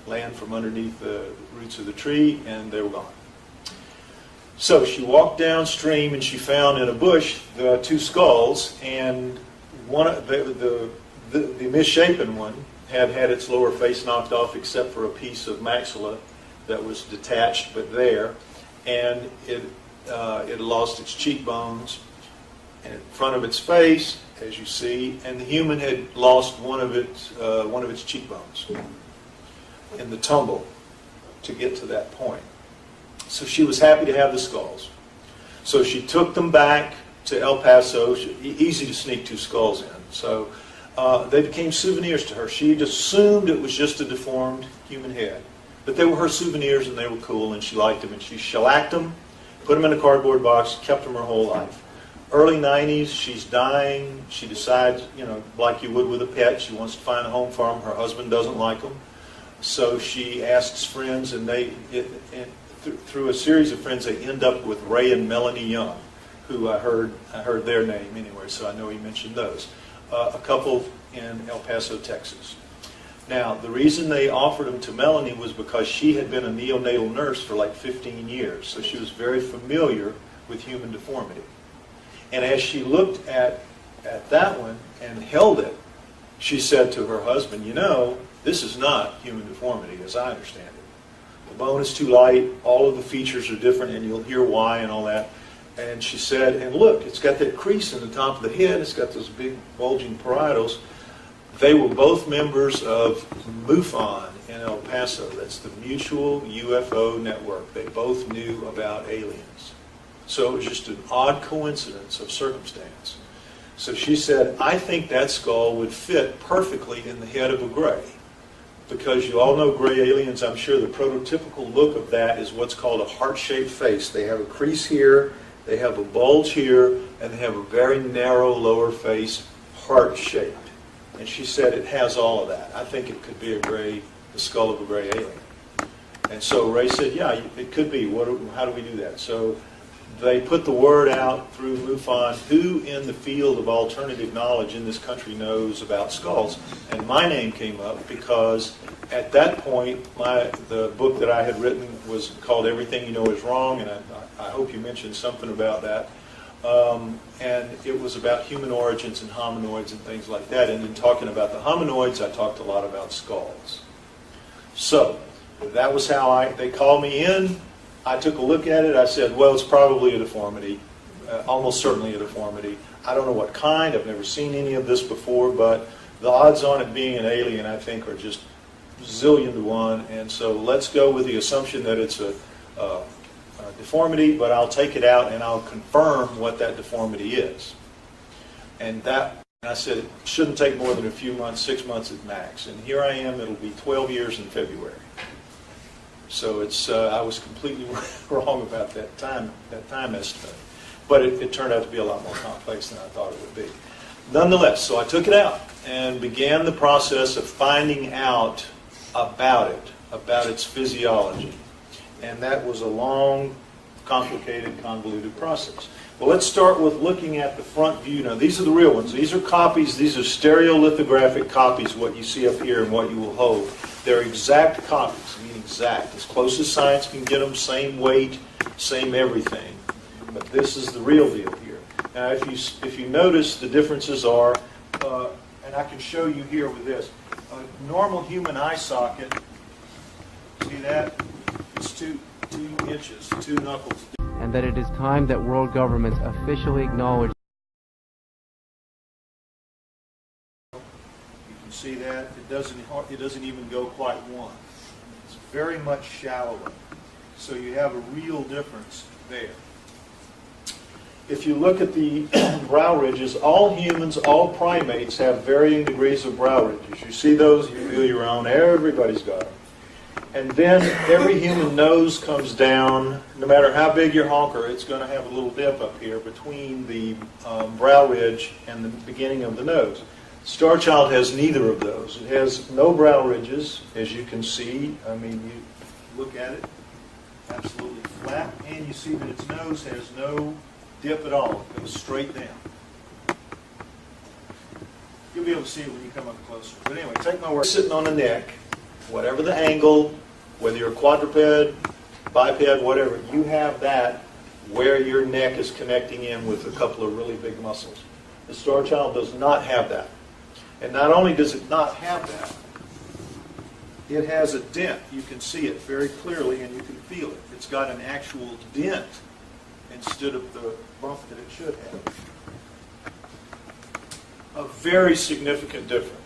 land from underneath the roots of the tree, and they were gone. So she walked downstream, and she found in a bush the two skulls, and one of the misshapen one had its lower face knocked off except for a piece of maxilla that was detached but there, and it lost its cheekbones in front of its face, as you see, and the human had lost one of its cheekbones in the tumble to get to that point. So she was happy to have the skulls. So she took them back to El Paso. Easy to sneak two skulls in. So they became souvenirs to her. She had assumed it was just a deformed human head. But they were her souvenirs, and they were cool, and she liked them. And she shellacked them, put them in a cardboard box, kept them her whole life. Early 90s, she's dying. She decides, like you would with a pet, she wants to find a home for them. Her husband doesn't like them. So she asks friends, and through a series of friends, they end up with Ray and Melanie Young, who I heard their name anyway, so I know he mentioned those. A couple in El Paso, Texas. Now, the reason they offered them to Melanie was because she had been a neonatal nurse for like 15 years, so she was very familiar with human deformity. And as she looked at that one and held it, she said to her husband, this is not human deformity as I understand it. The bone is too light, all of the features are different, and you'll hear why and all that. And she said, and look, it's got that crease in the top of the head, it's got those big bulging parietals. They were both members of MUFON in El Paso. That's the Mutual UFO Network. They both knew about aliens. So it was just an odd coincidence of circumstance. So she said, I think that skull would fit perfectly in the head of a gray. Because you all know gray aliens, I'm sure the prototypical look of that is what's called a heart-shaped face. They have a crease here, they have a bulge here, and they have a very narrow lower face, heart-shaped. And she said it has all of that. I think it could be the skull of a gray alien. And so Ray said, yeah, it could be. How do we do that? So they put the word out through MUFON, who in the field of alternative knowledge in this country knows about skulls. And my name came up because at that point, the book that I had written was called Everything You Know Is Wrong, and I hope you mentioned something about that. And it was about human origins and hominoids and things like that. And in talking about the hominoids, I talked a lot about skulls. So that was how they called me in. I took a look at it. I said, well, it's probably a deformity, almost certainly a deformity. I don't know what kind. I've never seen any of this before, but the odds on it being an alien, I think, are just zillion to one, and so let's go with the assumption that it's a deformity, but I'll take it out and I'll confirm what that deformity is. And I said it shouldn't take more than a few months, 6 months at max. And here I am, it'll be 12 years in February. So I was completely wrong about that time estimate. But it turned out to be a lot more complex than I thought it would be. Nonetheless, so I took it out and began the process of finding out about its physiology. And that was a long, complicated, convoluted process. Well, let's start with looking at the front view. Now, these are the real ones. These are copies. These are stereolithographic copies, what you see up here and what you will hold. They're exact copies, I mean exact, as close as science can get them, same weight, same everything. But this is the real deal here. Now, if you notice, the differences are, and I can show you here with this, a normal human eye socket, see that? It's 2 inches, 2 knuckles. And that it is time that world governments officially acknowledge. You can see that it doesn't even go quite 1. It's very much shallower. So you have a real difference there. If you look at the brow ridges, all humans, all primates have varying degrees of brow ridges. You see those, you feel your own, everybody's got them. And then every human nose comes down, no matter how big your honker, it's going to have a little dip up here between the brow ridge and the beginning of the nose. Starchild has neither of those. It has no brow ridges, as you can see. I mean, you look at it, absolutely flat, and you see that its nose has no dip at all. It goes straight down. You'll be able to see it when you come up closer. But anyway, take my word. Sitting on the neck, whatever the angle, whether you're a quadruped, biped, whatever, you have that where your neck is connecting in with a couple of really big muscles. The Starchild does not have that. And not only does it not have that, it has a dent. You can see it very clearly and you can feel it. It's got an actual dent instead of the bump that it should have. A very significant difference.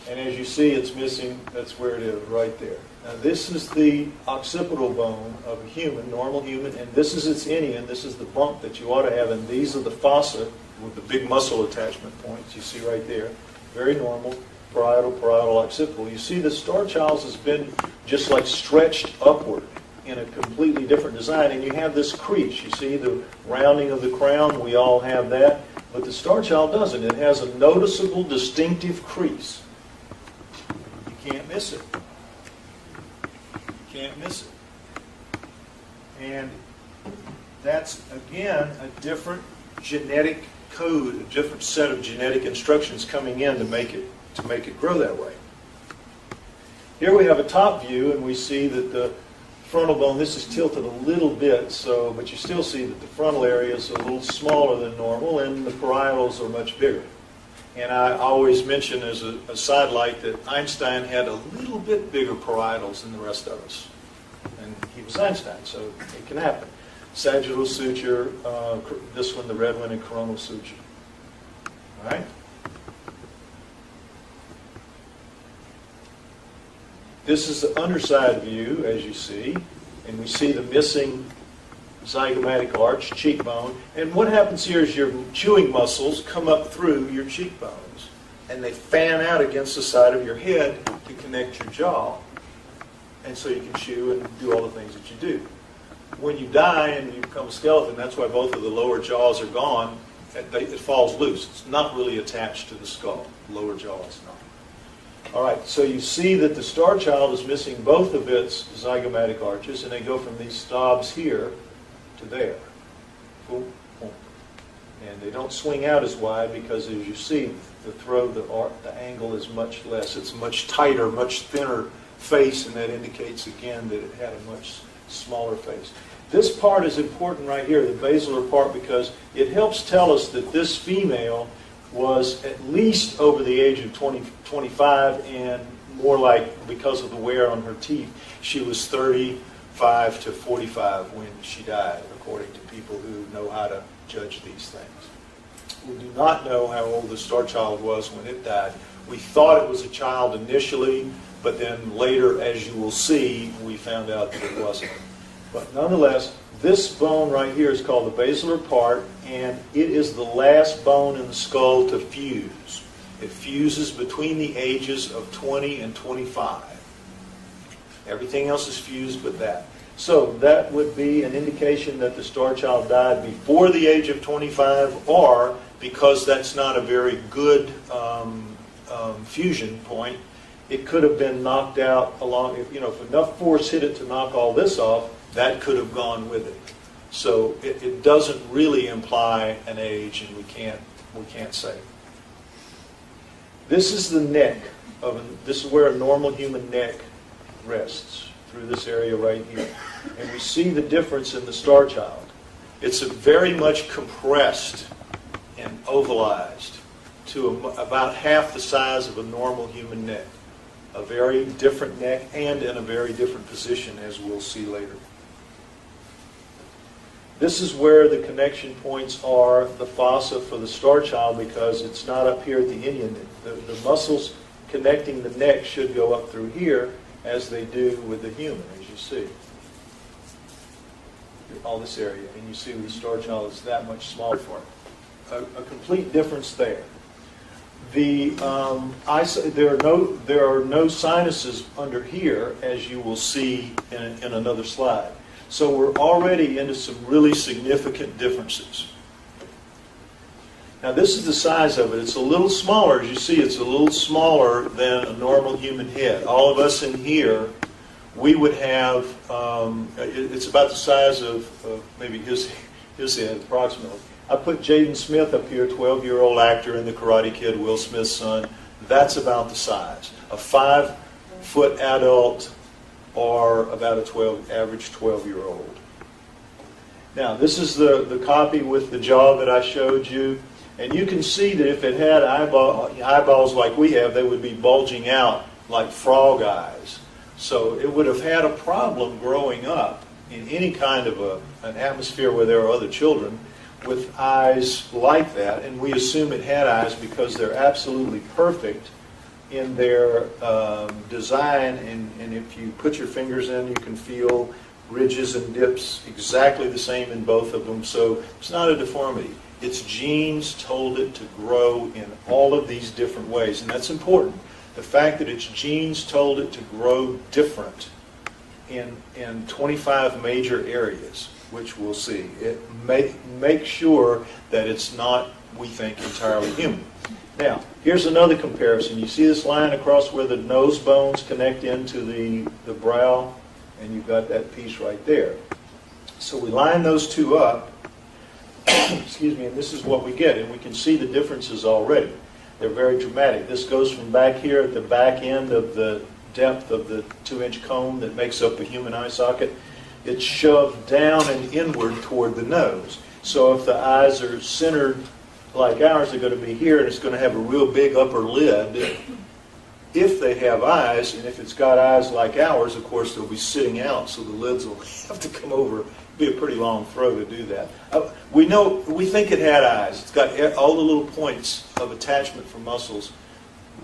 And as you see, it's missing, that's where it is, right there. Now this is the occipital bone of a human, normal human, and this is its inion, this is the bump that you ought to have, and these are the fossa with the big muscle attachment points you see right there. Very normal, parietal, occipital. You see the Starchild's has been just like stretched upward in a completely different design, and you have this crease. You see the rounding of the crown, we all have that, but the Starchild doesn't. It has a noticeable, distinctive crease. You can't miss it. You can't miss it. And that's, again, a different genetic code, a different set of genetic instructions coming in to make it grow that way. Here we have a top view, and we see that the frontal bone, this is tilted a little bit, but you still see that the frontal area is a little smaller than normal, and the parietals are much bigger. And I always mention as a sidelight that Einstein had a little bit bigger parietals than the rest of us. And he was Einstein, so it can happen. Sagittal suture, this one, the red one, and coronal suture. All right? This is the underside view, as you see, and we see the missing zygomatic arch, cheekbone. And what happens here is your chewing muscles come up through your cheekbones, and they fan out against the side of your head to connect your jaw, and so you can chew and do all the things that you do. When you die and you become a skeleton, that's why both of the lower jaws are gone. It falls loose. It's not really attached to the skull. The lower jaw is not. All right, so you see that the Starchild is missing both of its zygomatic arches, and they go from these stobs here to there. Boom, boom. And they don't swing out as wide because, as you see, the throat, the angle is much less. It's much tighter, much thinner face, and that indicates, again, that it had a much smaller face. This part is important right here, the basilar part, because it helps tell us that this female was at least over the age of 25, and more like, because of the wear on her teeth, she was 35 to 45 when she died, according to people who know how to judge these things. We do not know how old the Starchild was when it died. We thought it was a child initially, but then later, as you will see, we found out that it wasn't. But nonetheless, this bone right here is called the basilar part, and it is the last bone in the skull to fuse. It fuses between the ages of 20 and 25. Everything else is fused with that. So that would be an indication that the Starchild died before the age of 25, or because that's not a very good fusion point, it could have been knocked out along, if enough force hit it to knock all this off, that could have gone with it. So it doesn't really imply an age, and we can't say. This is the neck this is where a normal human neck rests, through this area right here. And we see the difference in the Starchild. It's very much compressed and ovalized to about half the size of a normal human neck. A very different neck and in a very different position, as we'll see later. This is where the connection points are, the fossa for the Starchild, because it's not up here at the Indian. The muscles connecting the neck should go up through here, as they do with the human, as you see. All this area, and you see the Starchild is that much smaller for it. A complete difference there. There are no sinuses under here, as you will see in another slide. So we're already into some really significant differences. Now this is the size of it. It's a little smaller. As you see, it's a little smaller than a normal human head. All of us in here, we would have, it's about the size of maybe his head, approximately. I put Jaden Smith up here, 12-year-old actor in The Karate Kid, Will Smith's son. That's about the size. A 5-foot adult, or about average 12-year-old. Now, this is the copy with the jaw that I showed you. And you can see that if it had eyeballs like we have, they would be bulging out like frog eyes. So it would have had a problem growing up in any kind of an atmosphere where there are other children with eyes like that. And we assume it had eyes because they're absolutely perfect in their design. And if you put your fingers in, you can feel ridges and dips exactly the same in both of them. So it's not a deformity. Its genes told it to grow in all of these different ways, and that's important. The fact that its genes told it to grow different in 25 major areas, which we'll see. It make sure that it's not, we think, entirely human. Now, here's another comparison. You see this line across where the nose bones connect into the brow, and you've got that piece right there. So we line those two up. Excuse me, and this is what we get, and we can see the differences already. They're very dramatic. This goes from back here at the back end of the depth of the 2-inch cone that makes up the human eye socket. It's shoved down and inward toward the nose. So if the eyes are centered like ours, they're going to be here, and it's going to have a real big upper lid. If they have eyes, and if it's got eyes like ours, of course, they'll be sitting out, so the lids will have to come over. Be a pretty long throw to do that. We think it had eyes. It's got all the little points of attachment for muscles,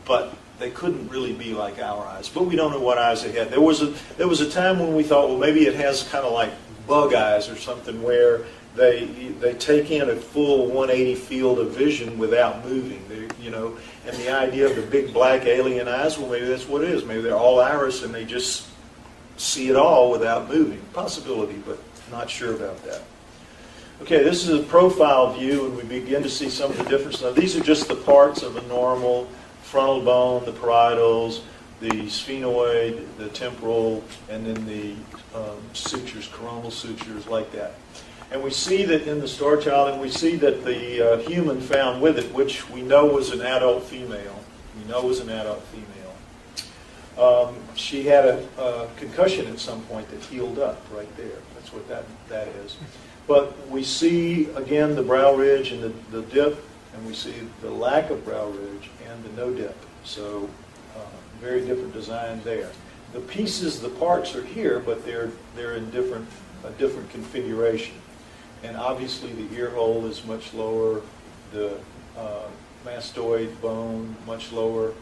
but they couldn't really be like our eyes. But we don't know what eyes they had. There was a time when we thought, well, maybe it has kind of like bug eyes or something, where they take in a full 180 field of vision without moving. And the idea of the big black alien eyes, well, maybe that's what it is. Maybe they're all iris and they just see it all without moving. Possibility, but not sure about that. Okay, this is a profile view, and we begin to see some of the differences. Now, these are just the parts of a normal frontal bone, the parietals, the sphenoid, the temporal, and then the sutures, coronal sutures, like that. And we see that in the Starchild, and we see that the human found with it, which we know was an adult female. She had a concussion at some point that healed up right there. That's what that is. But we see, again, the brow ridge and the dip, and we see the lack of brow ridge and the no dip. So very different design there. The pieces, the parts are here, but they're in a different configuration. And obviously the ear hole is much lower, the mastoid bone much lower,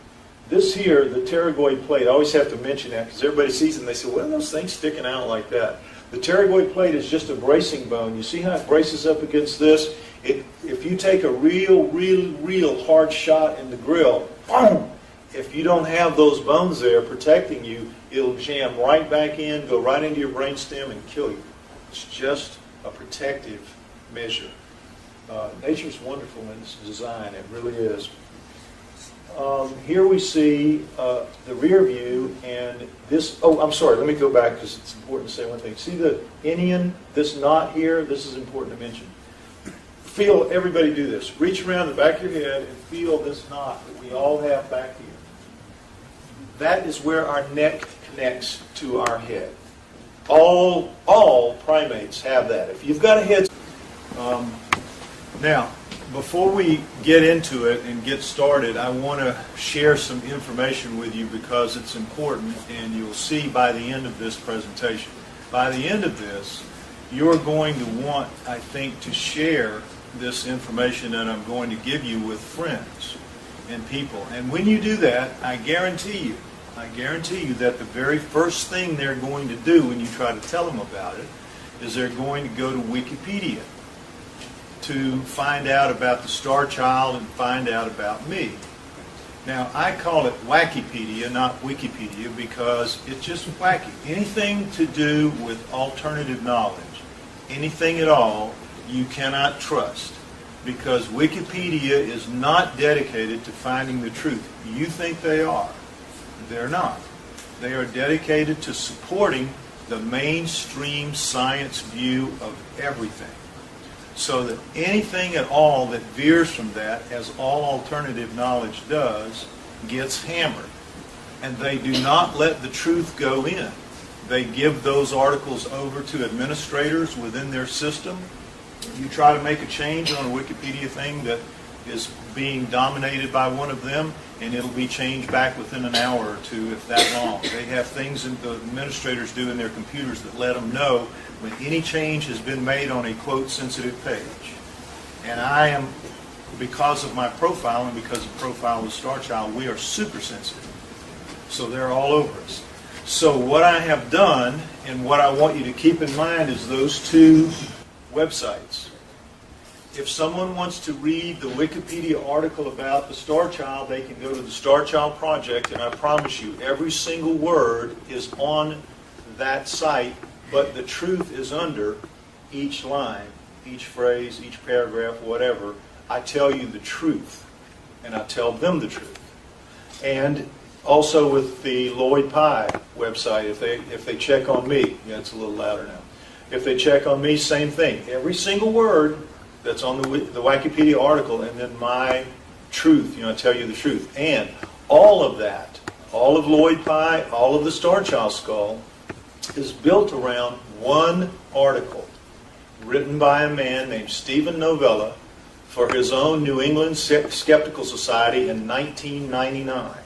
This here, the pterygoid plate, I always have to mention that because everybody sees them and they say, what are those things sticking out like that? The pterygoid plate is just a bracing bone. You see how it braces up against this? If you take a real hard shot in the grill, boom! If you don't have those bones there protecting you, it'll jam right back in, go right into your brainstem and kill you. It's just a protective measure. Nature's wonderful in its design, it really is. Here we see the rear view, and this, oh, I'm sorry, let me go back because it's important to say one thing. See the Indian, this knot here, this is important to mention. Feel, everybody do this. Reach around the back of your head and feel this knot that we all have back here. That is where our neck connects to our head. All primates have that. If you've got a head... Now, before we get into it and get started, I want to share some information with you because it's important, and you'll see by the end of this presentation. By the end of this, you're going to want, I think, to share this information that I'm going to give you with friends and people. And when you do that, I guarantee you that the very first thing they're going to do when you try to tell them about it is they're going to go to Wikipedia to find out about the Starchild and find out about me. Now, I call it Wackipedia, not Wikipedia, because it's just wacky. Anything to do with alternative knowledge, anything at all, you cannot trust, because Wikipedia is not dedicated to finding the truth. You think they are. They're not. They are dedicated to supporting the mainstream science view of everything. So that anything at all that veers from that, as all alternative knowledge does, gets hammered. And they do not let the truth go in. They give those articles over to administrators within their system. You try to make a change on a Wikipedia thing that is being dominated by one of them, and it'll be changed back within an hour or two, if that long. They have things that the administrators do in their computers that let them know when any change has been made on a quote sensitive page. And I am, because of my profile and because of the profile of Starchild, we are super sensitive. So they're all over us. So what I have done, and what I want you to keep in mind, is those two websites. If someone wants to read the Wikipedia article about the Starchild, they can go to the Starchild Project, and I promise you, every single word is on that site, but the truth is under each line, each phrase, each paragraph, whatever. I tell you the truth, and I tell them the truth. And also with the Lloyd Pye website, if they check on me, yeah, it's a little louder now. If they check on me, same thing. Every single word that's on the Wikipedia article, and then my truth, I tell you the truth. And all of that, all of Lloyd Pye, all of the Starchild skull, is built around one article written by a man named Stephen Novella for his own New England Skeptical Society in 1999.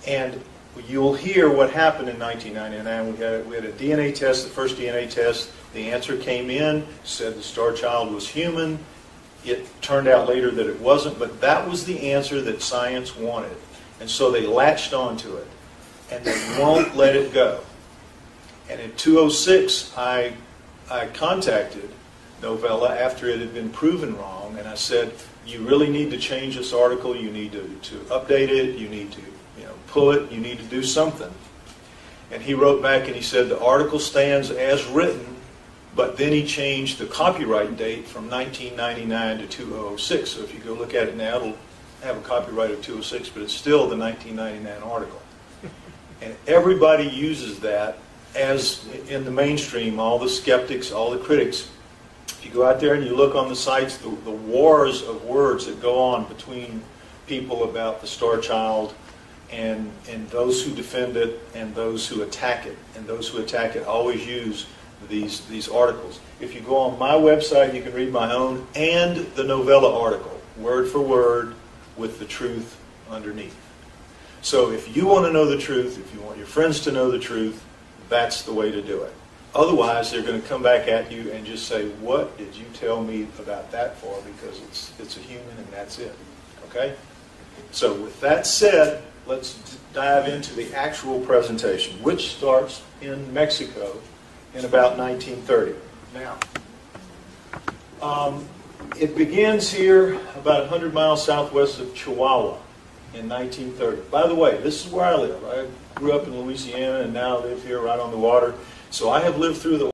And you'll hear what happened in 1999. We had a DNA test, the first DNA test. The answer came in, said the Starchild was human. It turned out later that it wasn't, but that was the answer that science wanted. And so they latched onto it, and they won't let it go. And in 2006, I contacted Novella after it had been proven wrong, and I said, you really need to change this article, you need to update it, you need to pull it, you need to do something. And he wrote back and he said, the article stands as written, but then he changed the copyright date from 1999 to 2006. So if you go look at it now, it'll have a copyright of 2006, but it's still the 1999 article. And everybody uses that as in the mainstream, all the skeptics, all the critics. If you go out there and you look on the sites, the wars of words that go on between people about the Starchild and those who defend it and those who attack it. And those who attack it always use these articles. If you go on my website, you can read my own and the Novella article, word for word, with the truth underneath. So if you want to know the truth, if you want your friends to know the truth, that's the way to do it. Otherwise, they're going to come back at you and just say, what did you tell me about that for? Because it's a human and that's it. Okay? So with that said, let's dive into the actual presentation, which starts in Mexico in about 1930. Now, it begins here about 100 miles southwest of Chihuahua in 1930. By the way, this is where I live. I grew up in Louisiana and now live here right on the water. So I have lived through the